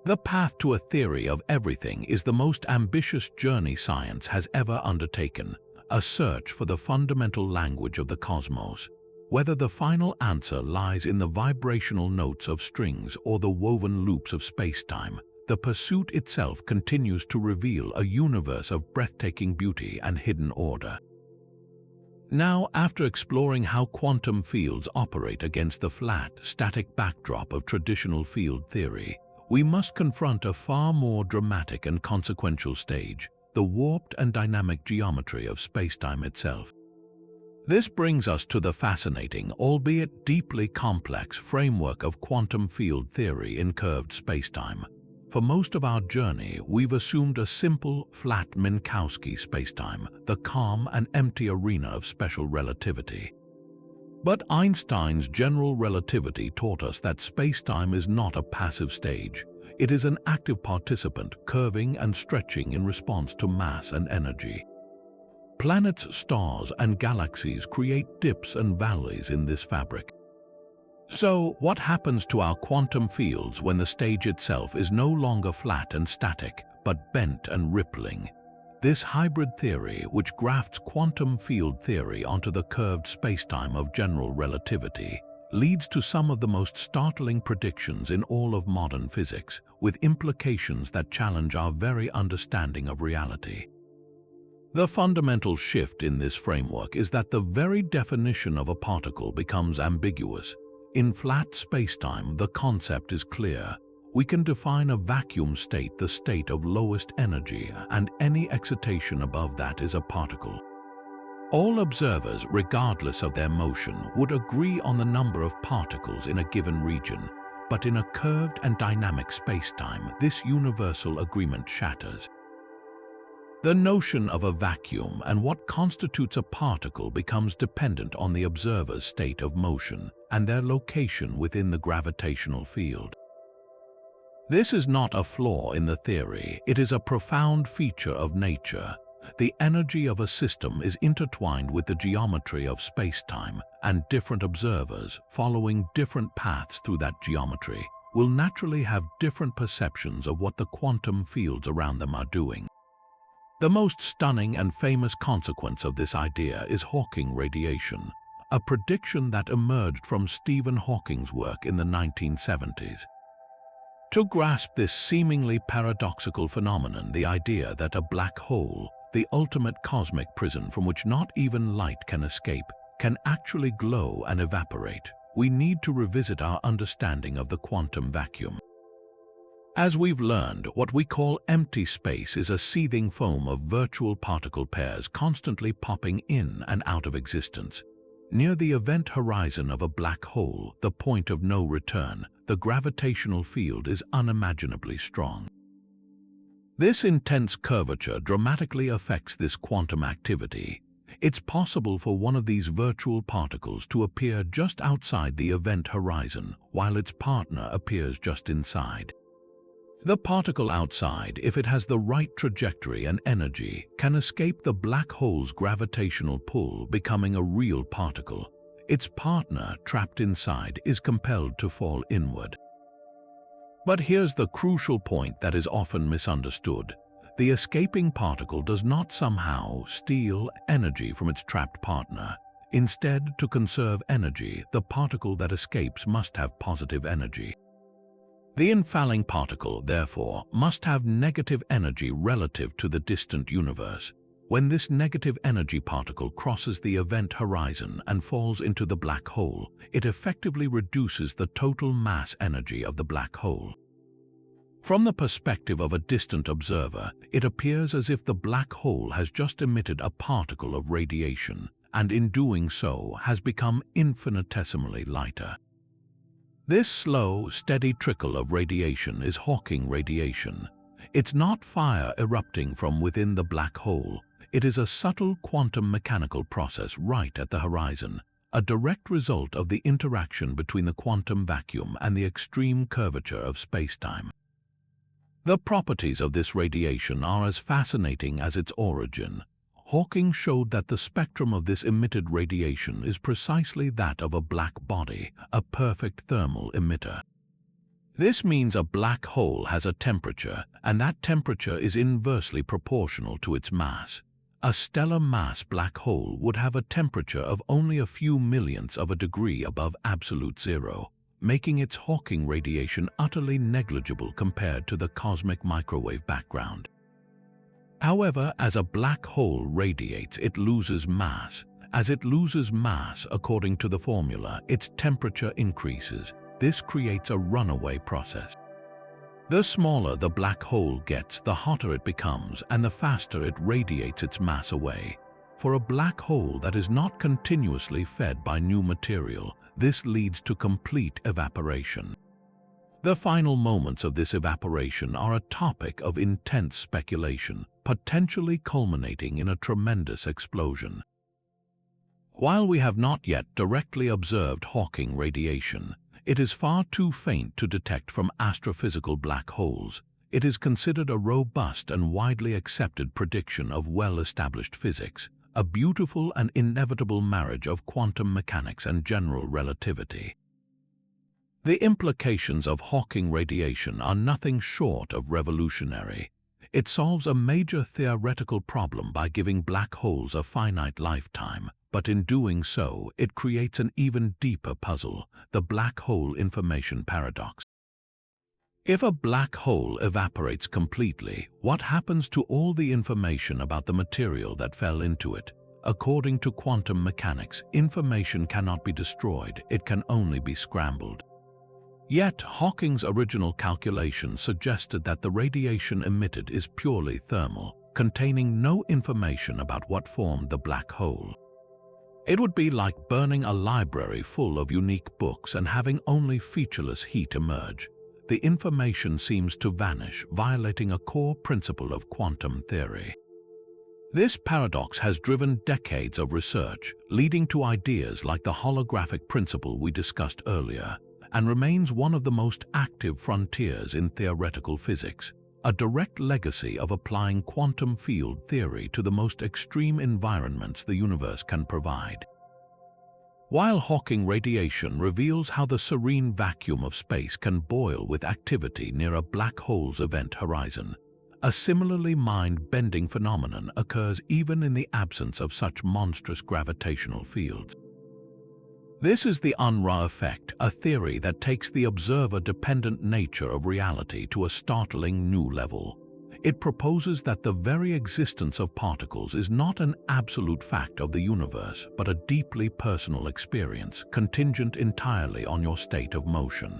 [SPEAKER 1] The path to a theory of everything is the most ambitious journey science has ever undertaken, a search for the fundamental language of the cosmos. Whether the final answer lies in the vibrational notes of strings or the woven loops of spacetime, the pursuit itself continues to reveal a universe of breathtaking beauty and hidden order. Now, after exploring how quantum fields operate against the flat, static backdrop of traditional field theory, we must confront a far more dramatic and consequential stage: the warped and dynamic geometry of spacetime itself. This brings us to the fascinating, albeit deeply complex, framework of quantum field theory in curved spacetime. For most of our journey, we've assumed a simple, flat Minkowski spacetime, the calm and empty arena of special relativity. But Einstein's general relativity taught us that spacetime is not a passive stage. It is an active participant, curving and stretching in response to mass and energy. Planets, stars, and galaxies create dips and valleys in this fabric. So, what happens to our quantum fields when the stage itself is no longer flat and static, but bent and rippling? This hybrid theory, which grafts quantum field theory onto the curved spacetime of general relativity, leads to some of the most startling predictions in all of modern physics, with implications that challenge our very understanding of reality. The fundamental shift in this framework is that the very definition of a particle becomes ambiguous. In flat spacetime, the concept is clear. We can define a vacuum state, the state of lowest energy, and any excitation above that is a particle. All observers, regardless of their motion, would agree on the number of particles in a given region, but in a curved and dynamic spacetime, this universal agreement shatters. The notion of a vacuum and what constitutes a particle becomes dependent on the observer's state of motion and their location within the gravitational field. This is not a flaw in the theory, it is a profound feature of nature. The energy of a system is intertwined with the geometry of spacetime, and different observers, following different paths through that geometry, will naturally have different perceptions of what the quantum fields around them are doing. The most stunning and famous consequence of this idea is Hawking radiation, a prediction that emerged from Stephen Hawking's work in the 1970s. To grasp this seemingly paradoxical phenomenon, the idea that a black hole, the ultimate cosmic prison from which not even light can escape, can actually glow and evaporate, we need to revisit our understanding of the quantum vacuum. As we've learned, what we call empty space is a seething foam of virtual particle pairs constantly popping in and out of existence. Near the event horizon of a black hole, the point of no return, the gravitational field is unimaginably strong. This intense curvature dramatically affects this quantum activity. It's possible for one of these virtual particles to appear just outside the event horizon, while its partner appears just inside. The particle outside, if it has the right trajectory and energy, can escape the black hole's gravitational pull, becoming a real particle. Its partner, trapped inside, is compelled to fall inward. But here's the crucial point that is often misunderstood. The escaping particle does not somehow steal energy from its trapped partner. Instead, to conserve energy, the particle that escapes must have positive energy. The infalling particle, therefore, must have negative energy relative to the distant universe. When this negative energy particle crosses the event horizon and falls into the black hole, it effectively reduces the total mass energy of the black hole. From the perspective of a distant observer, it appears as if the black hole has just emitted a particle of radiation, and in doing so has become infinitesimally lighter. This slow, steady trickle of radiation is Hawking radiation. It's not fire erupting from within the black hole. It is a subtle quantum mechanical process right at the horizon, a direct result of the interaction between the quantum vacuum and the extreme curvature of spacetime. The properties of this radiation are as fascinating as its origin. Hawking showed that the spectrum of this emitted radiation is precisely that of a black body, a perfect thermal emitter. This means a black hole has a temperature, and that temperature is inversely proportional to its mass. A stellar mass black hole would have a temperature of only a few millionths of a degree above absolute zero, making its Hawking radiation utterly negligible compared to the cosmic microwave background. However, as a black hole radiates, it loses mass. As it loses mass, according to the formula, its temperature increases. This creates a runaway process. The smaller the black hole gets, the hotter it becomes, and the faster it radiates its mass away. For a black hole that is not continuously fed by new material, this leads to complete evaporation. The final moments of this evaporation are a topic of intense speculation, potentially culminating in a tremendous explosion. While we have not yet directly observed Hawking radiation, it is far too faint to detect from astrophysical black holes. It is considered a robust and widely accepted prediction of well-established physics, a beautiful and inevitable marriage of quantum mechanics and general relativity. The implications of Hawking radiation are nothing short of revolutionary. It solves a major theoretical problem by giving black holes a finite lifetime, but in doing so, it creates an even deeper puzzle, the black hole information paradox. If a black hole evaporates completely, what happens to all the information about the material that fell into it? According to quantum mechanics, information cannot be destroyed, it can only be scrambled. Yet, Hawking's original calculations suggested that the radiation emitted is purely thermal, containing no information about what formed the black hole. It would be like burning a library full of unique books and having only featureless heat emerge. The information seems to vanish, violating a core principle of quantum theory. This paradox has driven decades of research, leading to ideas like the holographic principle we discussed earlier, and remains one of the most active frontiers in theoretical physics, a direct legacy of applying quantum field theory to the most extreme environments the universe can provide. While Hawking radiation reveals how the serene vacuum of space can boil with activity near a black hole's event horizon, a similarly mind-bending phenomenon occurs even in the absence of such monstrous gravitational fields. This is the Unruh effect, a theory that takes the observer-dependent nature of reality to a startling new level. It proposes that the very existence of particles is not an absolute fact of the universe, but a deeply personal experience, contingent entirely on your state of motion.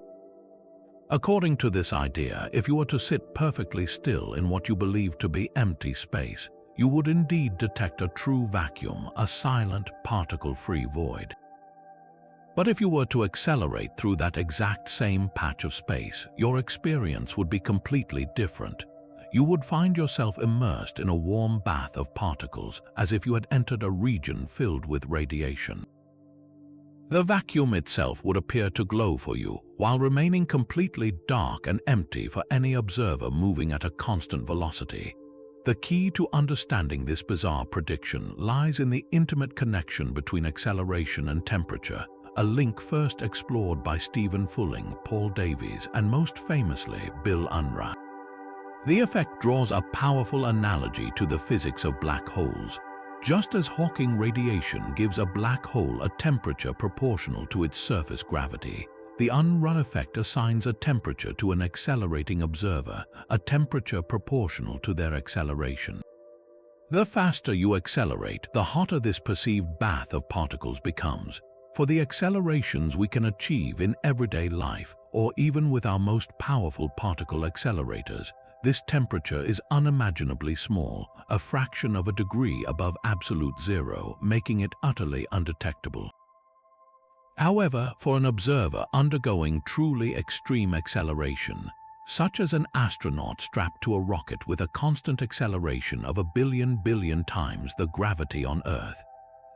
[SPEAKER 1] According to this idea, if you were to sit perfectly still in what you believe to be empty space, you would indeed detect a true vacuum, a silent, particle-free void. But if you were to accelerate through that exact same patch of space, your experience would be completely different. You would find yourself immersed in a warm bath of particles, as if you had entered a region filled with radiation. The vacuum itself would appear to glow for you, while remaining completely dark and empty for any observer moving at a constant velocity. The key to understanding this bizarre prediction lies in the intimate connection between acceleration and temperature, a link first explored by Stephen Fulling, Paul Davies, and most famously, Bill Unruh. The effect draws a powerful analogy to the physics of black holes. Just as Hawking radiation gives a black hole a temperature proportional to its surface gravity, the Unruh effect assigns a temperature to an accelerating observer, a temperature proportional to their acceleration. The faster you accelerate, the hotter this perceived bath of particles becomes. For the accelerations we can achieve in everyday life, or even with our most powerful particle accelerators, this temperature is unimaginably small, a fraction of a degree above absolute zero, making it utterly undetectable. However, for an observer undergoing truly extreme acceleration, such as an astronaut strapped to a rocket with a constant acceleration of a billion times the gravity on Earth,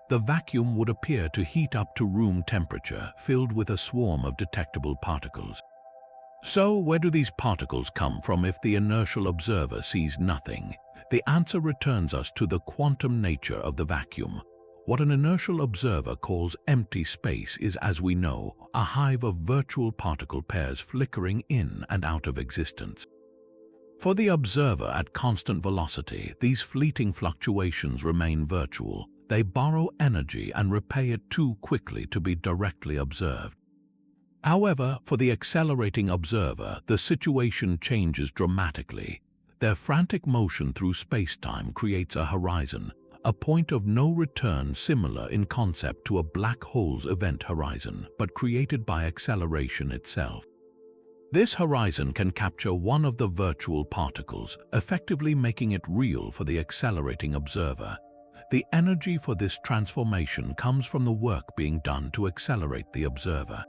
[SPEAKER 1] the vacuum would appear to heat up to room temperature, filled with a swarm of detectable particles. So, where do these particles come from if the inertial observer sees nothing? The answer returns us to the quantum nature of the vacuum. What an inertial observer calls empty space is, as we know, a hive of virtual particle pairs flickering in and out of existence. For the observer at constant velocity, these fleeting fluctuations remain virtual. They borrow energy and repay it too quickly to be directly observed. However, for the accelerating observer, the situation changes dramatically. Their frantic motion through spacetime creates a horizon, a point of no return similar in concept to a black hole's event horizon, but created by acceleration itself. This horizon can capture one of the virtual particles, effectively making it real for the accelerating observer. The energy for this transformation comes from the work being done to accelerate the observer.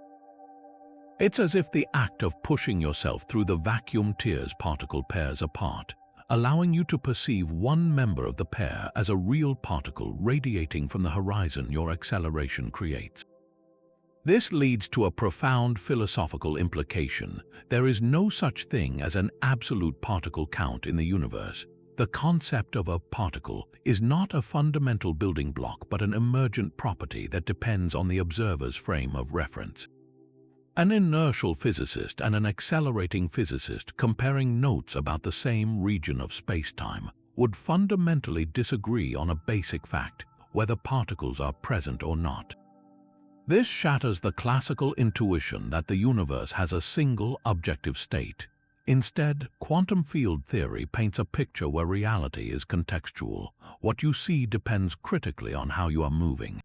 [SPEAKER 1] It's as if the act of pushing yourself through the vacuum tears particle pairs apart, allowing you to perceive one member of the pair as a real particle radiating from the horizon your acceleration creates. This leads to a profound philosophical implication. There is no such thing as an absolute particle count in the universe. The concept of a particle is not a fundamental building block but an emergent property that depends on the observer's frame of reference. An inertial physicist and an accelerating physicist comparing notes about the same region of spacetime would fundamentally disagree on a basic fact, whether particles are present or not. This shatters the classical intuition that the universe has a single objective state. Instead, quantum field theory paints a picture where reality is contextual. What you see depends critically on how you are moving.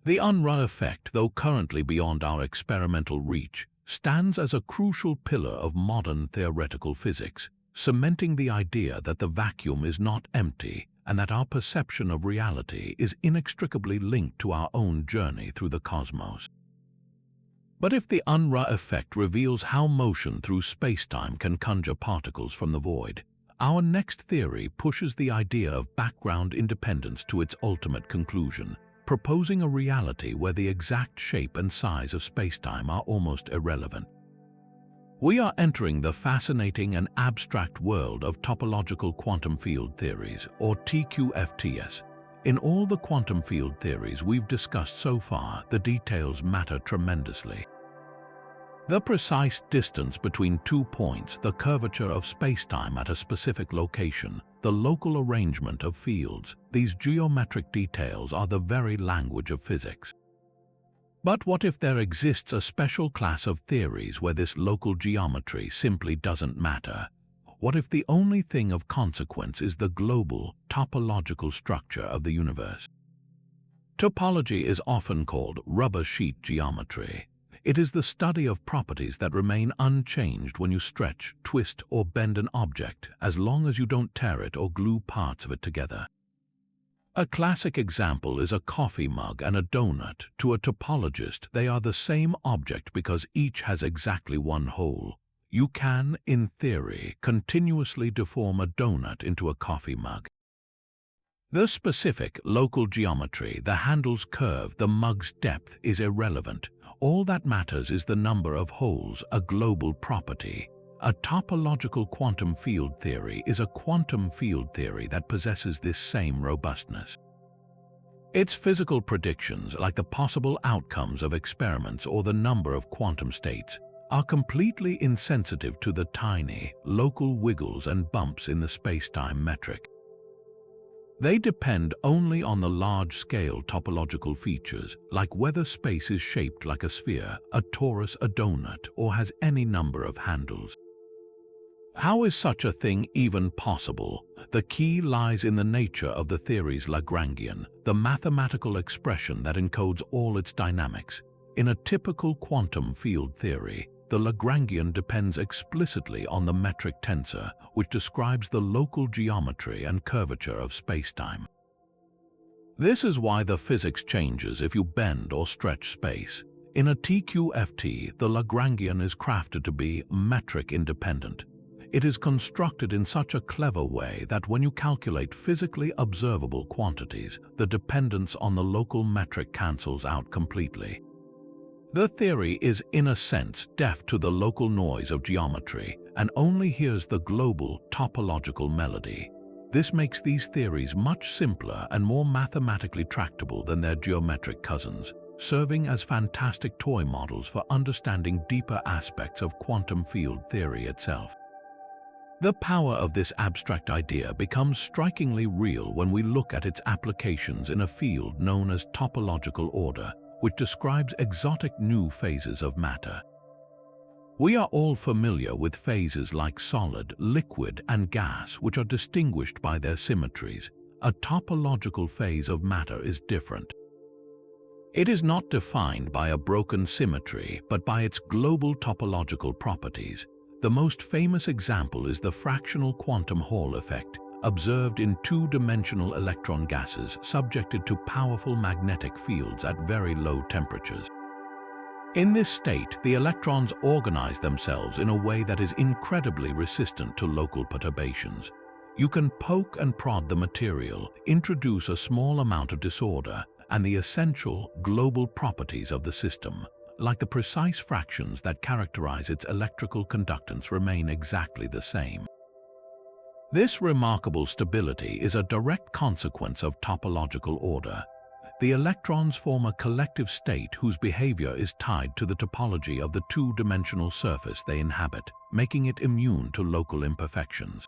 [SPEAKER 1] The Unruh effect, though currently beyond our experimental reach, stands as a crucial pillar of modern theoretical physics, cementing the idea that the vacuum is not empty and that our perception of reality is inextricably linked to our own journey through the cosmos. But if the Unruh effect reveals how motion through spacetime can conjure particles from the void, our next theory pushes the idea of background independence to its ultimate conclusion, proposing a reality where the exact shape and size of spacetime are almost irrelevant. We are entering the fascinating and abstract world of topological quantum field theories, or TQFTs. In all the quantum field theories we've discussed so far, the details matter tremendously. The precise distance between 2 points, the curvature of spacetime at a specific location, the local arrangement of fields, these geometric details are the very language of physics. But what if there exists a special class of theories where this local geometry simply doesn't matter? What if the only thing of consequence is the global, topological structure of the universe? Topology is often called rubber sheet geometry. It is the study of properties that remain unchanged when you stretch, twist, or bend an object, as long as you don't tear it or glue parts of it together. A classic example is a coffee mug and a donut. To a topologist, they are the same object because each has exactly one hole. You can, in theory, continuously deform a donut into a coffee mug. The specific local geometry, the handle's curve, the mug's depth, is irrelevant. All that matters is the number of holes, a global property. A topological quantum field theory is a quantum field theory that possesses this same robustness. Its physical predictions, like the possible outcomes of experiments or the number of quantum states, are completely insensitive to the tiny, local wiggles and bumps in the spacetime metric. They depend only on the large-scale topological features, like whether space is shaped like a sphere, a torus, a donut, or has any number of handles. How is such a thing even possible? The key lies in the nature of the theory's Lagrangian, the mathematical expression that encodes all its dynamics. In a typical quantum field theory, the Lagrangian depends explicitly on the metric tensor, which describes the local geometry and curvature of spacetime. This is why the physics changes if you bend or stretch space. In a TQFT, the Lagrangian is crafted to be metric independent. It is constructed in such a clever way that when you calculate physically observable quantities, the dependence on the local metric cancels out completely. The theory is, in a sense, deaf to the local noise of geometry and only hears the global, topological melody. This makes these theories much simpler and more mathematically tractable than their geometric cousins, serving as fantastic toy models for understanding deeper aspects of quantum field theory itself. The power of this abstract idea becomes strikingly real when we look at its applications in a field known as topological order, which describes exotic new phases of matter. We are all familiar with phases like solid, liquid, and gas, which are distinguished by their symmetries. A topological phase of matter is different. It is not defined by a broken symmetry, but by its global topological properties. The most famous example is the fractional quantum Hall effect, observed in two-dimensional electron gases subjected to powerful magnetic fields at very low temperatures. In this state, the electrons organize themselves in a way that is incredibly resistant to local perturbations. You can poke and prod the material, introduce a small amount of disorder, and the essential global properties of the system, like the precise fractions that characterize its electrical conductance, remain exactly the same. This remarkable stability is a direct consequence of topological order. The electrons form a collective state whose behavior is tied to the topology of the two-dimensional surface they inhabit, making it immune to local imperfections.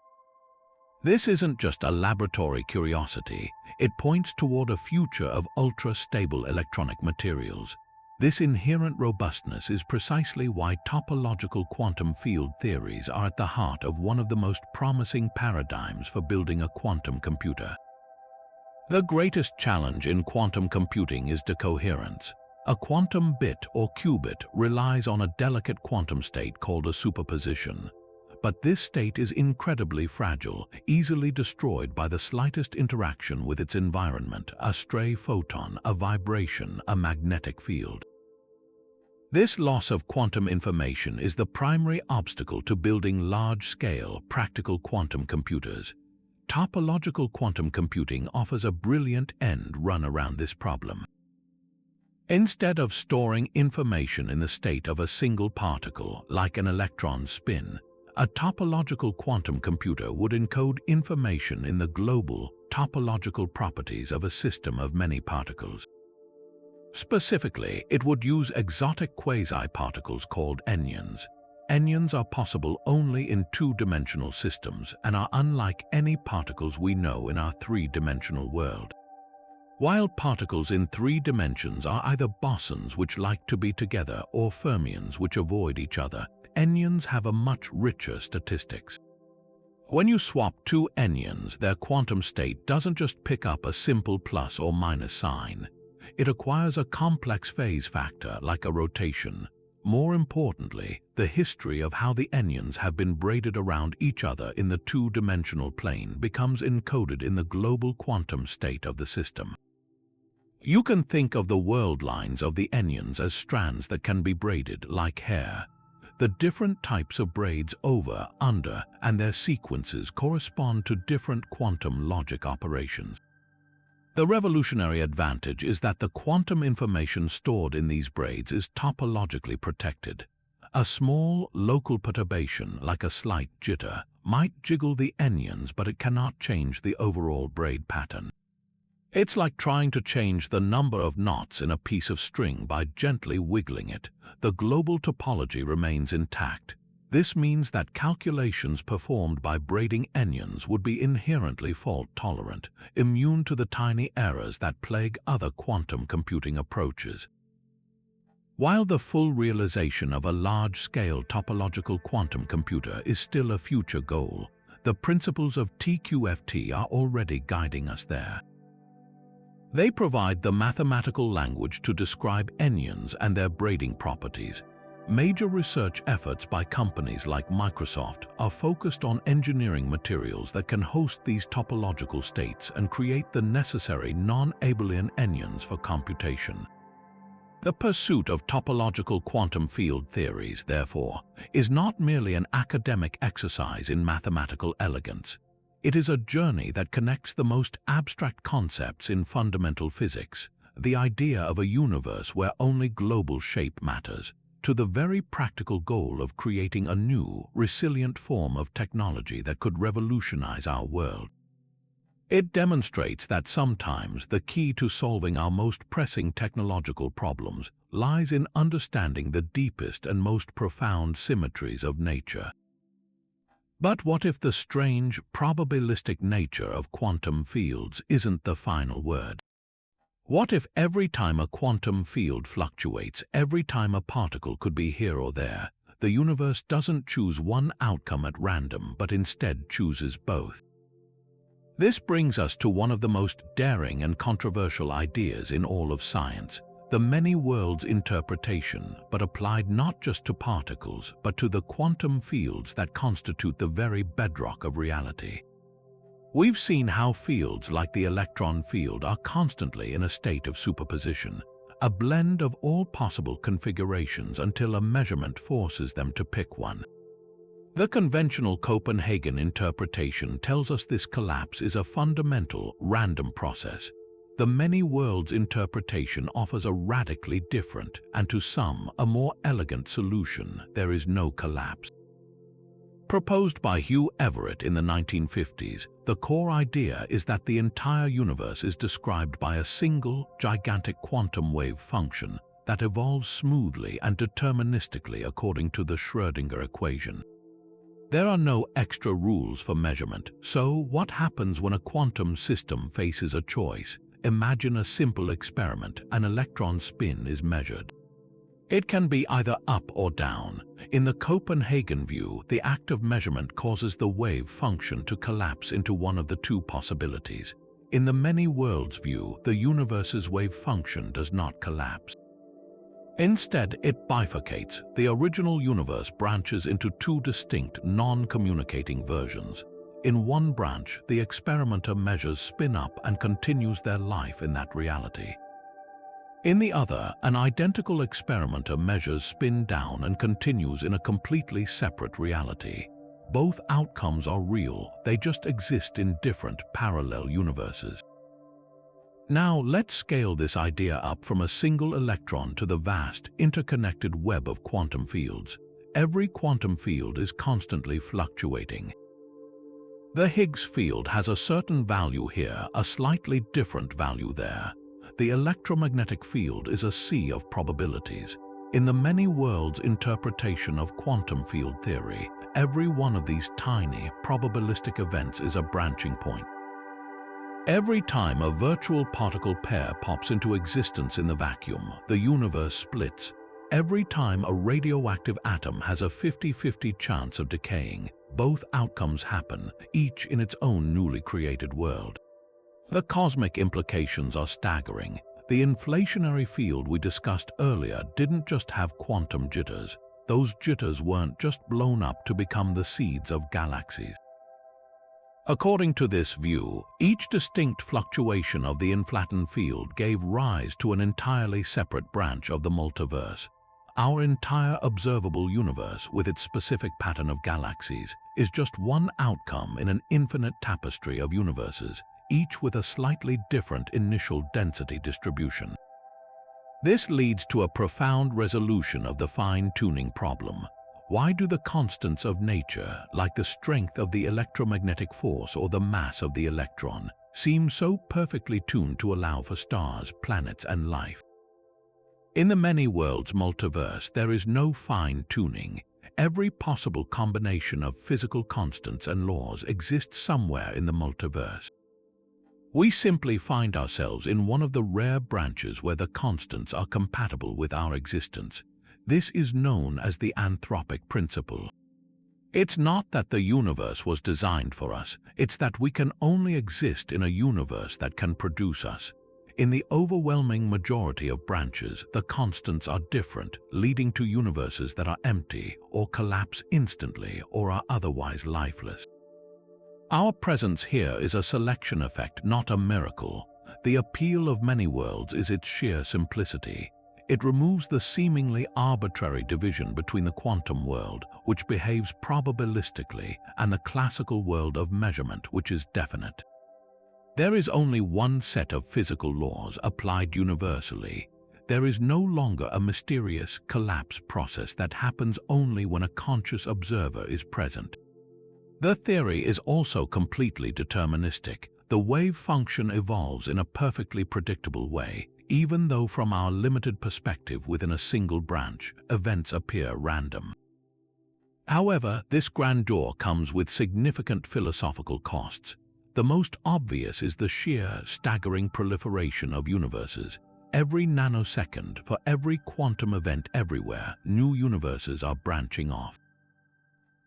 [SPEAKER 1] This isn't just a laboratory curiosity, it points toward a future of ultra-stable electronic materials. This inherent robustness is precisely why topological quantum field theories are at the heart of one of the most promising paradigms for building a quantum computer. The greatest challenge in quantum computing is decoherence. A quantum bit or qubit relies on a delicate quantum state called a superposition. But this state is incredibly fragile, easily destroyed by the slightest interaction with its environment, a stray photon, a vibration, a magnetic field. This loss of quantum information is the primary obstacle to building large-scale, practical quantum computers. Topological quantum computing offers a brilliant end run around this problem. Instead of storing information in the state of a single particle, like an electron spin, a topological quantum computer would encode information in the global, topological properties of a system of many particles. Specifically, it would use exotic quasi-particles called enyons. Enyons are possible only in two-dimensional systems and are unlike any particles we know in our three-dimensional world. While particles in three dimensions are either bosons which like to be together or fermions which avoid each other, enyons have a much richer statistics. When you swap two enyons, their quantum state doesn't just pick up a simple plus or minus sign. It acquires a complex phase factor like a rotation. More importantly, the history of how the enyons have been braided around each other in the two-dimensional plane becomes encoded in the global quantum state of the system. You can think of the world lines of the enyons as strands that can be braided like hair. The different types of braids over, under, and their sequences correspond to different quantum logic operations. The revolutionary advantage is that the quantum information stored in these braids is topologically protected. A small, local perturbation, like a slight jitter, might jiggle the enyons, but it cannot change the overall braid pattern. It's like trying to change the number of knots in a piece of string by gently wiggling it. The global topology remains intact. This means that calculations performed by braiding enyons would be inherently fault-tolerant, immune to the tiny errors that plague other quantum computing approaches. While the full realization of a large-scale topological quantum computer is still a future goal, the principles of TQFT are already guiding us there. They provide the mathematical language to describe enyons and their braiding properties. Major research efforts by companies like Microsoft are focused on engineering materials that can host these topological states and create the necessary non-abelian enyons for computation. The pursuit of topological quantum field theories, therefore, is not merely an academic exercise in mathematical elegance. It is a journey that connects the most abstract concepts in fundamental physics, the idea of a universe where only global shape matters, to the very practical goal of creating a new, resilient form of technology that could revolutionize our world. It demonstrates that sometimes the key to solving our most pressing technological problems lies in understanding the deepest and most profound symmetries of nature. But what if the strange, probabilistic nature of quantum fields isn't the final word? What if every time a quantum field fluctuates, every time a particle could be here or there, the universe doesn't choose one outcome at random but instead chooses both? This brings us to one of the most daring and controversial ideas in all of science, the many worlds interpretation, but applied not just to particles, but to the quantum fields that constitute the very bedrock of reality. We've seen how fields like the electron field are constantly in a state of superposition, a blend of all possible configurations until a measurement forces them to pick one. The conventional Copenhagen interpretation tells us this collapse is a fundamental, random process. The many worlds interpretation offers a radically different, and to some, a more elegant solution. There is no collapse. Proposed by Hugh Everett in the 1950s, the core idea is that the entire universe is described by a single, gigantic quantum wave function that evolves smoothly and deterministically according to the Schrödinger equation. There are no extra rules for measurement, so what happens when a quantum system faces a choice? Imagine a simple experiment: an electron spin is measured. It can be either up or down. In the Copenhagen view, the act of measurement causes the wave function to collapse into one of the two possibilities. In the many worlds view, the universe's wave function does not collapse. Instead, it bifurcates. The original universe branches into two distinct, non-communicating versions. In one branch, the experimenter measures spin up and continues their life in that reality. In the other, an identical experimenter measures spin down and continues in a completely separate reality. Both outcomes are real, they just exist in different parallel universes. Now let's scale this idea up from a single electron to the vast, interconnected web of quantum fields. Every quantum field is constantly fluctuating. The Higgs field has a certain value here, a slightly different value there. The electromagnetic field is a sea of probabilities. In the many worlds interpretation of quantum field theory, every one of these tiny, probabilistic events is a branching point. Every time a virtual particle pair pops into existence in the vacuum, the universe splits. Every time a radioactive atom has a 50-50 chance of decaying, both outcomes happen, each in its own newly created world. The cosmic implications are staggering. The inflationary field we discussed earlier didn't just have quantum jitters. Those jitters weren't just blown up to become the seeds of galaxies. According to this view, each distinct fluctuation of the inflated field gave rise to an entirely separate branch of the multiverse. Our entire observable universe, with its specific pattern of galaxies, is just one outcome in an infinite tapestry of universes, each with a slightly different initial density distribution. This leads to a profound resolution of the fine-tuning problem. Why do the constants of nature, like the strength of the electromagnetic force or the mass of the electron, seem so perfectly tuned to allow for stars, planets, and life? In the many worlds multiverse, there is no fine-tuning. Every possible combination of physical constants and laws exists somewhere in the multiverse. We simply find ourselves in one of the rare branches where the constants are compatible with our existence. This is known as the anthropic principle. It's not that the universe was designed for us, it's that we can only exist in a universe that can produce us. In the overwhelming majority of branches, the constants are different, leading to universes that are empty or collapse instantly or are otherwise lifeless. Our presence here is a selection effect, not a miracle. The appeal of many worlds is its sheer simplicity. It removes the seemingly arbitrary division between the quantum world, which behaves probabilistically, and the classical world of measurement, which is definite. There is only one set of physical laws applied universally. There is no longer a mysterious collapse process that happens only when a conscious observer is present. The theory is also completely deterministic. The wave function evolves in a perfectly predictable way, even though from our limited perspective within a single branch, events appear random. However, this grandeur comes with significant philosophical costs. The most obvious is the sheer, staggering proliferation of universes. Every nanosecond, for every quantum event everywhere, new universes are branching off.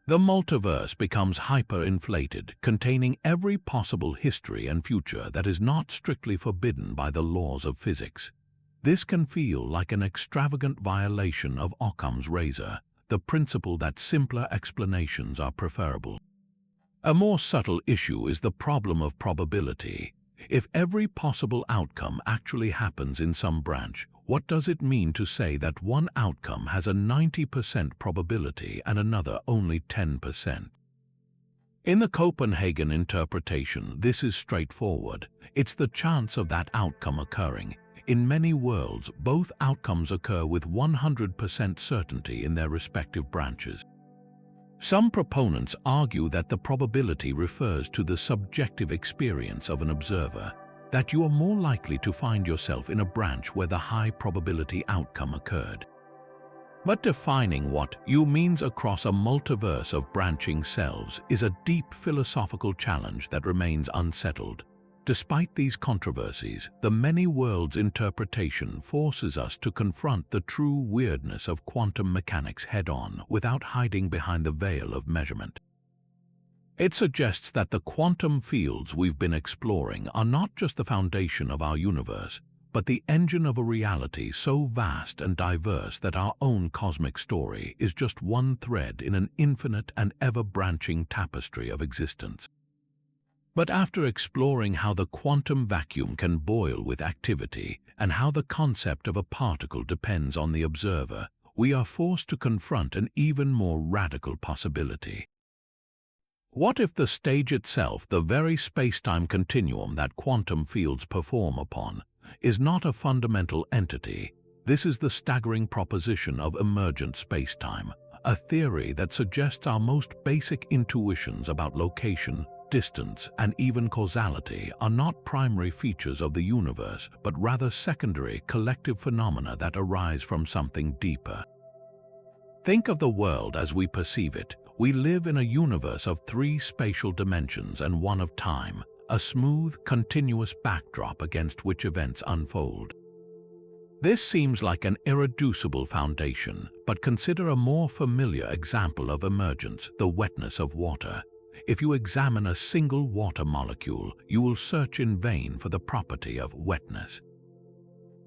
[SPEAKER 1] The multiverse becomes hyper-inflated, containing every possible history and future that is not strictly forbidden by the laws of physics. This can feel like an extravagant violation of Occam's razor, the principle that simpler explanations are preferable. A more subtle issue is the problem of probability. If every possible outcome actually happens in some branch, what does it mean to say that one outcome has a 90% probability and another only 10%? In the Copenhagen interpretation, this is straightforward. It's the chance of that outcome occurring. In many worlds, both outcomes occur with 100% certainty in their respective branches. Some proponents argue that the probability refers to the subjective experience of an observer, that you are more likely to find yourself in a branch where the high probability outcome occurred. But defining what you means across a multiverse of branching selves is a deep philosophical challenge that remains unsettled. Despite these controversies, the many worlds interpretation forces us to confront the true weirdness of quantum mechanics head-on without hiding behind the veil of measurement. It suggests that the quantum fields we've been exploring are not just the foundation of our universe, but the engine of a reality so vast and diverse that our own cosmic story is just one thread in an infinite and ever-branching tapestry of existence. But after exploring how the quantum vacuum can boil with activity and how the concept of a particle depends on the observer, we are forced to confront an even more radical possibility. What if the stage itself, the very space-time continuum that quantum fields perform upon, is not a fundamental entity? This is the staggering proposition of emergent space-time, a theory that suggests our most basic intuitions about location, distance, and even causality are not primary features of the universe, but rather secondary collective phenomena that arise from something deeper. Think of the world as we perceive it. We live in a universe of 3 spatial dimensions and 1 of time, a smooth, continuous backdrop against which events unfold. This seems like an irreducible foundation, but consider a more familiar example of emergence, the wetness of water. If you examine a single water molecule, you will search in vain for the property of wetness.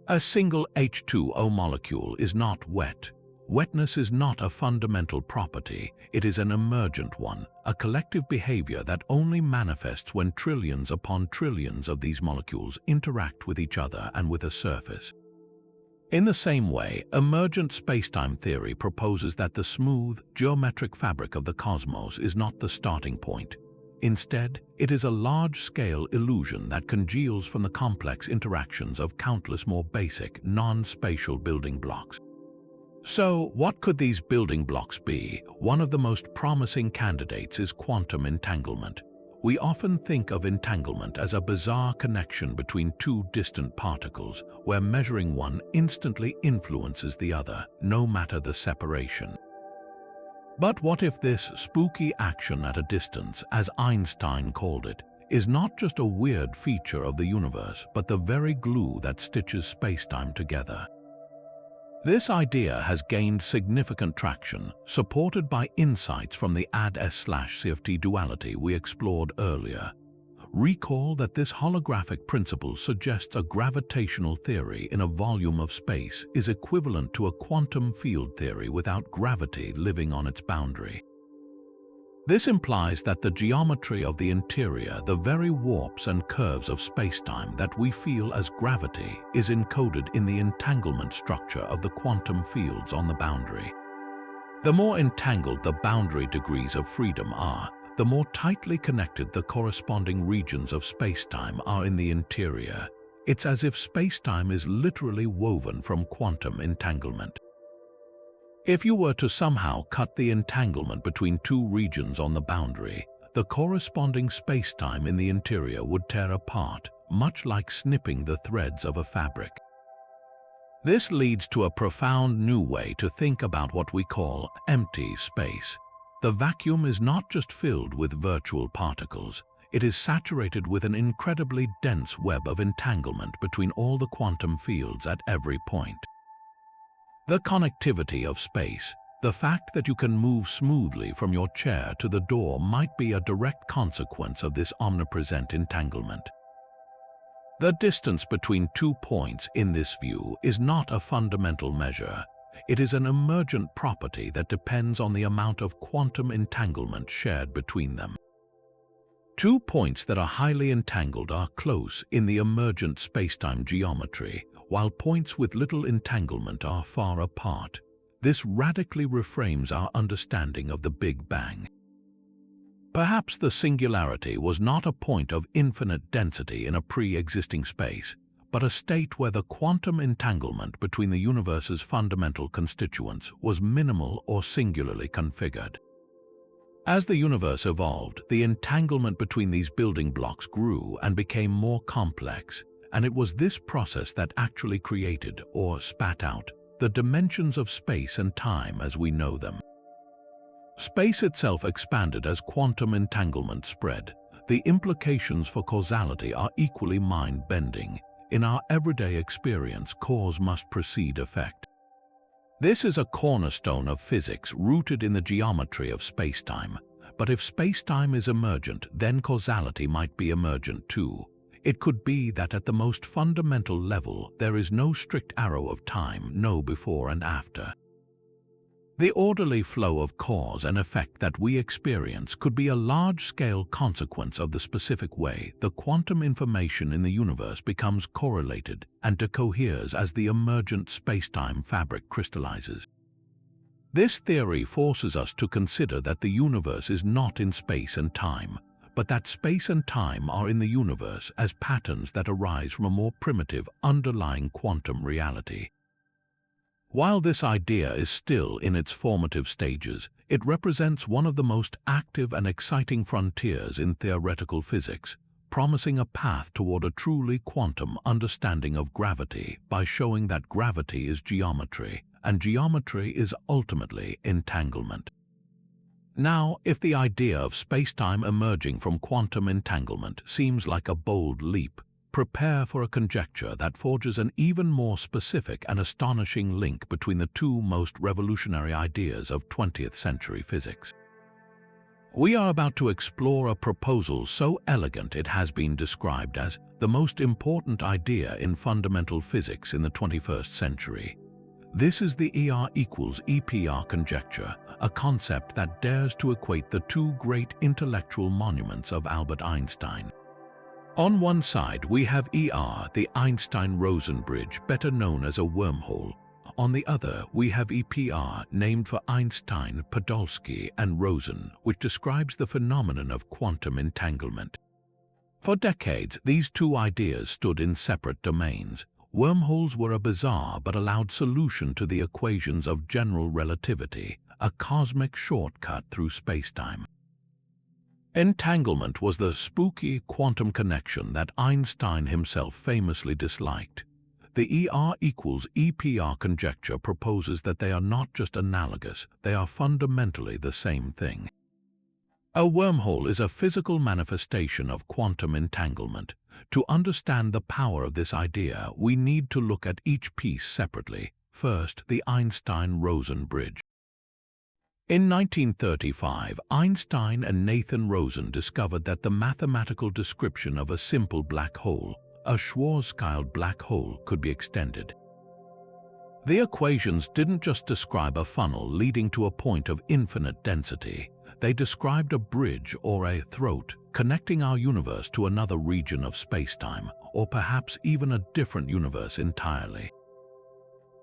[SPEAKER 1] A single H2O molecule is not wet. Wetness is not a fundamental property, it is an emergent one, a collective behavior that only manifests when trillions upon trillions of these molecules interact with each other and with a surface. In the same way, emergent spacetime theory proposes that the smooth, geometric fabric of the cosmos is not the starting point. Instead, it is a large-scale illusion that congeals from the complex interactions of countless more basic, non-spatial building blocks. So, what could these building blocks be? One of the most promising candidates is quantum entanglement. We often think of entanglement as a bizarre connection between 2 distant particles, where measuring one instantly influences the other, no matter the separation. But what if this spooky action at a distance, as Einstein called it, is not just a weird feature of the universe, but the very glue that stitches spacetime together? This idea has gained significant traction, supported by insights from the AD/CFT duality we explored earlier. Recall that this holographic principle suggests a gravitational theory in a volume of space is equivalent to a quantum field theory without gravity living on its boundary. This implies that the geometry of the interior, the very warps and curves of spacetime that we feel as gravity, is encoded in the entanglement structure of the quantum fields on the boundary. The more entangled the boundary degrees of freedom are, the more tightly connected the corresponding regions of spacetime are in the interior. It's as if spacetime is literally woven from quantum entanglement. If you were to somehow cut the entanglement between 2 regions on the boundary, the corresponding spacetime in the interior would tear apart, much like snipping the threads of a fabric. This leads to a profound new way to think about what we call empty space. The vacuum is not just filled with virtual particles, it is saturated with an incredibly dense web of entanglement between all the quantum fields at every point. The connectivity of space, the fact that you can move smoothly from your chair to the door, might be a direct consequence of this omnipresent entanglement. The distance between 2 points in this view is not a fundamental measure. It is an emergent property that depends on the amount of quantum entanglement shared between them. 2 points that are highly entangled are close in the emergent spacetime geometry, while points with little entanglement are far apart. This radically reframes our understanding of the Big Bang. Perhaps the singularity was not a point of infinite density in a pre-existing space, but a state where the quantum entanglement between the universe's fundamental constituents was minimal or singularly configured. As the universe evolved, the entanglement between these building blocks grew and became more complex, and it was this process that actually created, or spat out, the dimensions of space and time as we know them. Space itself expanded as quantum entanglement spread. the implications for causality are equally mind-bending. In our everyday experience, cause must precede effect. This is a cornerstone of physics rooted in the geometry of spacetime. But if spacetime is emergent, then causality might be emergent too. It could be that at the most fundamental level, there is no strict arrow of time, no before and after. The orderly flow of cause and effect that we experience could be a large-scale consequence of the specific way the quantum information in the universe becomes correlated and decoheres as the emergent spacetime fabric crystallizes. This theory forces us to consider that the universe is not in space and time, but that space and time are in the universe as patterns that arise from a more primitive underlying quantum reality. While this idea is still in its formative stages, it represents one of the most active and exciting frontiers in theoretical physics, promising a path toward a truly quantum understanding of gravity by showing that gravity is geometry, and geometry is ultimately entanglement. Now, if the idea of spacetime emerging from quantum entanglement seems like a bold leap, prepare for a conjecture that forges an even more specific and astonishing link between the two most revolutionary ideas of 20th century physics. We are about to explore a proposal so elegant it has been described as the most important idea in fundamental physics in the 21st century. This is the ER=EPR conjecture, a concept that dares to equate the two great intellectual monuments of Albert Einstein. On one side, we have the Einstein-Rosen bridge, better known as a wormhole. On the other, we have EPR, named for Einstein, Podolsky, and Rosen, which describes the phenomenon of quantum entanglement. For decades, these two ideas stood in separate domains. Wormholes were a bizarre but allowed solution to the equations of general relativity, a cosmic shortcut through spacetime. Entanglement was the spooky quantum connection that Einstein himself famously disliked. The ER=EPR conjecture proposes that they are not just analogous, they are fundamentally the same thing. A wormhole is a physical manifestation of quantum entanglement. To understand the power of this idea, we need to look at each piece separately. First, the Einstein-Rosen bridge. In 1935, Einstein and Nathan Rosen discovered that the mathematical description of a simple black hole, a Schwarzschild black hole, could be extended. The equations didn't just describe a funnel leading to a point of infinite density. They described a bridge or a throat connecting our universe to another region of spacetime, or perhaps even a different universe entirely.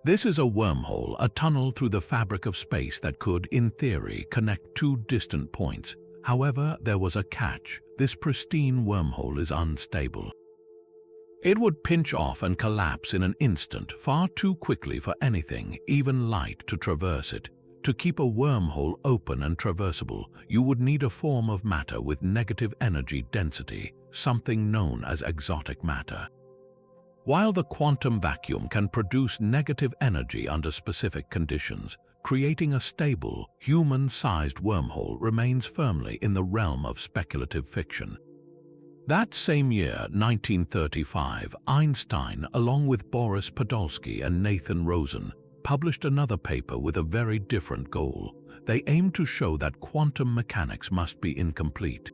[SPEAKER 1] This is a wormhole, a tunnel through the fabric of space that could, in theory, connect two distant points. However, there was a catch. This pristine wormhole is unstable. It would pinch off and collapse in an instant, far too quickly for anything, even light, to traverse it. To keep a wormhole open and traversable, you would need a form of matter with negative energy density, something known as exotic matter. While the quantum vacuum can produce negative energy under specific conditions, creating a stable, human-sized wormhole remains firmly in the realm of speculative fiction. That same year, 1935, Einstein, along with Boris Podolsky and Nathan Rosen, published another paper with a very different goal. They aimed to show that quantum mechanics must be incomplete.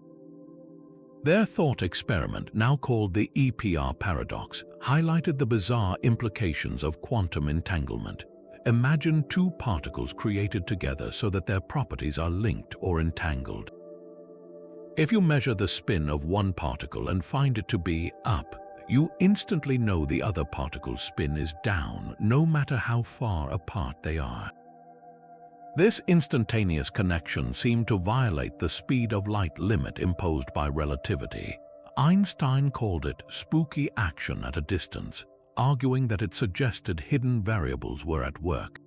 [SPEAKER 1] Their thought experiment, now called the EPR paradox, highlighted the bizarre implications of quantum entanglement. Imagine two particles created together so that their properties are linked or entangled. If you measure the spin of one particle and find it to be up, you instantly know the other particle's spin is down, no matter how far apart they are. This instantaneous connection seemed to violate the speed of light limit imposed by relativity. Einstein called it spooky action at a distance, arguing that it suggested hidden variables were at work.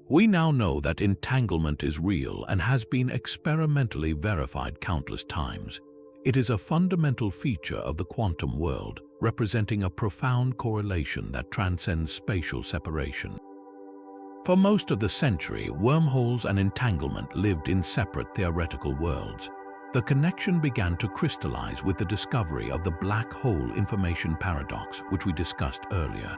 [SPEAKER 1] We now know that entanglement is real and has been experimentally verified countless times. It is a fundamental feature of the quantum world, representing a profound correlation that transcends spatial separation. For most of the century, wormholes and entanglement lived in separate theoretical worlds. the connection began to crystallize with the discovery of the black hole information paradox, which we discussed earlier.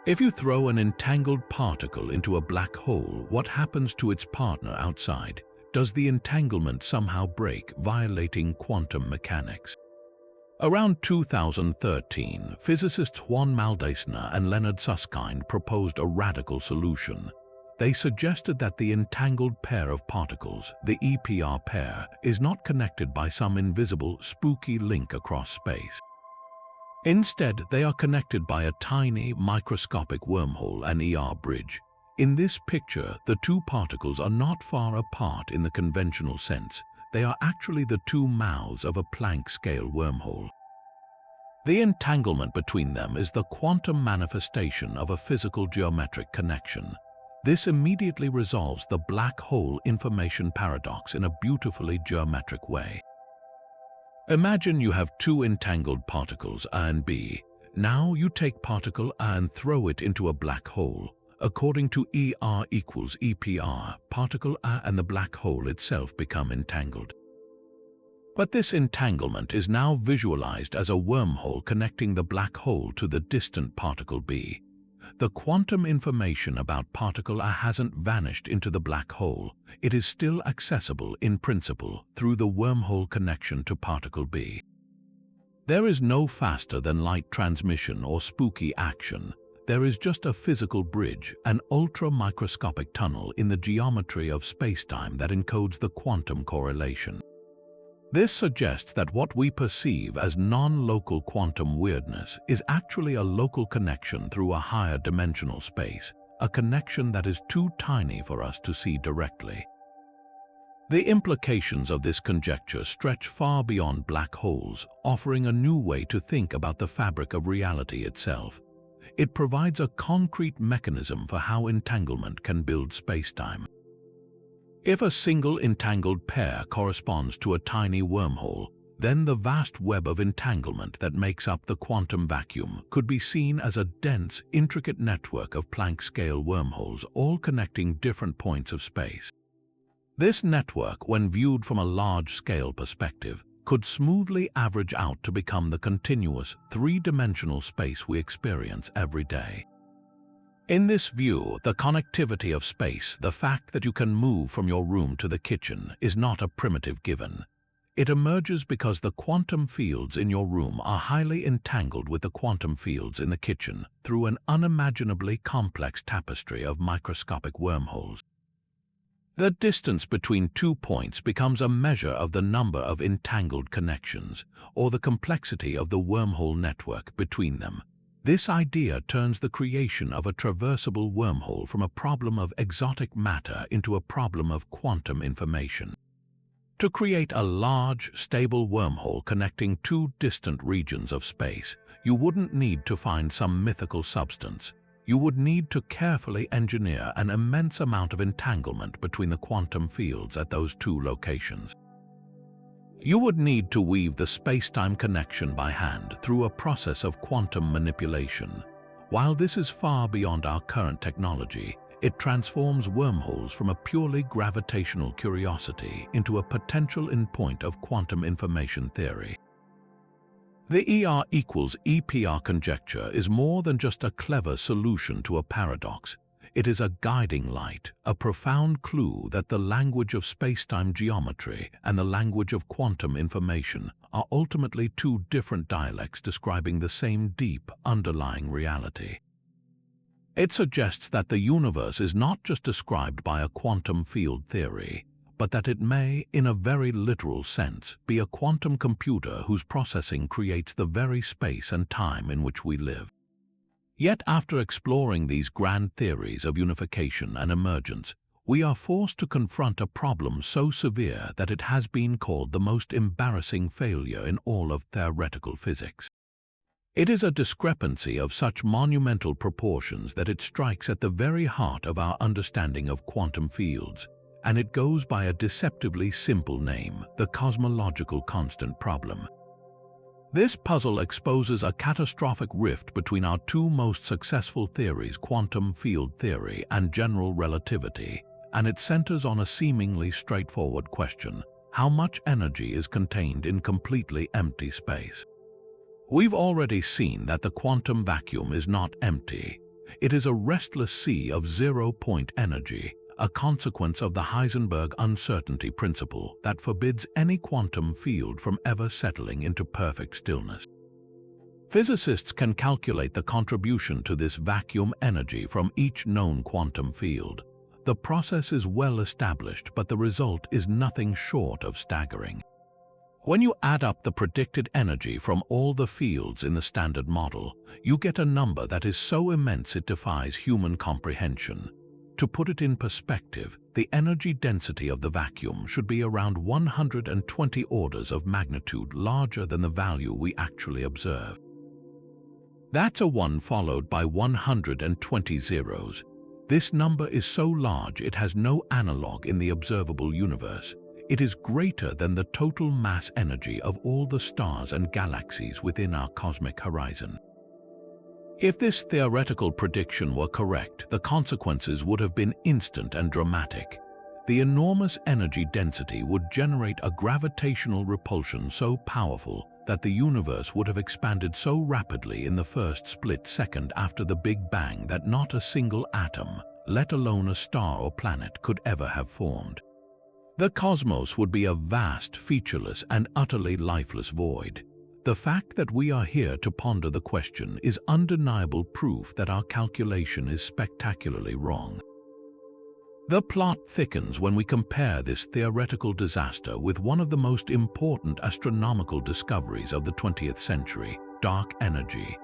[SPEAKER 1] If you throw an entangled particle into a black hole, what happens to its partner outside? Does the entanglement somehow break, violating quantum mechanics? Around 2013, physicists Juan Maldacena and Leonard Susskind proposed a radical solution. They suggested that the entangled pair of particles, the EPR pair, is not connected by some invisible, spooky link across space. Instead, they are connected by a tiny, microscopic wormhole, an ER bridge. In this picture, the two particles are not far apart in the conventional sense. They are actually the two mouths of a Planck-scale wormhole. The entanglement between them is the quantum manifestation of a physical geometric connection. This immediately resolves the black hole information paradox in a beautifully geometric way. Imagine you have two entangled particles, A and B. Now you take particle A and throw it into a black hole. According to ER equals EPR, particle A and the black hole itself become entangled. But this entanglement is now visualized as a wormhole connecting the black hole to the distant particle B. The quantum information about particle A hasn't vanished into the black hole. It is still accessible, in principle, through the wormhole connection to particle B. There is no faster than light transmission or spooky action. There is just a physical bridge, an ultra-microscopic tunnel in the geometry of spacetime that encodes the quantum correlation. This suggests that what we perceive as non-local quantum weirdness is actually a local connection through a higher dimensional space, a connection that is too tiny for us to see directly. The implications of this conjecture stretch far beyond black holes, offering a new way to think about the fabric of reality itself. It provides a concrete mechanism for how entanglement can build spacetime. If a single entangled pair corresponds to a tiny wormhole, then the vast web of entanglement that makes up the quantum vacuum could be seen as a dense, intricate network of Planck-scale wormholes, all connecting different points of space. This network, when viewed from a large-scale perspective, could smoothly average out to become the continuous, three-dimensional space we experience every day. In this view, the connectivity of space, the fact that you can move from your room to the kitchen, is not a primitive given. It emerges because the quantum fields in your room are highly entangled with the quantum fields in the kitchen through an unimaginably complex tapestry of microscopic wormholes. The distance between 2 points becomes a measure of the number of entangled connections, or the complexity of the wormhole network between them. This idea turns the creation of a traversable wormhole from a problem of exotic matter into a problem of quantum information. To create a large, stable wormhole connecting two distant regions of space, you wouldn't need to find some mythical substance. You would need to carefully engineer an immense amount of entanglement between the quantum fields at those two locations. You would need to weave the spacetime connection by hand through a process of quantum manipulation. While this is far beyond our current technology, it transforms wormholes from a purely gravitational curiosity into a potential endpoint of quantum information theory. The ER equals EPR conjecture is more than just a clever solution to a paradox. It is a guiding light, a profound clue that the language of spacetime geometry and the language of quantum information are ultimately two different dialects describing the same deep, underlying reality. It suggests that the universe is not just described by a quantum field theory, but that it may, in a very literal sense, be a quantum computer whose processing creates the very space and time in which we live. Yet after exploring these grand theories of unification and emergence, we are forced to confront a problem so severe that it has been called the most embarrassing failure in all of theoretical physics. It is a discrepancy of such monumental proportions that it strikes at the very heart of our understanding of quantum fields, and it goes by a deceptively simple name, the cosmological constant problem. This puzzle exposes a catastrophic rift between our two most successful theories, quantum field theory and general relativity, and it centers on a seemingly straightforward question: how much energy is contained in completely empty space. We've already seen that the quantum vacuum is not empty. It is a restless sea of zero-point energy, a consequence of the Heisenberg uncertainty principle that forbids any quantum field from ever settling into perfect stillness. Physicists can calculate the contribution to this vacuum energy from each known quantum field. The process is well established, but the result is nothing short of staggering. When you add up the predicted energy from all the fields in the standard model, you get a number that is so immense it defies human comprehension. To put it in perspective, the energy density of the vacuum should be around 120 orders of magnitude larger than the value we actually observe. That's a 1 followed by 120 zeros. This number is so large it has no analog in the observable universe. It is greater than the total mass energy of all the stars and galaxies within our cosmic horizon. If this theoretical prediction were correct, the consequences would have been instant and dramatic. The enormous energy density would generate a gravitational repulsion so powerful that the universe would have expanded so rapidly in the first split second after the Big Bang that not a single atom, let alone a star or planet, could ever have formed. The cosmos would be a vast, featureless, and utterly lifeless void. The fact that we are here to ponder the question is undeniable proof that our calculation is spectacularly wrong. The plot thickens when we compare this theoretical disaster with one of the most important astronomical discoveries of the 20th century, dark energy.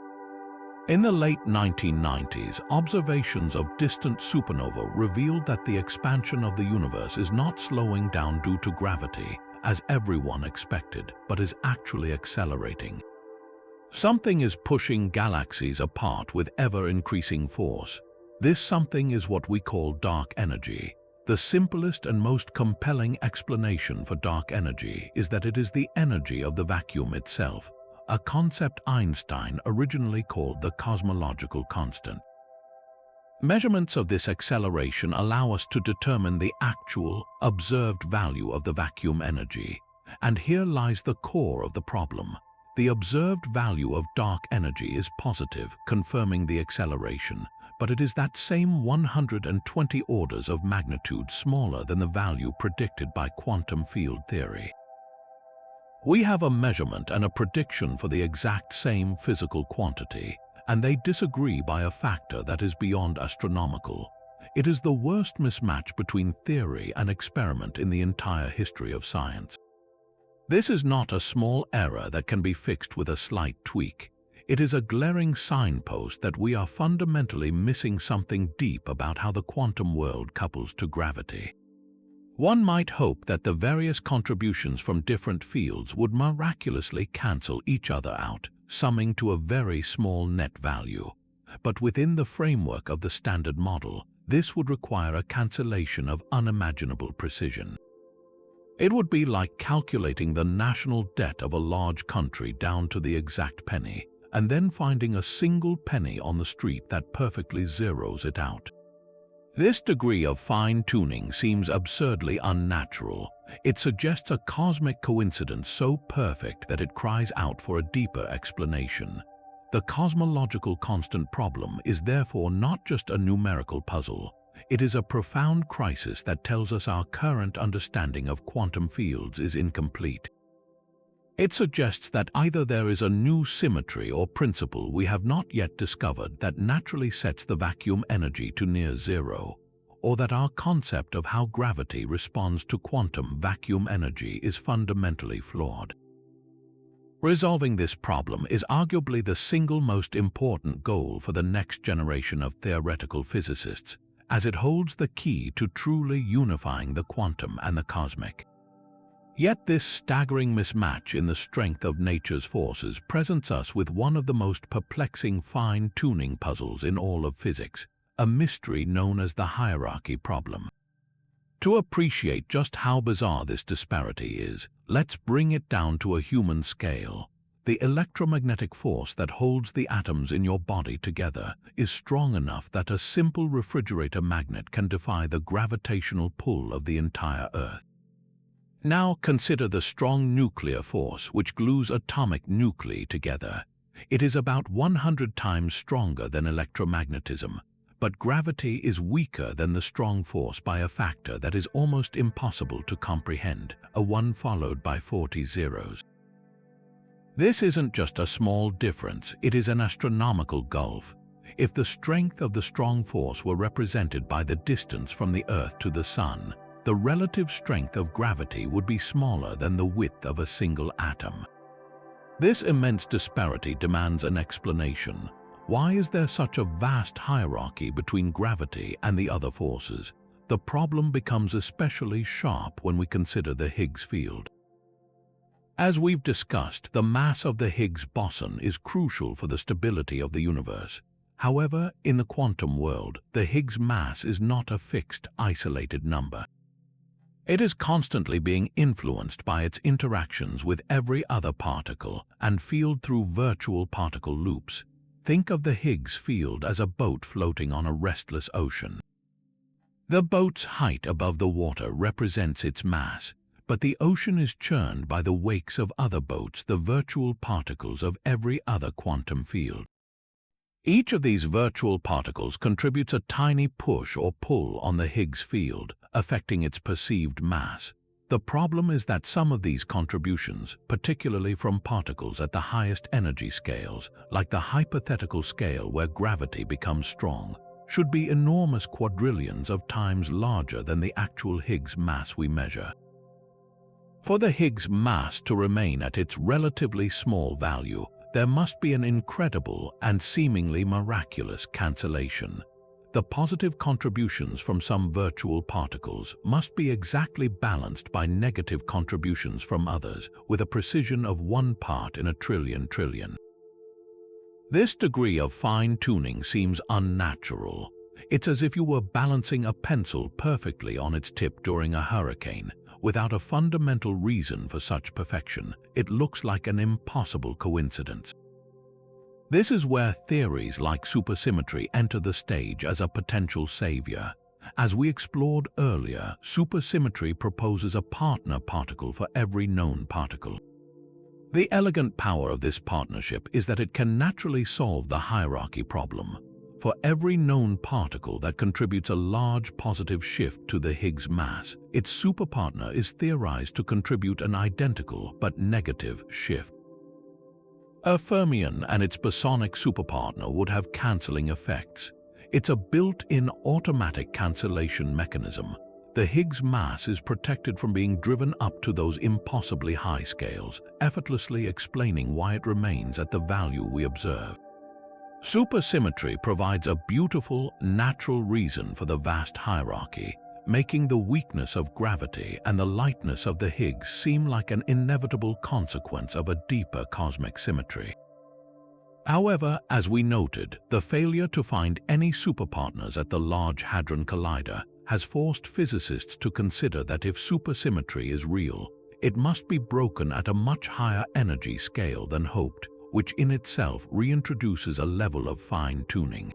[SPEAKER 1] In the late 1990s, observations of distant supernova revealed that the expansion of the universe is not slowing down due to gravity, as everyone expected, but is actually accelerating. Something is pushing galaxies apart with ever-increasing force. This something is what we call dark energy. The simplest and most compelling explanation for dark energy is that it is the energy of the vacuum itself, a concept Einstein originally called the cosmological constant. Measurements of this acceleration allow us to determine the actual, observed value of the vacuum energy. And here lies the core of the problem. The observed value of dark energy is positive, confirming the acceleration, but it is that same 120 orders of magnitude smaller than the value predicted by quantum field theory. We have a measurement and a prediction for the exact same physical quantity, and they disagree by a factor that is beyond astronomical. It is the worst mismatch between theory and experiment in the entire history of science. This is not a small error that can be fixed with a slight tweak. It is a glaring signpost that we are fundamentally missing something deep about how the quantum world couples to gravity. One might hope that the various contributions from different fields would miraculously cancel each other out, summing to a very small net value. But within the framework of the standard model, this would require a cancellation of unimaginable precision. It would be like calculating the national debt of a large country down to the exact penny, and then finding a single penny on the street that perfectly zeroes it out. This degree of fine-tuning seems absurdly unnatural. It suggests a cosmic coincidence so perfect that it cries out for a deeper explanation. The cosmological constant problem is therefore not just a numerical puzzle. It is a profound crisis that tells us our current understanding of quantum fields is incomplete. It suggests that either there is a new symmetry or principle we have not yet discovered that naturally sets the vacuum energy to near zero, or that our concept of how gravity responds to quantum vacuum energy is fundamentally flawed. Resolving this problem is arguably the single most important goal for the next generation of theoretical physicists, as it holds the key to truly unifying the quantum and the cosmic. Yet this staggering mismatch in the strength of nature's forces presents us with one of the most perplexing fine-tuning puzzles in all of physics, a mystery known as the hierarchy problem. To appreciate just how bizarre this disparity is, let's bring it down to a human scale. The electromagnetic force that holds the atoms in your body together is strong enough that a simple refrigerator magnet can defy the gravitational pull of the entire Earth. Now consider the strong nuclear force which glues atomic nuclei together. It is about 100 times stronger than electromagnetism, but gravity is weaker than the strong force by a factor that is almost impossible to comprehend, a 1 followed by 40 zeros. This isn't just a small difference, it is an astronomical gulf. If the strength of the strong force were represented by the distance from the Earth to the Sun, the relative strength of gravity would be smaller than the width of a single atom. This immense disparity demands an explanation. Why is there such a vast hierarchy between gravity and the other forces? The problem becomes especially sharp when we consider the Higgs field. As we've discussed, the mass of the Higgs boson is crucial for the stability of the universe. However, in the quantum world, the Higgs mass is not a fixed, isolated number. It is constantly being influenced by its interactions with every other particle and field through virtual particle loops. Think of the Higgs field as a boat floating on a restless ocean. The boat's height above the water represents its mass, but the ocean is churned by the wakes of other boats, the virtual particles of every other quantum field. Each of these virtual particles contributes a tiny push or pull on the Higgs field, affecting its perceived mass. The problem is that some of these contributions, particularly from particles at the highest energy scales, like the hypothetical scale where gravity becomes strong, should be enormous quadrillions of times larger than the actual Higgs mass we measure. For the Higgs mass to remain at its relatively small value, there must be an incredible and seemingly miraculous cancellation. The positive contributions from some virtual particles must be exactly balanced by negative contributions from others with a precision of 1 part in a trillion trillion. This degree of fine-tuning seems unnatural. It's as if you were balancing a pencil perfectly on its tip during a hurricane. Without a fundamental reason for such perfection, it looks like an impossible coincidence. This is where theories like supersymmetry enter the stage as a potential savior. As we explored earlier, supersymmetry proposes a partner particle for every known particle. The elegant power of this partnership is that it can naturally solve the hierarchy problem. For every known particle that contributes a large positive shift to the Higgs mass, its superpartner is theorized to contribute an identical but negative shift. A fermion and its bosonic superpartner would have cancelling effects. It's a built-in automatic cancellation mechanism. The Higgs mass is protected from being driven up to those impossibly high scales, effortlessly explaining why it remains at the value we observe. Supersymmetry provides a beautiful, natural reason for the vast hierarchy, making the weakness of gravity and the lightness of the Higgs seem like an inevitable consequence of a deeper cosmic symmetry. However, as we noted, the failure to find any superpartners at the Large Hadron Collider has forced physicists to consider that if supersymmetry is real, it must be broken at a much higher energy scale than hoped, which in itself reintroduces a level of fine-tuning.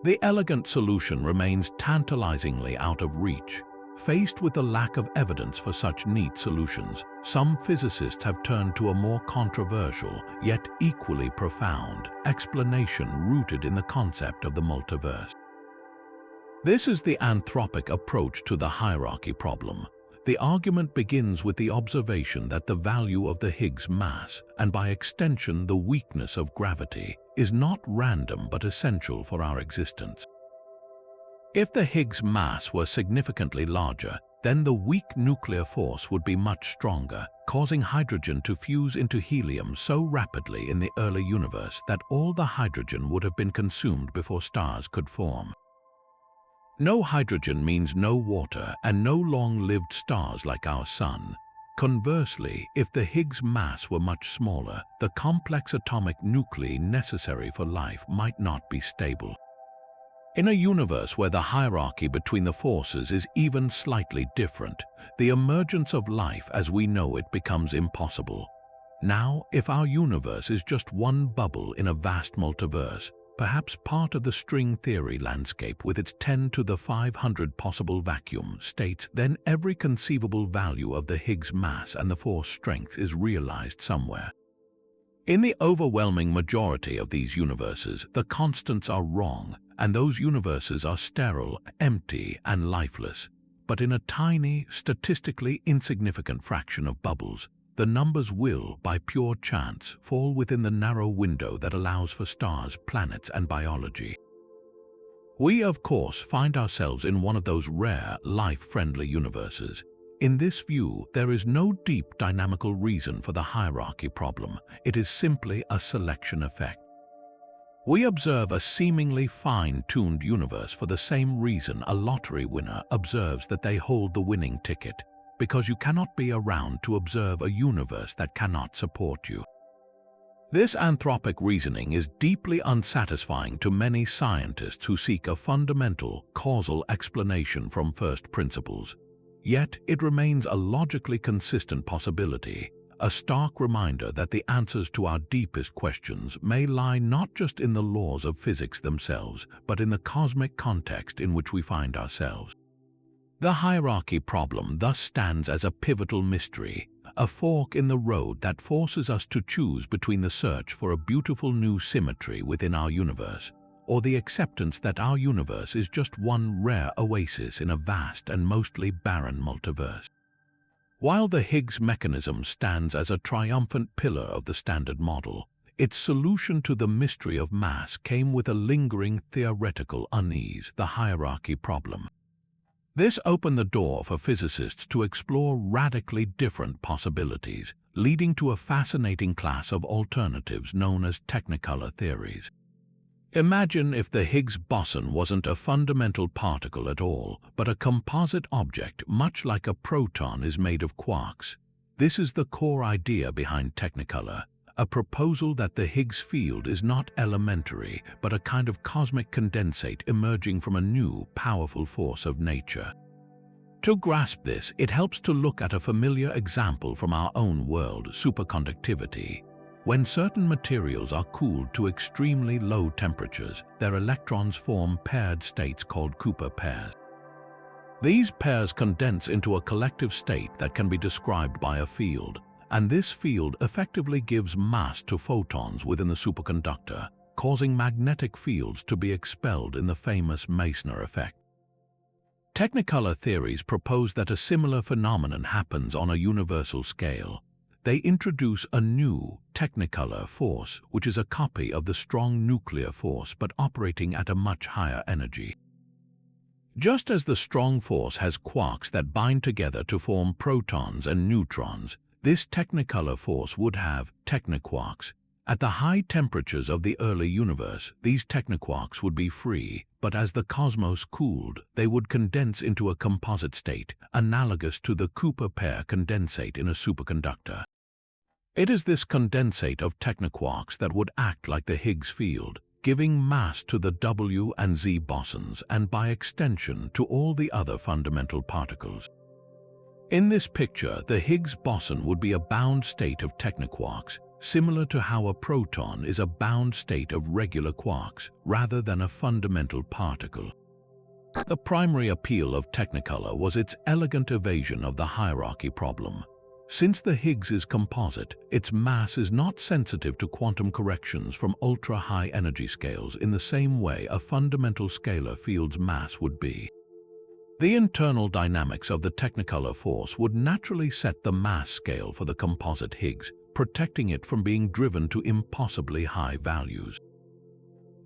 [SPEAKER 1] The elegant solution remains tantalizingly out of reach. Faced with the lack of evidence for such neat solutions, some physicists have turned to a more controversial, yet equally profound, explanation rooted in the concept of the multiverse. This is the anthropic approach to the hierarchy problem. The argument begins with the observation that the value of the Higgs mass, and by extension the weakness of gravity, is not random but essential for our existence. If the Higgs mass were significantly larger, then the weak nuclear force would be much stronger, causing hydrogen to fuse into helium so rapidly in the early universe that all the hydrogen would have been consumed before stars could form. No hydrogen means no water and no long-lived stars like our Sun. Conversely, if the Higgs mass were much smaller, the complex atomic nuclei necessary for life might not be stable. In a universe where the hierarchy between the forces is even slightly different, the emergence of life as we know it becomes impossible. Now, if our universe is just one bubble in a vast multiverse, perhaps part of the string theory landscape with its 10 to the 500 possible vacuum states, then every conceivable value of the Higgs mass and the force strength is realized somewhere. In the overwhelming majority of these universes, the constants are wrong, and those universes are sterile, empty, and lifeless. But in a tiny, statistically insignificant fraction of bubbles, the numbers will, by pure chance, fall within the narrow window that allows for stars, planets, and biology. We, of course, find ourselves in one of those rare, life-friendly universes. In this view, there is no deep dynamical reason for the hierarchy problem. It is simply a selection effect. We observe a seemingly fine-tuned universe for the same reason a lottery winner observes that they hold the winning ticket, because you cannot be around to observe a universe that cannot support you. This anthropic reasoning is deeply unsatisfying to many scientists who seek a fundamental, causal explanation from first principles. Yet it remains a logically consistent possibility, a stark reminder that the answers to our deepest questions may lie not just in the laws of physics themselves, but in the cosmic context in which we find ourselves. The hierarchy problem thus stands as a pivotal mystery, a fork in the road that forces us to choose between the search for a beautiful new symmetry within our universe, or the acceptance that our universe is just one rare oasis in a vast and mostly barren multiverse. While the Higgs mechanism stands as a triumphant pillar of the Standard Model, its solution to the mystery of mass came with a lingering theoretical unease, the hierarchy problem. This opened the door for physicists to explore radically different possibilities, leading to a fascinating class of alternatives known as technicolor theories. Imagine if the Higgs boson wasn't a fundamental particle at all, but a composite object much like a proton is made of quarks. This is the core idea behind technicolor, a proposal that the Higgs field is not elementary, but a kind of cosmic condensate emerging from a new, powerful force of nature. To grasp this, it helps to look at a familiar example from our own world, superconductivity. When certain materials are cooled to extremely low temperatures, their electrons form paired states called Cooper pairs. These pairs condense into a collective state that can be described by a field, and this field effectively gives mass to photons within the superconductor, causing magnetic fields to be expelled in the famous Meissner effect. Technicolor theories propose that a similar phenomenon happens on a universal scale. They introduce a new technicolor force, which is a copy of the strong nuclear force but operating at a much higher energy. Just as the strong force has quarks that bind together to form protons and neutrons, this technicolor force would have technoquarks. At the high temperatures of the early universe, these technoquarks would be free, but as the cosmos cooled, they would condense into a composite state, analogous to the Cooper pair condensate in a superconductor. It is this condensate of technoquarks that would act like the Higgs field, giving mass to the W and Z bosons and by extension to all the other fundamental particles. In this picture, the Higgs boson would be a bound state of technoquarks, similar to how a proton is a bound state of regular quarks rather than a fundamental particle. The primary appeal of technicolor was its elegant evasion of the hierarchy problem. Since the Higgs is composite, its mass is not sensitive to quantum corrections from ultra-high energy scales in the same way a fundamental scalar field's mass would be. The internal dynamics of the technicolor force would naturally set the mass scale for the composite Higgs, protecting it from being driven to impossibly high values.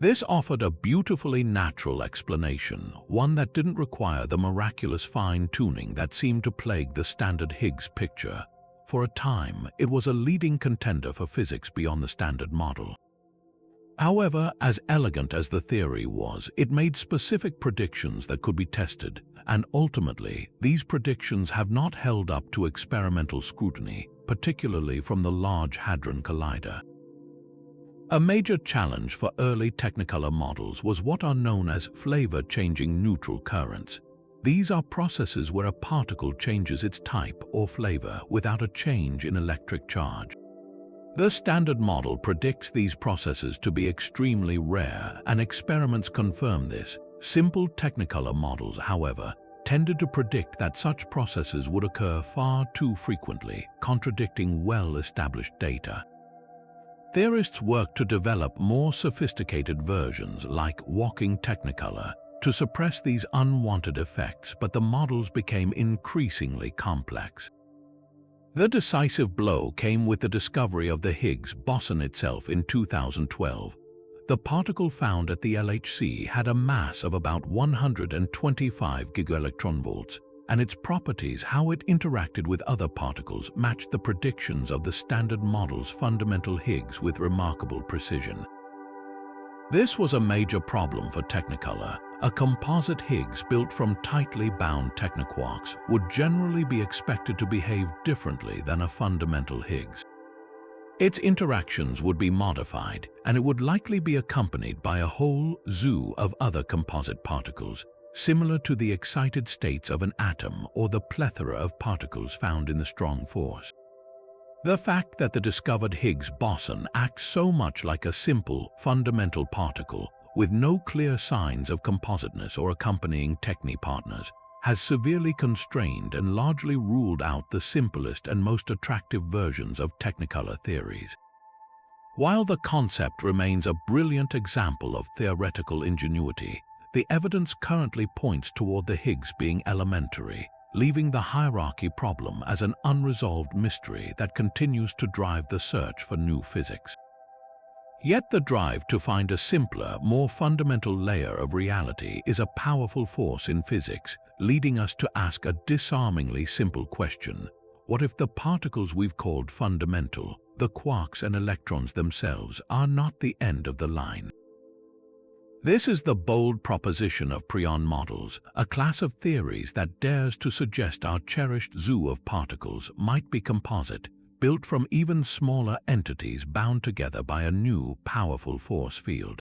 [SPEAKER 1] This offered a beautifully natural explanation, one that didn't require the miraculous fine-tuning that seemed to plague the standard Higgs picture. For a time, it was a leading contender for physics beyond the Standard Model. However, as elegant as the theory was, it made specific predictions that could be tested, and ultimately, these predictions have not held up to experimental scrutiny, particularly from the Large Hadron Collider. A major challenge for early technicolor models was what are known as flavor-changing neutral currents. These are processes where a particle changes its type or flavor without a change in electric charge. The Standard Model predicts these processes to be extremely rare, and experiments confirm this. Simple Technicolor models, however, tended to predict that such processes would occur far too frequently, contradicting well-established data. Theorists worked to develop more sophisticated versions, like walking Technicolor, to suppress these unwanted effects, but the models became increasingly complex. The decisive blow came with the discovery of the Higgs boson itself in 2012. The particle found at the LHC had a mass of about 125 gigaelectronvolts, and its properties, how it interacted with other particles, matched the predictions of the Standard Model's fundamental Higgs with remarkable precision. This was a major problem for Technicolor. A composite Higgs built from tightly bound technoquarks would generally be expected to behave differently than a fundamental Higgs. Its interactions would be modified, and it would likely be accompanied by a whole zoo of other composite particles, similar to the excited states of an atom or the plethora of particles found in the strong force. The fact that the discovered Higgs boson acts so much like a simple, fundamental particle with no clear signs of compositeness or accompanying techni partners has severely constrained and largely ruled out the simplest and most attractive versions of Technicolor theories. While the concept remains a brilliant example of theoretical ingenuity, the evidence currently points toward the Higgs being elementary, leaving the hierarchy problem as an unresolved mystery that continues to drive the search for new physics. Yet the drive to find a simpler, more fundamental layer of reality is a powerful force in physics, leading us to ask a disarmingly simple question: what if the particles we've called fundamental, the quarks and electrons themselves, are not the end of the line? This is the bold proposition of prion models, a class of theories that dares to suggest our cherished zoo of particles might be composite, built from even smaller entities bound together by a new, powerful force field.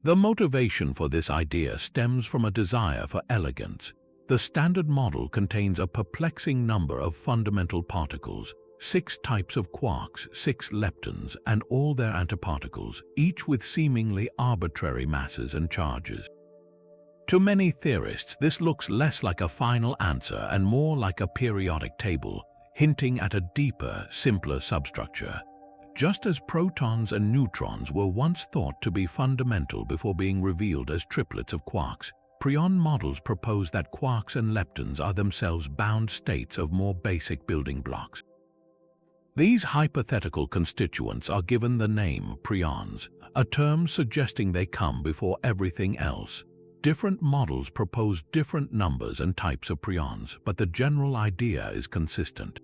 [SPEAKER 1] The motivation for this idea stems from a desire for elegance. The Standard Model contains a perplexing number of fundamental particles, 6 types of quarks, 6 leptons, and all their antiparticles, each with seemingly arbitrary masses and charges. To many theorists, this looks less like a final answer and more like a periodic table, hinting at a deeper, simpler substructure. Just as protons and neutrons were once thought to be fundamental before being revealed as triplets of quarks, prion models propose that quarks and leptons are themselves bound states of more basic building blocks. These hypothetical constituents are given the name prions, a term suggesting they come before everything else. Different models propose different numbers and types of prions, but the general idea is consistent.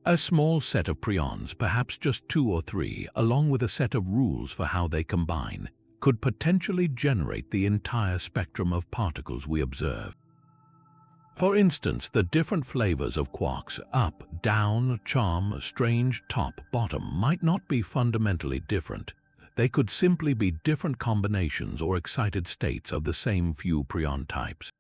[SPEAKER 1] A small set of prions, perhaps just 2 or 3, along with a set of rules for how they combine, could potentially generate the entire spectrum of particles we observe. For instance, the different flavors of quarks, up, down, charm, strange, top, bottom, might not be fundamentally different. They could simply be different combinations or excited states of the same few prion types.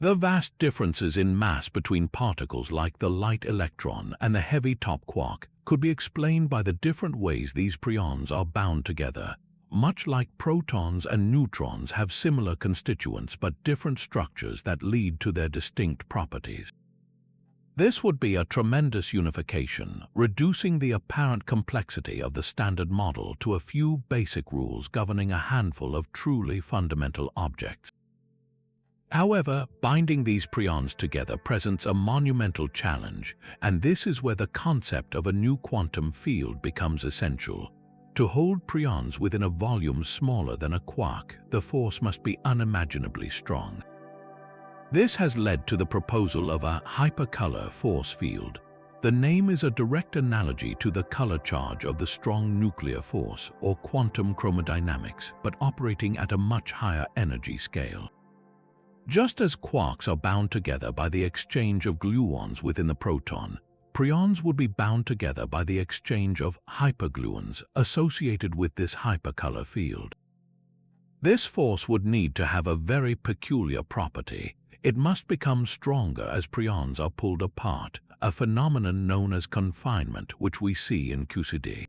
[SPEAKER 1] The vast differences in mass between particles like the light electron and the heavy top quark could be explained by the different ways these prions are bound together. Much like protons and neutrons have similar constituents but different structures that lead to their distinct properties. This would be a tremendous unification, reducing the apparent complexity of the Standard Model to a few basic rules governing a handful of truly fundamental objects. However, binding these prions together presents a monumental challenge, and this is where the concept of a new quantum field becomes essential. To hold prions within a volume smaller than a quark, the force must be unimaginably strong. This has led to the proposal of a hypercolor force field. The name is a direct analogy to the color charge of the strong nuclear force or quantum chromodynamics, but operating at a much higher energy scale. Just as quarks are bound together by the exchange of gluons within the proton, prions would be bound together by the exchange of hypergluons associated with this hypercolor field. This force would need to have a very peculiar property. It must become stronger as prions are pulled apart, a phenomenon known as confinement, which we see in QCD.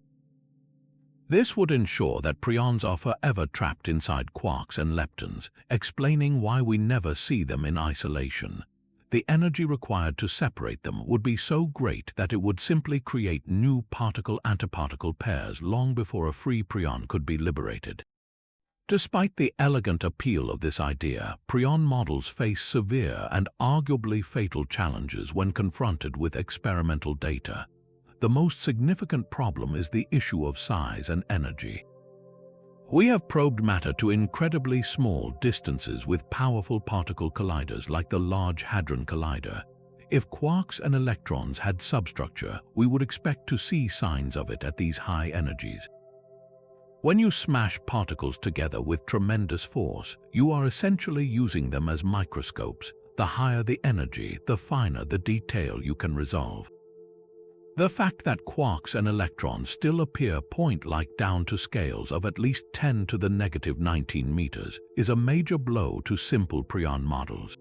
[SPEAKER 1] This would ensure that prions are forever trapped inside quarks and leptons, explaining why we never see them in isolation. The energy required to separate them would be so great that it would simply create new particle-antiparticle pairs long before a free prion could be liberated. Despite the elegant appeal of this idea, prion models face severe and arguably fatal challenges when confronted with experimental data. The most significant problem is the issue of size and energy. We have probed matter to incredibly small distances with powerful particle colliders like the Large Hadron Collider. If quarks and electrons had substructure, we would expect to see signs of it at these high energies. When you smash particles together with tremendous force, you are essentially using them as microscopes. The higher the energy, the finer the detail you can resolve. The fact that quarks and electrons still appear point-like down to scales of at least 10 to the negative 19 meters is a major blow to simple prion models.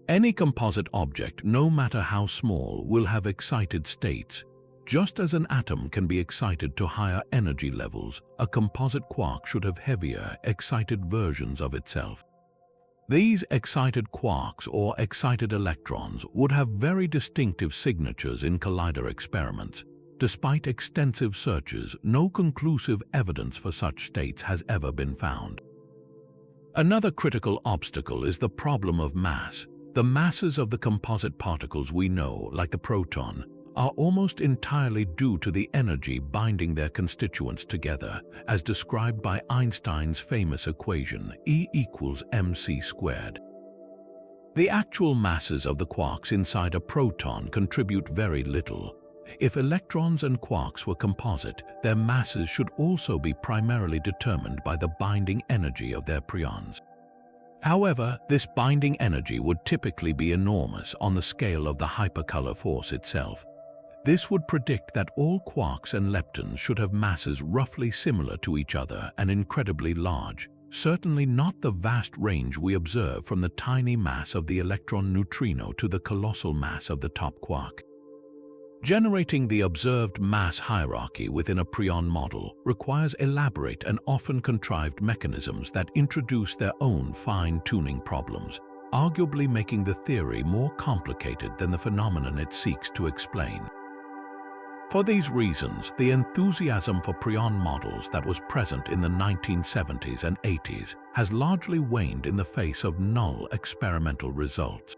[SPEAKER 1] Any composite object, no matter how small, will have excited states. Just as an atom can be excited to higher energy levels, a composite quark should have heavier, excited versions of itself. These excited quarks or excited electrons would have very distinctive signatures in collider experiments. Despite extensive searches, no conclusive evidence for such states has ever been found. Another critical obstacle is the problem of mass. The masses of the composite particles we know, like the proton, are almost entirely due to the energy binding their constituents together, as described by Einstein's famous equation, E equals mc squared. The actual masses of the quarks inside a proton contribute very little. If electrons and quarks were composite, their masses should also be primarily determined by the binding energy of their prions. However, this binding energy would typically be enormous on the scale of the hypercolor force itself. This would predict that all quarks and leptons should have masses roughly similar to each other and incredibly large, certainly not the vast range we observe from the tiny mass of the electron neutrino to the colossal mass of the top quark. Generating the observed mass hierarchy within a prion model requires elaborate and often contrived mechanisms that introduce their own fine-tuning problems, arguably making the theory more complicated than the phenomenon it seeks to explain. For these reasons, the enthusiasm for prion models that was present in the 1970s and 80s has largely waned in the face of null experimental results.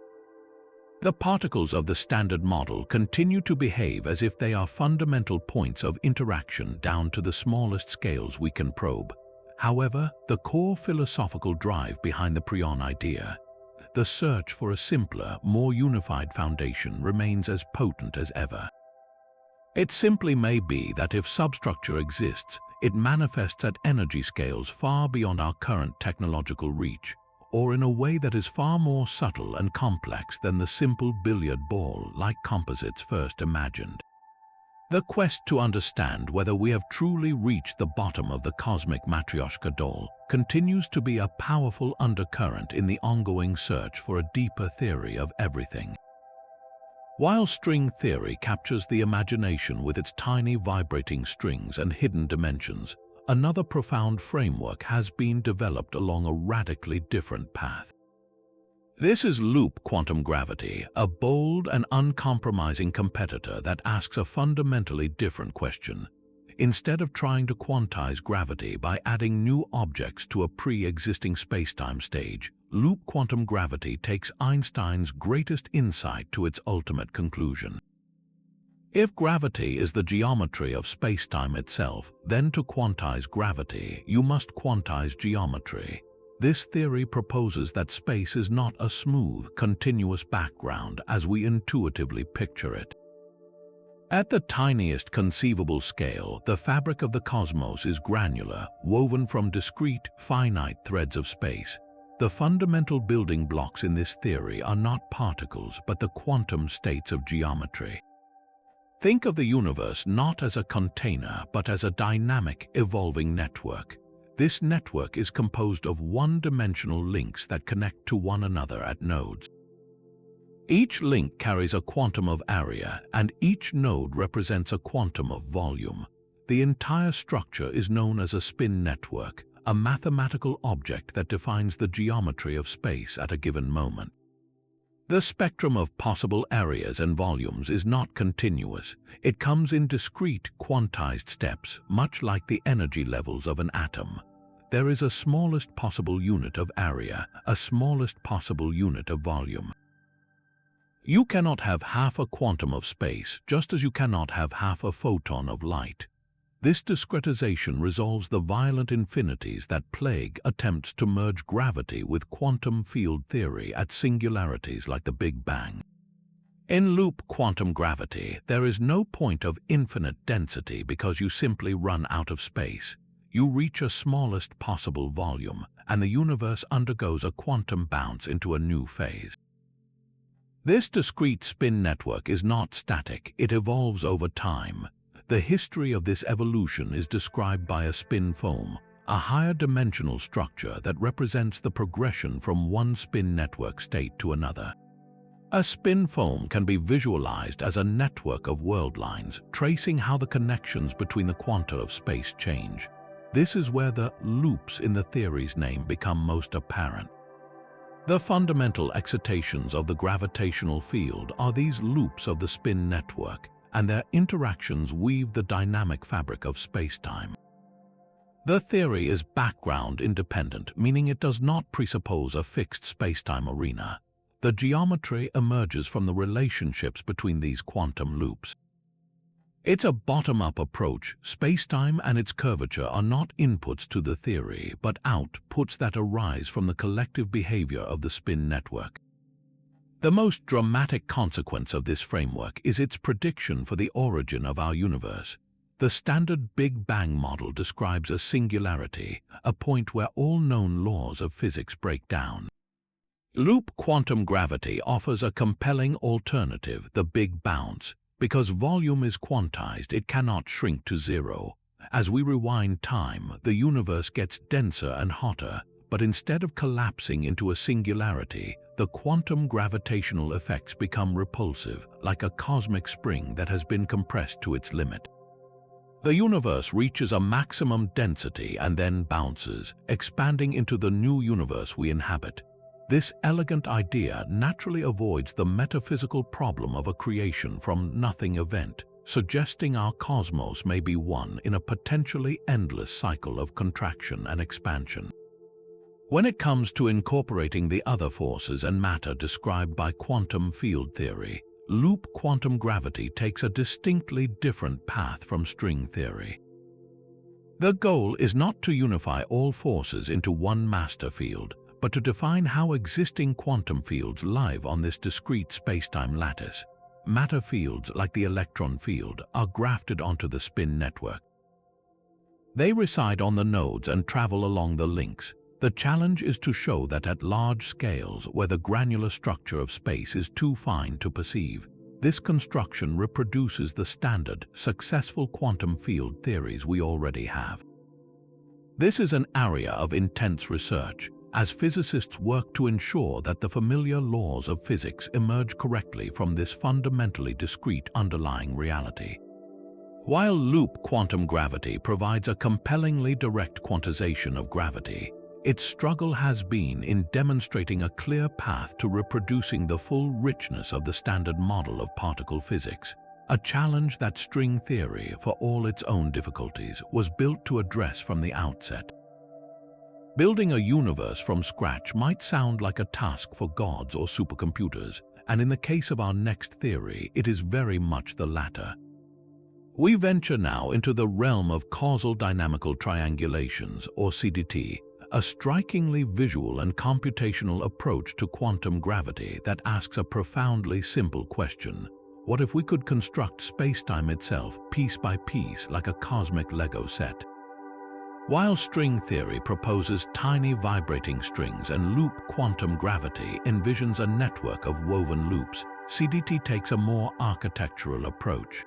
[SPEAKER 1] The particles of the standard model continue to behave as if they are fundamental points of interaction down to the smallest scales we can probe. However, the core philosophical drive behind the prion idea, the search for a simpler, more unified foundation, remains as potent as ever. It simply may be that if substructure exists, it manifests at energy scales far beyond our current technological reach, or in a way that is far more subtle and complex than the simple billiard ball-like composites first imagined. The quest to understand whether we have truly reached the bottom of the cosmic Matryoshka doll continues to be a powerful undercurrent in the ongoing search for a deeper theory of everything. While string theory captures the imagination with its tiny vibrating strings and hidden dimensions, another profound framework has been developed along a radically different path. This is loop quantum gravity, a bold and uncompromising competitor that asks a fundamentally different question. Instead of trying to quantize gravity by adding new objects to a pre-existing spacetime stage, loop quantum gravity takes Einstein's greatest insight to its ultimate conclusion. If gravity is the geometry of spacetime itself, then to quantize gravity, you must quantize geometry. This theory proposes that space is not a smooth, continuous background as we intuitively picture it. At the tiniest conceivable scale, the fabric of the cosmos is granular, woven from discrete, finite threads of space. The fundamental building blocks in this theory are not particles, but the quantum states of geometry. Think of the universe not as a container, but as a dynamic, evolving network. This network is composed of one-dimensional links that connect to one another at nodes. Each link carries a quantum of area, and each node represents a quantum of volume. The entire structure is known as a spin network, a mathematical object that defines the geometry of space at a given moment. The spectrum of possible areas and volumes is not continuous. It comes in discrete, quantized steps, much like the energy levels of an atom. There is a smallest possible unit of area, a smallest possible unit of volume. You cannot have half a quantum of space, just as you cannot have half a photon of light. This discretization resolves the violent infinities that plague attempts to merge gravity with quantum field theory at singularities like the Big Bang. In loop quantum gravity, there is no point of infinite density because you simply run out of space. You reach a smallest possible volume, and the universe undergoes a quantum bounce into a new phase. This discrete spin network is not static, it evolves over time. The history of this evolution is described by a spin foam, a higher dimensional structure that represents the progression from one spin network state to another. A spin foam can be visualized as a network of world lines, tracing how the connections between the quanta of space change. This is where the loops in the theory's name become most apparent. The fundamental excitations of the gravitational field are these loops of the spin network, and their interactions weave the dynamic fabric of spacetime. The theory is background independent, meaning it does not presuppose a fixed spacetime arena. The geometry emerges from the relationships between these quantum loops. It's a bottom-up approach. Spacetime and its curvature are not inputs to the theory, but outputs that arise from the collective behavior of the spin network. The most dramatic consequence of this framework is its prediction for the origin of our universe. The standard Big Bang model describes a singularity, a point where all known laws of physics break down. Loop quantum gravity offers a compelling alternative, the Big Bounce. Because volume is quantized, it cannot shrink to zero. As we rewind time, the universe gets denser and hotter, but instead of collapsing into a singularity, the quantum gravitational effects become repulsive, like a cosmic spring that has been compressed to its limit. The universe reaches a maximum density and then bounces, expanding into the new universe we inhabit. This elegant idea naturally avoids the metaphysical problem of a creation from nothing event, suggesting our cosmos may be one in a potentially endless cycle of contraction and expansion. When it comes to incorporating the other forces and matter described by quantum field theory, loop quantum gravity takes a distinctly different path from string theory. The goal is not to unify all forces into one master field, but to define how existing quantum fields live on this discrete spacetime lattice. Matter fields, like the electron field, are grafted onto the spin network. They reside on the nodes and travel along the links. The challenge is to show that at large scales, where the granular structure of space is too fine to perceive, this construction reproduces the standard, successful quantum field theories we already have. This is an area of intense research, as physicists work to ensure that the familiar laws of physics emerge correctly from this fundamentally discrete underlying reality. While loop quantum gravity provides a compellingly direct quantization of gravity, its struggle has been in demonstrating a clear path to reproducing the full richness of the standard model of particle physics, a challenge that string theory, for all its own difficulties, was built to address from the outset. Building a universe from scratch might sound like a task for gods or supercomputers, and in the case of our next theory, it is very much the latter. We venture now into the realm of causal dynamical triangulations, or CDT, a strikingly visual and computational approach to quantum gravity that asks a profoundly simple question. What if we could construct spacetime itself piece by piece like a cosmic Lego set? While string theory proposes tiny vibrating strings and loop quantum gravity envisions a network of woven loops, CDT takes a more architectural approach.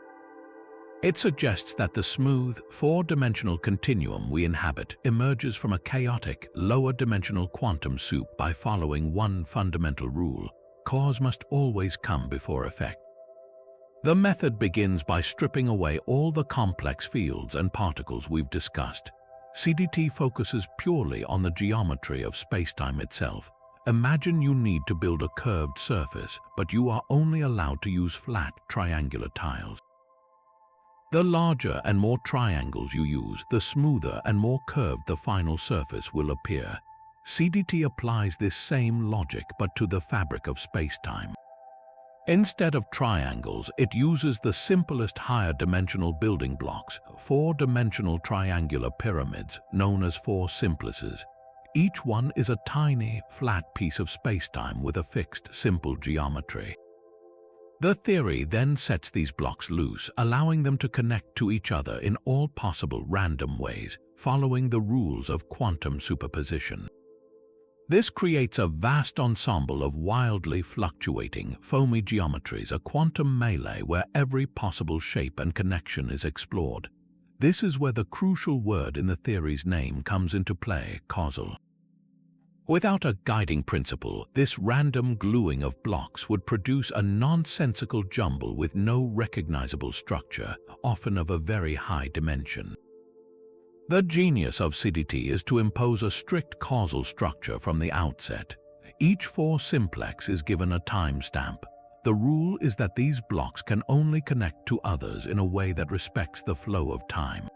[SPEAKER 1] It suggests that the smooth, four-dimensional continuum we inhabit emerges from a chaotic, lower-dimensional quantum soup by following one fundamental rule: cause must always come before effect. The method begins by stripping away all the complex fields and particles we've discussed. CDT focuses purely on the geometry of spacetime itself. Imagine you need to build a curved surface, but you are only allowed to use flat, triangular tiles. The larger and more triangles you use, the smoother and more curved the final surface will appear. CDT applies this same logic but to the fabric of spacetime. Instead of triangles, it uses the simplest higher-dimensional building blocks, four-dimensional triangular pyramids known as four simplices. Each one is a tiny, flat piece of spacetime with a fixed, simple geometry. The theory then sets these blocks loose, allowing them to connect to each other in all possible random ways, following the rules of quantum superposition. This creates a vast ensemble of wildly fluctuating, foamy geometries, a quantum melee where every possible shape and connection is explored. This is where the crucial word in the theory's name comes into play, causal. Without a guiding principle, this random gluing of blocks would produce a nonsensical jumble with no recognizable structure, often of a very high dimension. The genius of CDT is to impose a strict causal structure from the outset. Each four simplex is given a timestamp. The rule is that these blocks can only connect to others in a way that respects the flow of time.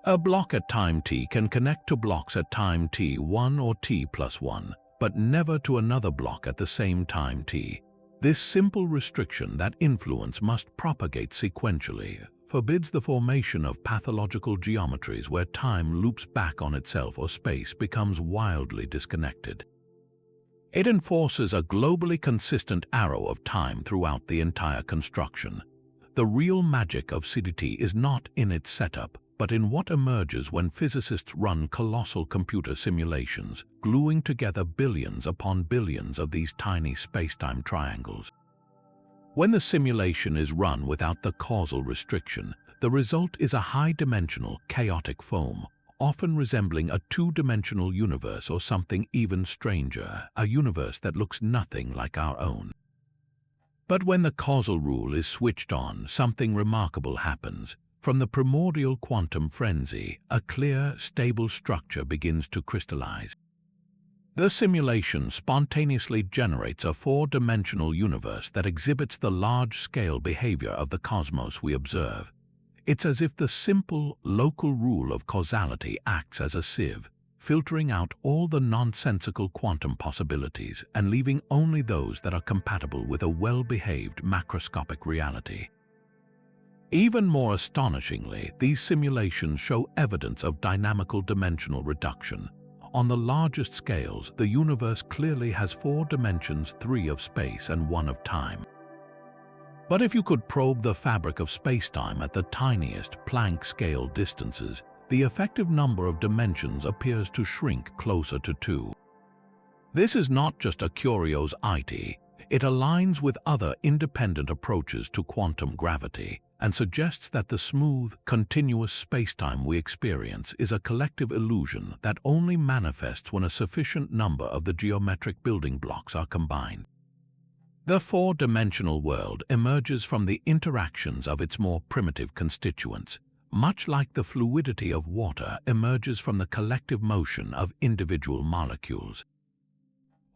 [SPEAKER 1] A block at time t can connect to blocks at time t1 or t+1, but never to another block at the same time t. This simple restriction that influence must propagate sequentially forbids the formation of pathological geometries where time loops back on itself or space becomes wildly disconnected. It enforces a globally consistent arrow of time throughout the entire construction. The real magic of CDT is not in its setup, but in what emerges when physicists run colossal computer simulations, gluing together billions upon billions of these tiny spacetime triangles. When the simulation is run without the causal restriction, the result is a high-dimensional, chaotic foam, often resembling a two-dimensional universe or something even stranger, a universe that looks nothing like our own. But when the causal rule is switched on, something remarkable happens. From the primordial quantum frenzy, a clear, stable structure begins to crystallize. The simulation spontaneously generates a four-dimensional universe that exhibits the large-scale behavior of the cosmos we observe. It's as if the simple, local rule of causality acts as a sieve, filtering out all the nonsensical quantum possibilities and leaving only those that are compatible with a well-behaved macroscopic reality. Even more astonishingly, these simulations show evidence of dynamical dimensional reduction. On the largest scales, the universe clearly has four dimensions, three of space and one of time. But if you could probe the fabric of spacetime at the tiniest Planck scale distances, the effective number of dimensions appears to shrink closer to 2. This is not just a curiosity, it aligns with other independent approaches to quantum gravity and suggests that the smooth, continuous spacetime we experience is a collective illusion that only manifests when a sufficient number of the geometric building blocks are combined. The four-dimensional world emerges from the interactions of its more primitive constituents, much like the fluidity of water emerges from the collective motion of individual molecules.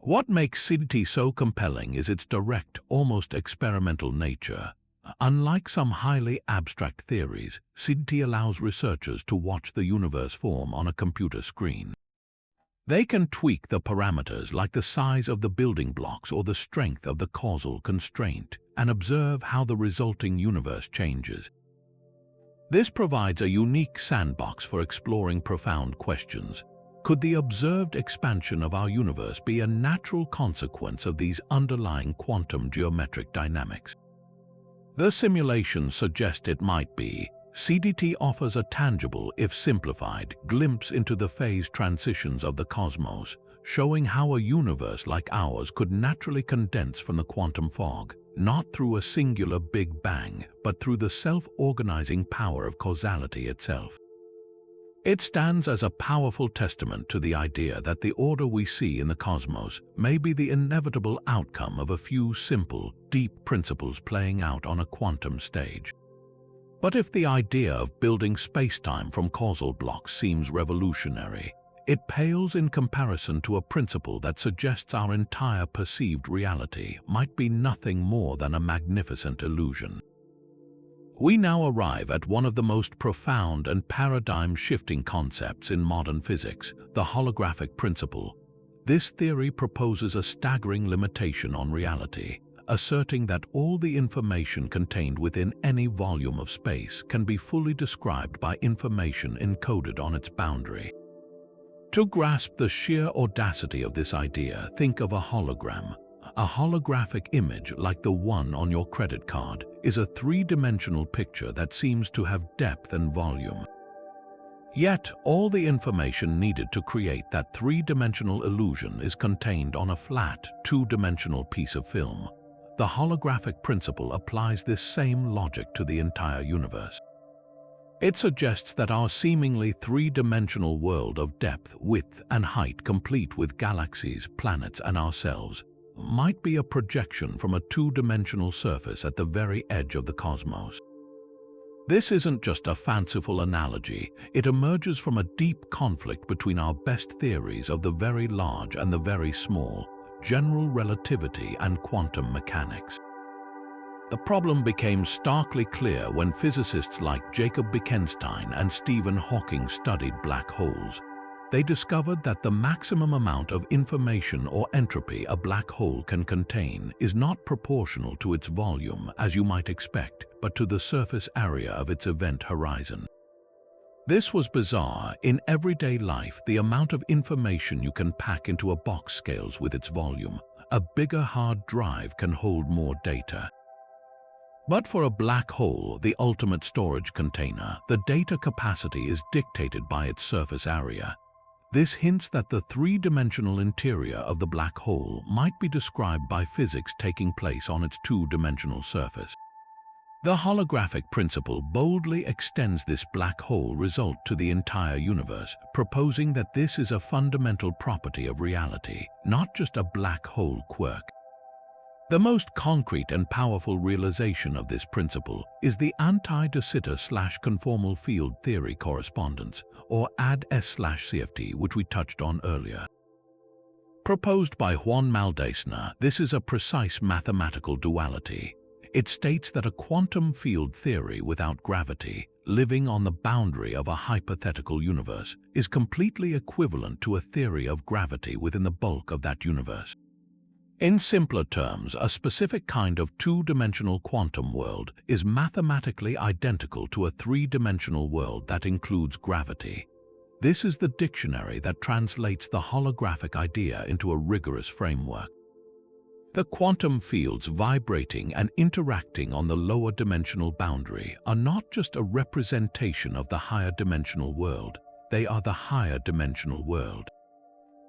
[SPEAKER 1] What makes CDT so compelling is its direct, almost experimental nature. Unlike some highly abstract theories, CDT allows researchers to watch the universe form on a computer screen. They can tweak the parameters like the size of the building blocks or the strength of the causal constraint and observe how the resulting universe changes. This provides a unique sandbox for exploring profound questions. Could the observed expansion of our universe be a natural consequence of these underlying quantum geometric dynamics? The simulations suggest it might be. CDT offers a tangible, if simplified, glimpse into the phase transitions of the cosmos, showing how a universe like ours could naturally condense from the quantum fog, not through a singular Big Bang, but through the self-organizing power of causality itself. It stands as a powerful testament to the idea that the order we see in the cosmos may be the inevitable outcome of a few simple, deep principles playing out on a quantum stage. But if the idea of building spacetime from causal blocks seems revolutionary, it pales in comparison to a principle that suggests our entire perceived reality might be nothing more than a magnificent illusion. We now arrive at one of the most profound and paradigm-shifting concepts in modern physics, the holographic principle. This theory proposes a staggering limitation on reality, asserting that all the information contained within any volume of space can be fully described by information encoded on its boundary. To grasp the sheer audacity of this idea, think of a hologram. A holographic image, like the one on your credit card, is a three-dimensional picture that seems to have depth and volume. Yet, all the information needed to create that three-dimensional illusion is contained on a flat, two-dimensional piece of film. The holographic principle applies this same logic to the entire universe. It suggests that our seemingly three-dimensional world of depth, width, and height, complete with galaxies, planets, and ourselves, might be a projection from a two-dimensional surface at the very edge of the cosmos. This isn't just a fanciful analogy, it emerges from a deep conflict between our best theories of the very large and the very small, general relativity and quantum mechanics. The problem became starkly clear when physicists like Jacob Bekenstein and Stephen Hawking studied black holes. They discovered that the maximum amount of information or entropy a black hole can contain is not proportional to its volume, as you might expect, but to the surface area of its event horizon. This was bizarre. In everyday life, the amount of information you can pack into a box scales with its volume. A bigger hard drive can hold more data. But for a black hole, the ultimate storage container, the data capacity is dictated by its surface area. This hints that the three-dimensional interior of the black hole might be described by physics taking place on its two-dimensional surface. The holographic principle boldly extends this black hole result to the entire universe, proposing that this is a fundamental property of reality, not just a black hole quirk. The most concrete and powerful realization of this principle is the anti-de Sitter/conformal field theory correspondence, or AD-S/CFT, which we touched on earlier. Proposed by Juan Maldacena, this is a precise mathematical duality. It states that a quantum field theory without gravity, living on the boundary of a hypothetical universe, is completely equivalent to a theory of gravity within the bulk of that universe. In simpler terms, a specific kind of two-dimensional quantum world is mathematically identical to a three-dimensional world that includes gravity. This is the dictionary that translates the holographic idea into a rigorous framework. The quantum fields vibrating and interacting on the lower dimensional boundary are not just a representation of the higher dimensional world, they are the higher dimensional world.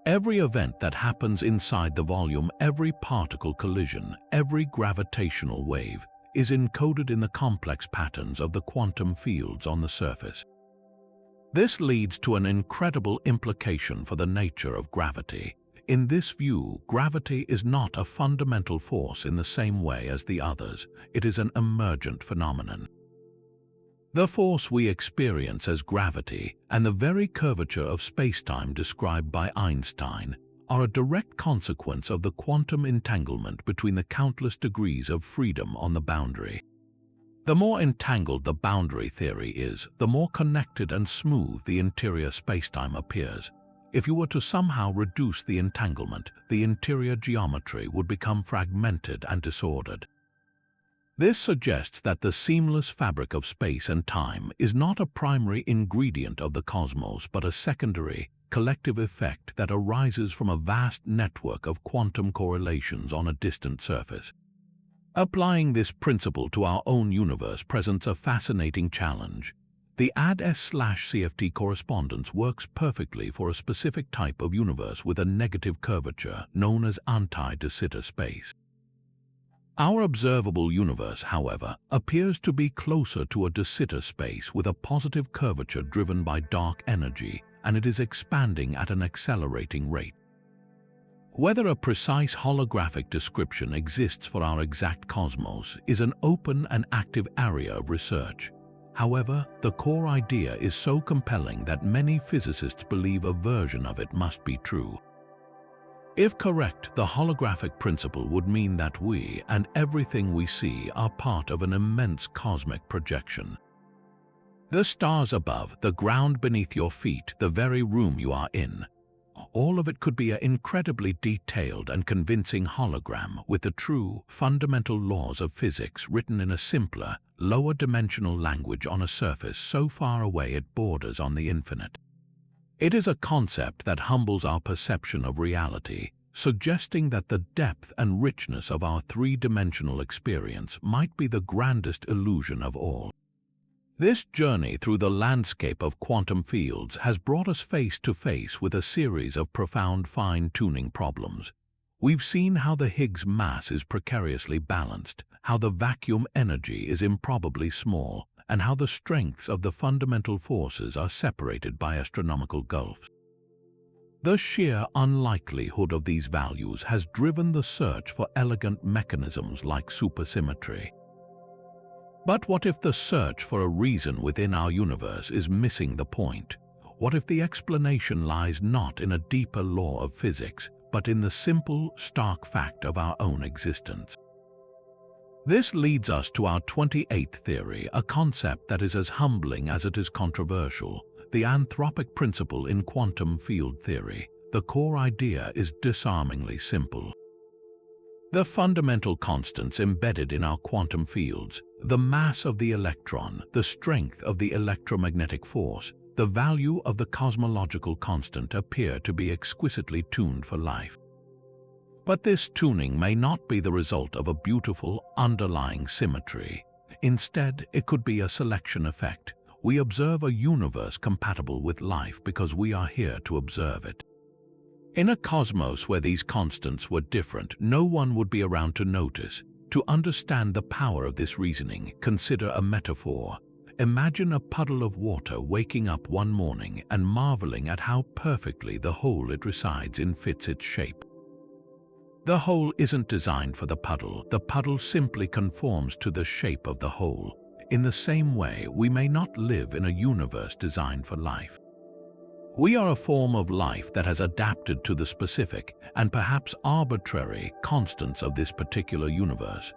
[SPEAKER 1] Every event that happens inside the volume, every particle collision, every gravitational wave, is encoded in the complex patterns of the quantum fields on the surface. This leads to an incredible implication for the nature of gravity. In this view, gravity is not a fundamental force in the same way as the others, it is an emergent phenomenon. The force we experience as gravity and the very curvature of spacetime described by Einstein are a direct consequence of the quantum entanglement between the countless degrees of freedom on the boundary. The more entangled the boundary theory is, the more connected and smooth the interior spacetime appears. If you were to somehow reduce the entanglement, the interior geometry would become fragmented and disordered. This suggests that the seamless fabric of space and time is not a primary ingredient of the cosmos but a secondary, collective effect that arises from a vast network of quantum correlations on a distant surface. Applying this principle to our own universe presents a fascinating challenge. The AD-S/CFT correspondence works perfectly for a specific type of universe with a negative curvature known as anti-de Sitter space. Our observable universe, however, appears to be closer to a de Sitter space with a positive curvature driven by dark energy, and it is expanding at an accelerating rate. Whether a precise holographic description exists for our exact cosmos is an open and active area of research. However, the core idea is so compelling that many physicists believe a version of it must be true. If correct, the holographic principle would mean that we and everything we see are part of an immense cosmic projection. The stars above, the ground beneath your feet, the very room you are in, all of it could be an incredibly detailed and convincing hologram with the true, fundamental laws of physics written in a simpler, lower-dimensional language on a surface so far away it borders on the infinite. It is a concept that humbles our perception of reality, suggesting that the depth and richness of our three-dimensional experience might be the grandest illusion of all. This journey through the landscape of quantum fields has brought us face to face with a series of profound fine-tuning problems. We've seen how the Higgs mass is precariously balanced, how the vacuum energy is improbably small, and how the strengths of the fundamental forces are separated by astronomical gulfs. The sheer unlikelihood of these values has driven the search for elegant mechanisms like supersymmetry. But what if the search for a reason within our universe is missing the point? What if the explanation lies not in a deeper law of physics, but in the simple, stark fact of our own existence? This leads us to our 28th theory, a concept that is as humbling as it is controversial, the anthropic principle in quantum field theory. The core idea is disarmingly simple. The fundamental constants embedded in our quantum fields, the mass of the electron, the strength of the electromagnetic force, the value of the cosmological constant appear to be exquisitely tuned for life. But this tuning may not be the result of a beautiful underlying symmetry. Instead, it could be a selection effect. We observe a universe compatible with life because we are here to observe it. In a cosmos where these constants were different, no one would be around to notice. To understand the power of this reasoning, consider a metaphor. Imagine a puddle of water waking up one morning and marveling at how perfectly the hole it resides in fits its shape. The hole isn't designed for the puddle simply conforms to the shape of the hole. In the same way, we may not live in a universe designed for life. We are a form of life that has adapted to the specific and perhaps arbitrary constants of this particular universe.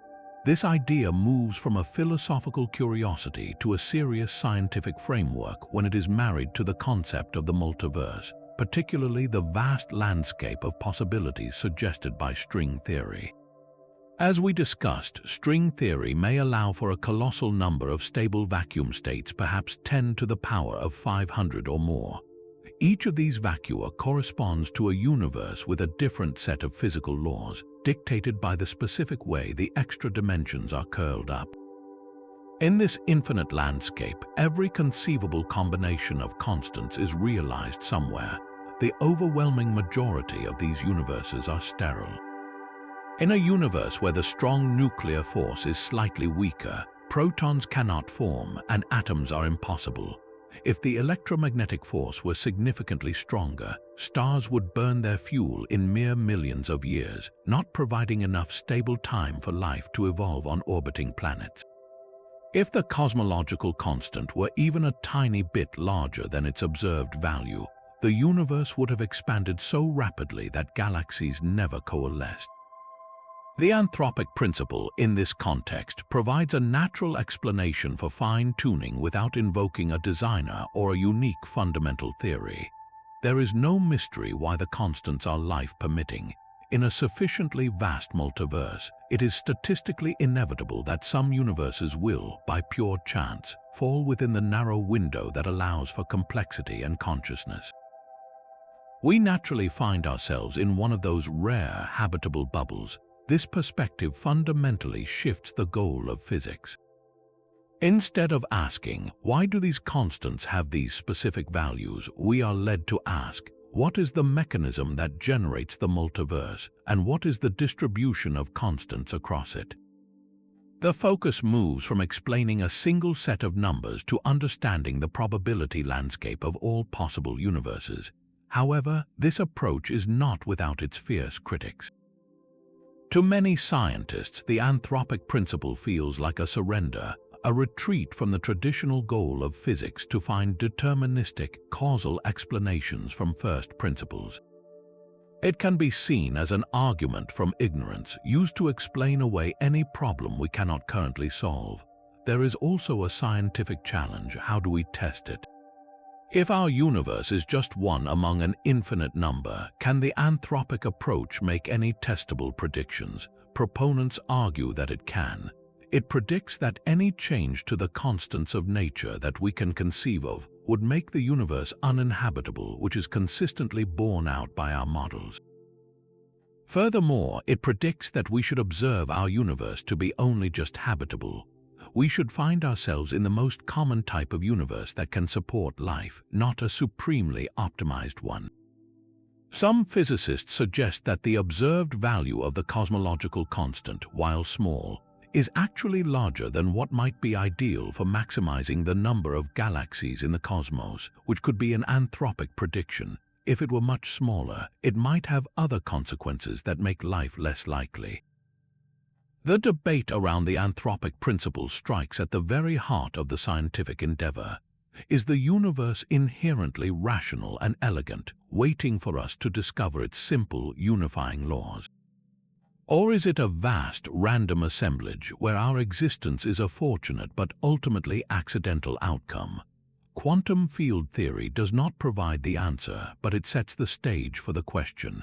[SPEAKER 1] This idea moves from a philosophical curiosity to a serious scientific framework when it is married to the concept of the multiverse, particularly the vast landscape of possibilities suggested by string theory. As we discussed, string theory may allow for a colossal number of stable vacuum states, perhaps 10 to the power of 500 or more. Each of these vacua corresponds to a universe with a different set of physical laws, dictated by the specific way the extra dimensions are curled up. In this infinite landscape, every conceivable combination of constants is realized somewhere. The overwhelming majority of these universes are sterile. In a universe where the strong nuclear force is slightly weaker, protons cannot form and atoms are impossible. If the electromagnetic force were significantly stronger, stars would burn their fuel in mere millions of years, not providing enough stable time for life to evolve on orbiting planets. If the cosmological constant were even a tiny bit larger than its observed value, the universe would have expanded so rapidly that galaxies never coalesced. The anthropic principle in this context provides a natural explanation for fine-tuning without invoking a designer or a unique fundamental theory. There is no mystery why the constants are life-permitting. In a sufficiently vast multiverse, it is statistically inevitable that some universes will, by pure chance, fall within the narrow window that allows for complexity and consciousness. We naturally find ourselves in one of those rare habitable bubbles. This perspective fundamentally shifts the goal of physics. Instead of asking, why do these constants have these specific values, we are led to ask, what is the mechanism that generates the multiverse, and what is the distribution of constants across it? The focus moves from explaining a single set of numbers to understanding the probability landscape of all possible universes. However, this approach is not without its fierce critics. To many scientists, the anthropic principle feels like a surrender, a retreat from the traditional goal of physics to find deterministic, causal explanations from first principles. It can be seen as an argument from ignorance used to explain away any problem we cannot currently solve. There is also a scientific challenge: how do we test it? If our universe is just one among an infinite number, can the anthropic approach make any testable predictions? Proponents argue that it can. It predicts that any change to the constants of nature that we can conceive of would make the universe uninhabitable, which is consistently borne out by our models. Furthermore, it predicts that we should observe our universe to be only just habitable. We should find ourselves in the most common type of universe that can support life, not a supremely optimized one. Some physicists suggest that the observed value of the cosmological constant, while small, is actually larger than what might be ideal for maximizing the number of galaxies in the cosmos, which could be an anthropic prediction. If it were much smaller, it might have other consequences that make life less likely. The debate around the anthropic principle strikes at the very heart of the scientific endeavor. Is the universe inherently rational and elegant, waiting for us to discover its simple, unifying laws? Or is it a vast, random assemblage where our existence is a fortunate but ultimately accidental outcome? Quantum field theory does not provide the answer, but it sets the stage for the question.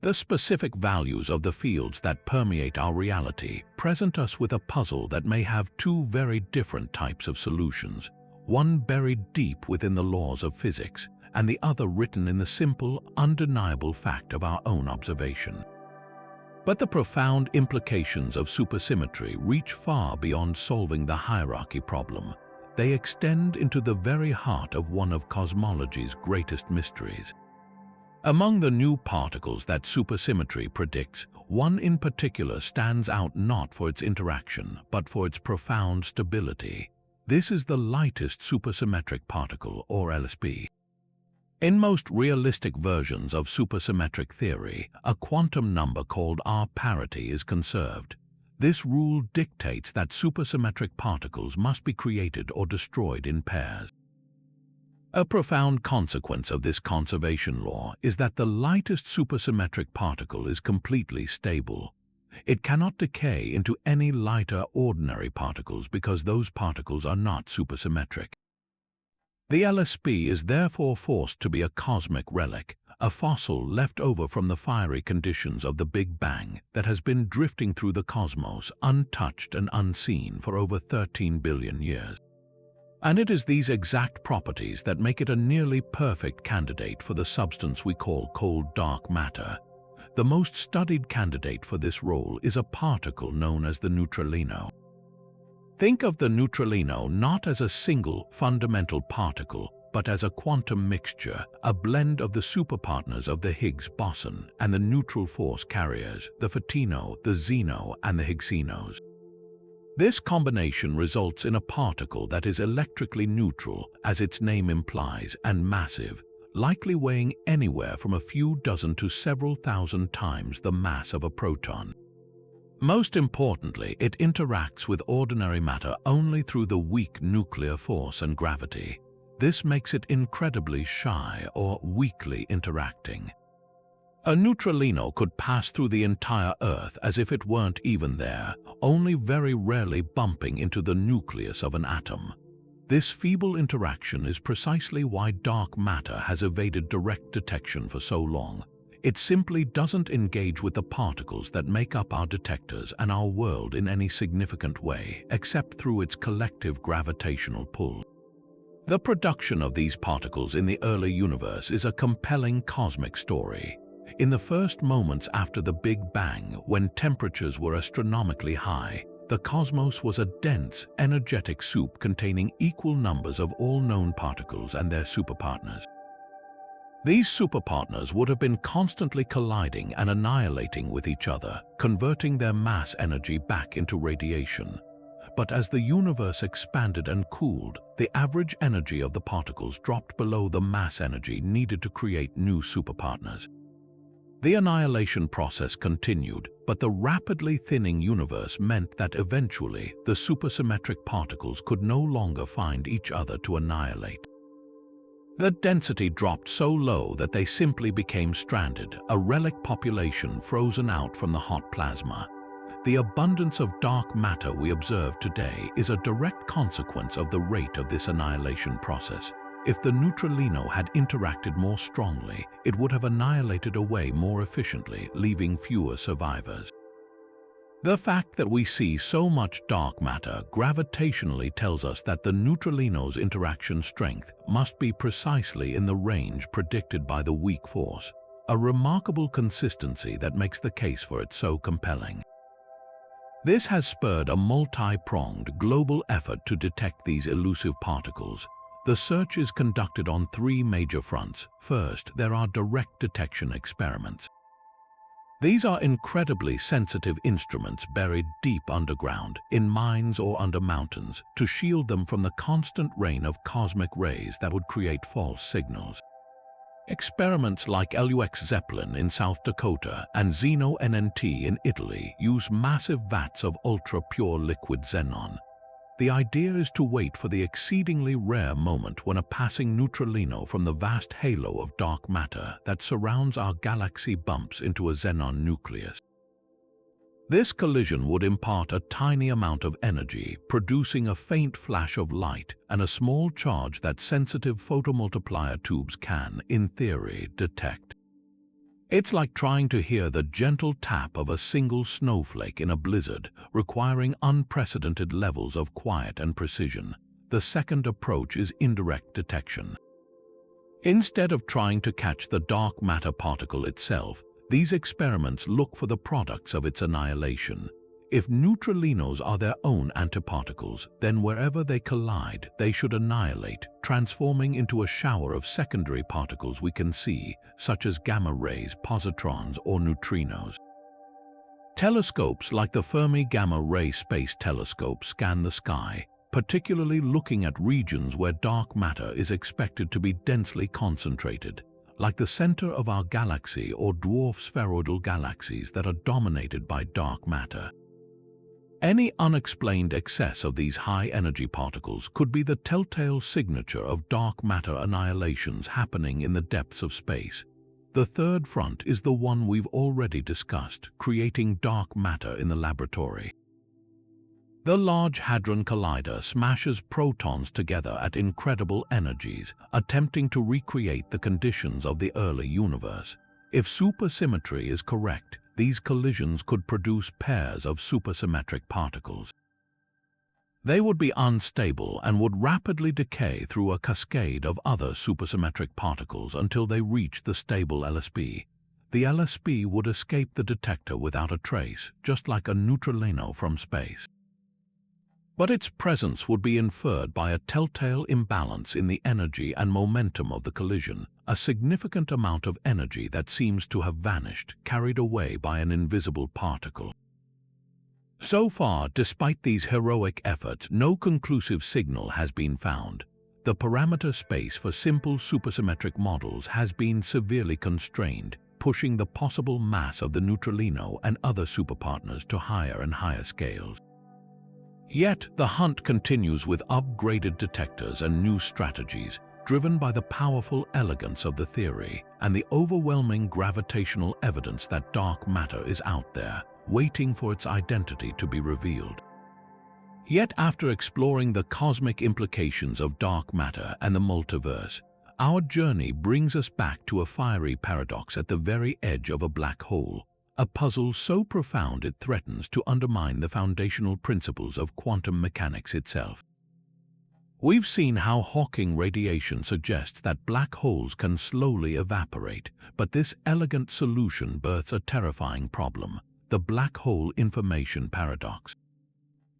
[SPEAKER 1] The specific values of the fields that permeate our reality present us with a puzzle that may have two very different types of solutions, one buried deep within the laws of physics, and the other written in the simple, undeniable fact of our own observation. But the profound implications of supersymmetry reach far beyond solving the hierarchy problem. They extend into the very heart of one of cosmology's greatest mysteries. Among the new particles that supersymmetry predicts, one in particular stands out not for its interaction, but for its profound stability. This is the lightest supersymmetric particle, or LSP. In most realistic versions of supersymmetric theory, a quantum number called R parity is conserved. This rule dictates that supersymmetric particles must be created or destroyed in pairs. A profound consequence of this conservation law is that the lightest supersymmetric particle is completely stable. It cannot decay into any lighter ordinary particles because those particles are not supersymmetric. The LSP is therefore forced to be a cosmic relic, a fossil left over from the fiery conditions of the Big Bang that has been drifting through the cosmos untouched and unseen for over 13 billion years. And it is these exact properties that make it a nearly perfect candidate for the substance we call cold dark matter. The most studied candidate for this role is a particle known as the neutralino. Think of the neutralino not as a single fundamental particle, but as a quantum mixture, a blend of the superpartners of the Higgs boson and the neutral force carriers, the photino, the xeno, and the Higgsinos. This combination results in a particle that is electrically neutral, as its name implies, and massive, likely weighing anywhere from a few dozen to several thousand times the mass of a proton. Most importantly, it interacts with ordinary matter only through the weak nuclear force and gravity. This makes it incredibly shy or weakly interacting. A neutralino could pass through the entire Earth as if it weren't even there, only very rarely bumping into the nucleus of an atom. This feeble interaction is precisely why dark matter has evaded direct detection for so long. It simply doesn't engage with the particles that make up our detectors and our world in any significant way, except through its collective gravitational pull. The production of these particles in the early universe is a compelling cosmic story. In the first moments after the Big Bang, when temperatures were astronomically high, the cosmos was a dense, energetic soup containing equal numbers of all known particles and their superpartners. These superpartners would have been constantly colliding and annihilating with each other, converting their mass energy back into radiation. But as the universe expanded and cooled, the average energy of the particles dropped below the mass energy needed to create new superpartners. The annihilation process continued, but the rapidly thinning universe meant that eventually the supersymmetric particles could no longer find each other to annihilate. The density dropped so low that they simply became stranded, a relic population frozen out from the hot plasma. The abundance of dark matter we observe today is a direct consequence of the rate of this annihilation process. If the neutralino had interacted more strongly, it would have annihilated away more efficiently, leaving fewer survivors. The fact that we see so much dark matter gravitationally tells us that the neutralino's interaction strength must be precisely in the range predicted by the weak force, a remarkable consistency that makes the case for it so compelling. This has spurred a multi-pronged global effort to detect these elusive particles. The search is conducted on three major fronts. First, there are direct detection experiments. These are incredibly sensitive instruments buried deep underground, in mines or under mountains, to shield them from the constant rain of cosmic rays that would create false signals. Experiments like LUX Zeppelin in South Dakota and Xeno NNT in Italy use massive vats of ultra-pure liquid xenon. The idea is to wait for the exceedingly rare moment when a passing neutralino from the vast halo of dark matter that surrounds our galaxy bumps into a xenon nucleus. This collision would impart a tiny amount of energy, producing a faint flash of light and a small charge that sensitive photomultiplier tubes can, in theory, detect. It's like trying to hear the gentle tap of a single snowflake in a blizzard, requiring unprecedented levels of quiet and precision. The second approach is indirect detection. Instead of trying to catch the dark matter particle itself, these experiments look for the products of its annihilation. If neutralinos are their own antiparticles, then wherever they collide, they should annihilate, transforming into a shower of secondary particles we can see, such as gamma rays, positrons, or neutrinos. Telescopes like the Fermi Gamma Ray Space Telescope scan the sky, particularly looking at regions where dark matter is expected to be densely concentrated, like the center of our galaxy or dwarf spheroidal galaxies that are dominated by dark matter. Any unexplained excess of these high-energy particles could be the telltale signature of dark matter annihilations happening in the depths of space. The third front is the one we've already discussed, creating dark matter in the laboratory. The Large Hadron Collider smashes protons together at incredible energies, attempting to recreate the conditions of the early universe. If supersymmetry is correct, these collisions could produce pairs of supersymmetric particles. They would be unstable and would rapidly decay through a cascade of other supersymmetric particles until they reach the stable LSB. The LSB would escape the detector without a trace, just like a neutralino from space. But its presence would be inferred by a telltale imbalance in the energy and momentum of the collision, a significant amount of energy that seems to have vanished, carried away by an invisible particle. So far, despite these heroic efforts, no conclusive signal has been found. The parameter space for simple supersymmetric models has been severely constrained, pushing the possible mass of the neutralino and other superpartners to higher and higher scales. Yet, the hunt continues with upgraded detectors and new strategies, driven by the powerful elegance of the theory and the overwhelming gravitational evidence that dark matter is out there, waiting for its identity to be revealed. Yet, after exploring the cosmic implications of dark matter and the multiverse, our journey brings us back to a fiery paradox at the very edge of a black hole, a puzzle so profound it threatens to undermine the foundational principles of quantum mechanics itself. We've seen how Hawking radiation suggests that black holes can slowly evaporate, but this elegant solution births a terrifying problem: the black hole information paradox.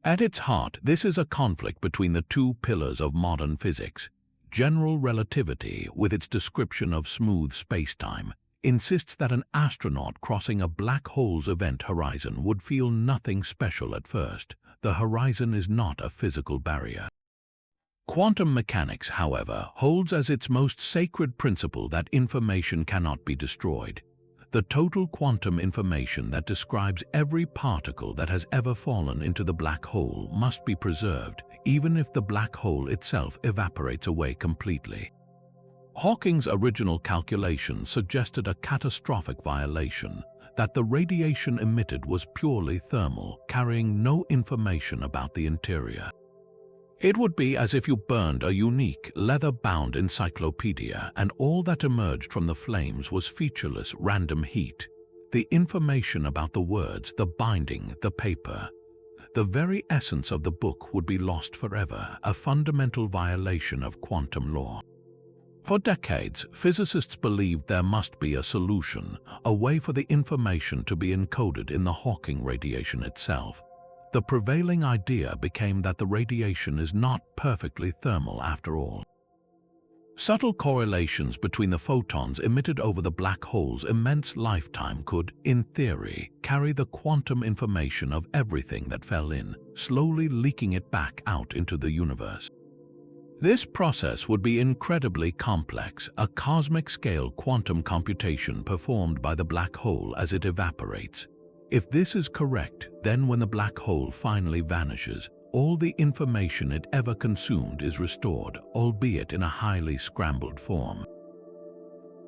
[SPEAKER 1] At its heart, this is a conflict between the two pillars of modern physics: General relativity, with its description of smooth spacetime, insists that an astronaut crossing a black hole's event horizon would feel nothing special at first. The horizon is not a physical barrier. Quantum mechanics, however, holds as its most sacred principle that information cannot be destroyed. The total quantum information that describes every particle that has ever fallen into the black hole must be preserved, even if the black hole itself evaporates away completely. Hawking's original calculations suggested a catastrophic violation, that the radiation emitted was purely thermal, carrying no information about the interior. It would be as if you burned a unique, leather-bound encyclopedia and all that emerged from the flames was featureless, random heat. The information about the words, the binding, the paper, the very essence of the book would be lost forever, a fundamental violation of quantum law. For decades, physicists believed there must be a solution, a way for the information to be encoded in the Hawking radiation itself. The prevailing idea became that the radiation is not perfectly thermal after all. Subtle correlations between the photons emitted over the black hole's immense lifetime could, in theory, carry the quantum information of everything that fell in, slowly leaking it back out into the universe. This process would be incredibly complex, a cosmic-scale quantum computation performed by the black hole as it evaporates. If this is correct, then when the black hole finally vanishes, all the information it ever consumed is restored, albeit in a highly scrambled form.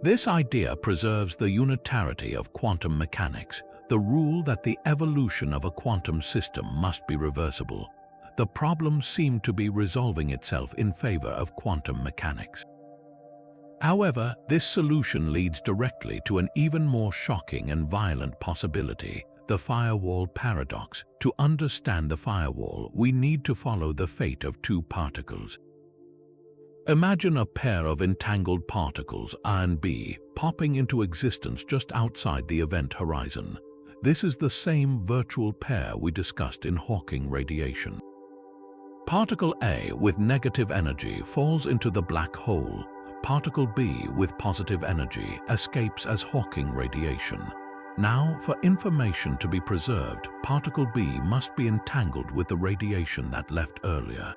[SPEAKER 1] This idea preserves the unitarity of quantum mechanics, the rule that the evolution of a quantum system must be reversible. The problem seemed to be resolving itself in favor of quantum mechanics. However, this solution leads directly to an even more shocking and violent possibility: the firewall paradox. To understand the firewall, we need to follow the fate of two particles. Imagine a pair of entangled particles, A and B, popping into existence just outside the event horizon. This is the same virtual pair we discussed in Hawking radiation. Particle A with negative energy falls into the black hole. Particle B with positive energy escapes as Hawking radiation. Now, for information to be preserved, particle B must be entangled with the radiation that left earlier.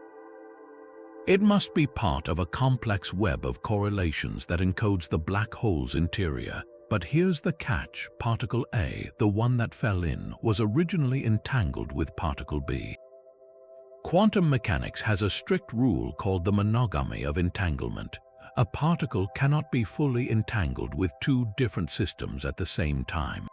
[SPEAKER 1] It must be part of a complex web of correlations that encodes the black hole's interior. But here's the catch: particle A, the one that fell in, was originally entangled with particle B. Quantum mechanics has a strict rule called the monogamy of entanglement. A particle cannot be fully entangled with two different systems at the same time.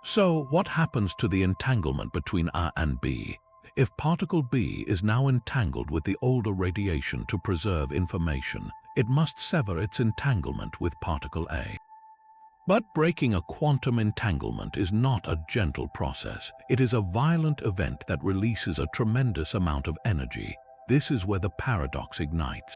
[SPEAKER 1] So, what happens to the entanglement between A and B? If particle B is now entangled with the older radiation to preserve information, it must sever its entanglement with particle A. But breaking a quantum entanglement is not a gentle process. It is a violent event that releases a tremendous amount of energy. This is where the paradox ignites.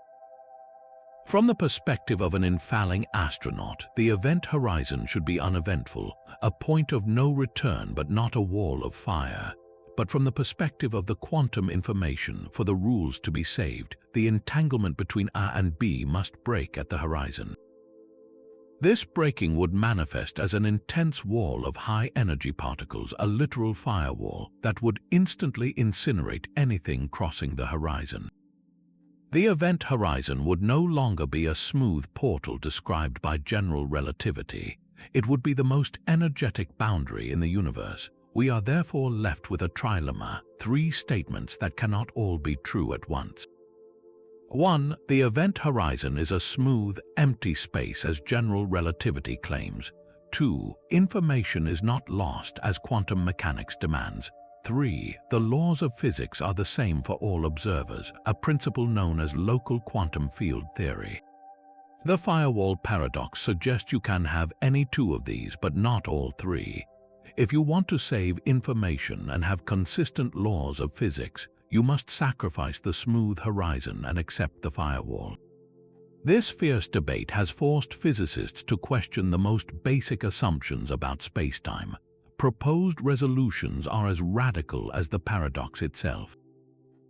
[SPEAKER 1] From the perspective of an infalling astronaut, the event horizon should be uneventful, a point of no return but not a wall of fire. But from the perspective of the quantum information, for the rules to be saved, the entanglement between A and B must break at the horizon. This breaking would manifest as an intense wall of high-energy particles, a literal firewall that would instantly incinerate anything crossing the horizon. The event horizon would no longer be a smooth portal described by general relativity. It would be the most energetic boundary in the universe. We are therefore left with a trilemma, three statements that cannot all be true at once. 1. The event horizon is a smooth, empty space as general relativity claims. 2. Information is not lost as quantum mechanics demands. 3. The laws of physics are the same for all observers, a principle known as local quantum field theory. The firewall paradox suggests you can have any two of these, but not all three. If you want to save information and have consistent laws of physics, you must sacrifice the smooth horizon and accept the firewall. This fierce debate has forced physicists to question the most basic assumptions about spacetime. Proposed resolutions are as radical as the paradox itself.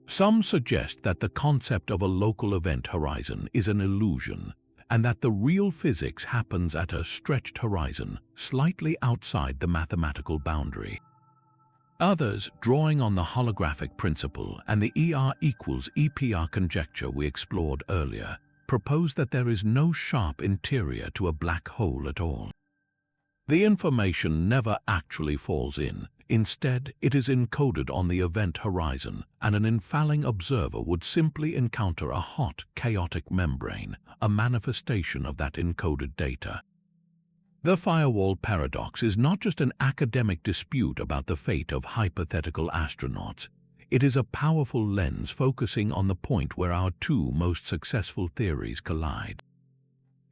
[SPEAKER 1] Some suggest that the concept of a local event horizon is an illusion, and that the real physics happens at a stretched horizon, slightly outside the mathematical boundary. Others, drawing on the holographic principle and the ER equals EPR conjecture we explored earlier, propose that there is no sharp interior to a black hole at all. The information never actually falls in. Instead, it is encoded on the event horizon, and an infalling observer would simply encounter a hot, chaotic membrane, a manifestation of that encoded data. The firewall paradox is not just an academic dispute about the fate of hypothetical astronauts. It is a powerful lens focusing on the point where our two most successful theories collide.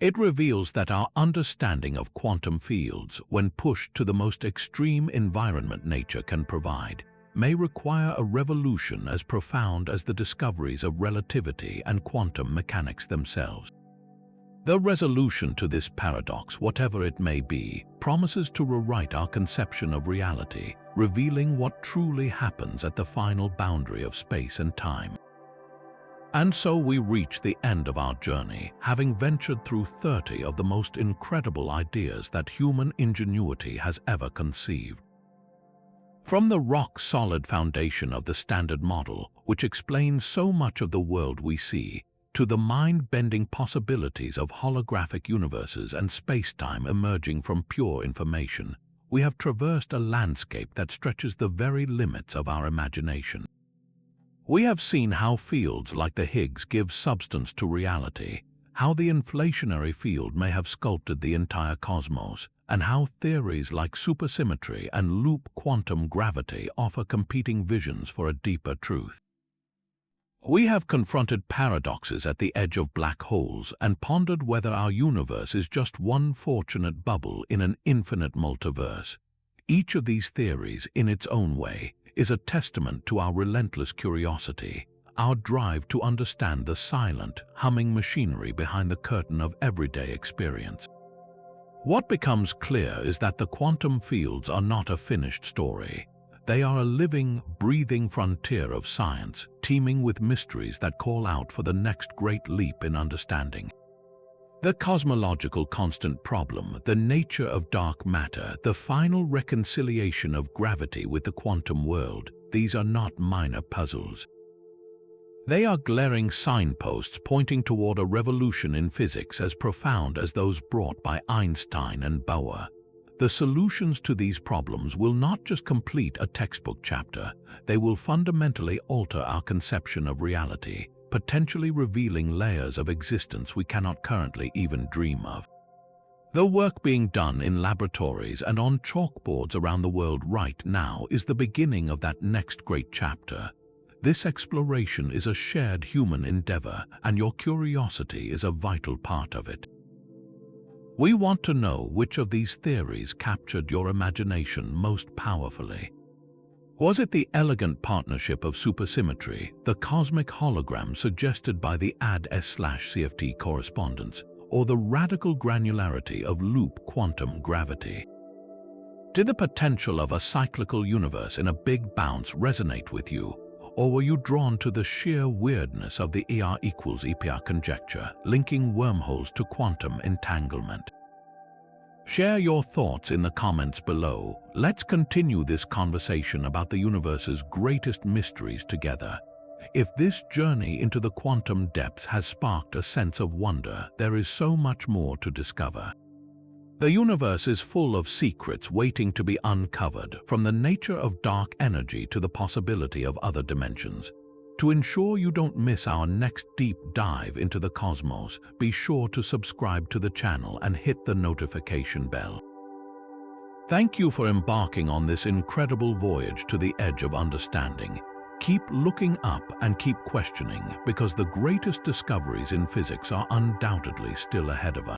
[SPEAKER 1] It reveals that our understanding of quantum fields, when pushed to the most extreme environment nature can provide, may require a revolution as profound as the discoveries of relativity and quantum mechanics themselves. The resolution to this paradox, whatever it may be, promises to rewrite our conception of reality, revealing what truly happens at the final boundary of space and time. And so we reach the end of our journey, having ventured through 30 of the most incredible ideas that human ingenuity has ever conceived. From the rock-solid foundation of the Standard Model, which explains so much of the world we see, to the mind-bending possibilities of holographic universes and spacetime emerging from pure information, we have traversed a landscape that stretches the very limits of our imagination. We have seen how fields like the Higgs give substance to reality, how the inflationary field may have sculpted the entire cosmos, and how theories like supersymmetry and loop quantum gravity offer competing visions for a deeper truth. We have confronted paradoxes at the edge of black holes and pondered whether our universe is just one fortunate bubble in an infinite multiverse. Each of these theories, in its own way, is a testament to our relentless curiosity, our drive to understand the silent, humming machinery behind the curtain of everyday experience. What becomes clear is that the quantum fields are not a finished story. They are a living, breathing frontier of science, teeming with mysteries that call out for the next great leap in understanding. The cosmological constant problem, the nature of dark matter, the final reconciliation of gravity with the quantum world, these are not minor puzzles. They are glaring signposts pointing toward a revolution in physics as profound as those brought by Einstein and Bohr. The solutions to these problems will not just complete a textbook chapter, they will fundamentally alter our conception of reality, potentially revealing layers of existence we cannot currently even dream of. The work being done in laboratories and on chalkboards around the world right now is the beginning of that next great chapter. This exploration is a shared human endeavor, and your curiosity is a vital part of it. We want to know which of these theories captured your imagination most powerfully. Was it the elegant partnership of supersymmetry, the cosmic hologram suggested by the AD/CFT correspondence, or the radical granularity of loop quantum gravity? Did the potential of a cyclical universe in a big bounce resonate with you, or were you drawn to the sheer weirdness of the ER equals EPR conjecture, linking wormholes to quantum entanglement? Share your thoughts in the comments below. Let's continue this conversation about the universe's greatest mysteries together. If this journey into the quantum depths has sparked a sense of wonder, there is so much more to discover. The universe is full of secrets waiting to be uncovered, from the nature of dark energy to the possibility of other dimensions. To ensure you don't miss our next deep dive into the cosmos, be sure to subscribe to the channel and hit the notification bell. Thank you for embarking on this incredible voyage to the edge of understanding. Keep looking up and keep questioning, because the greatest discoveries in physics are undoubtedly still ahead of us.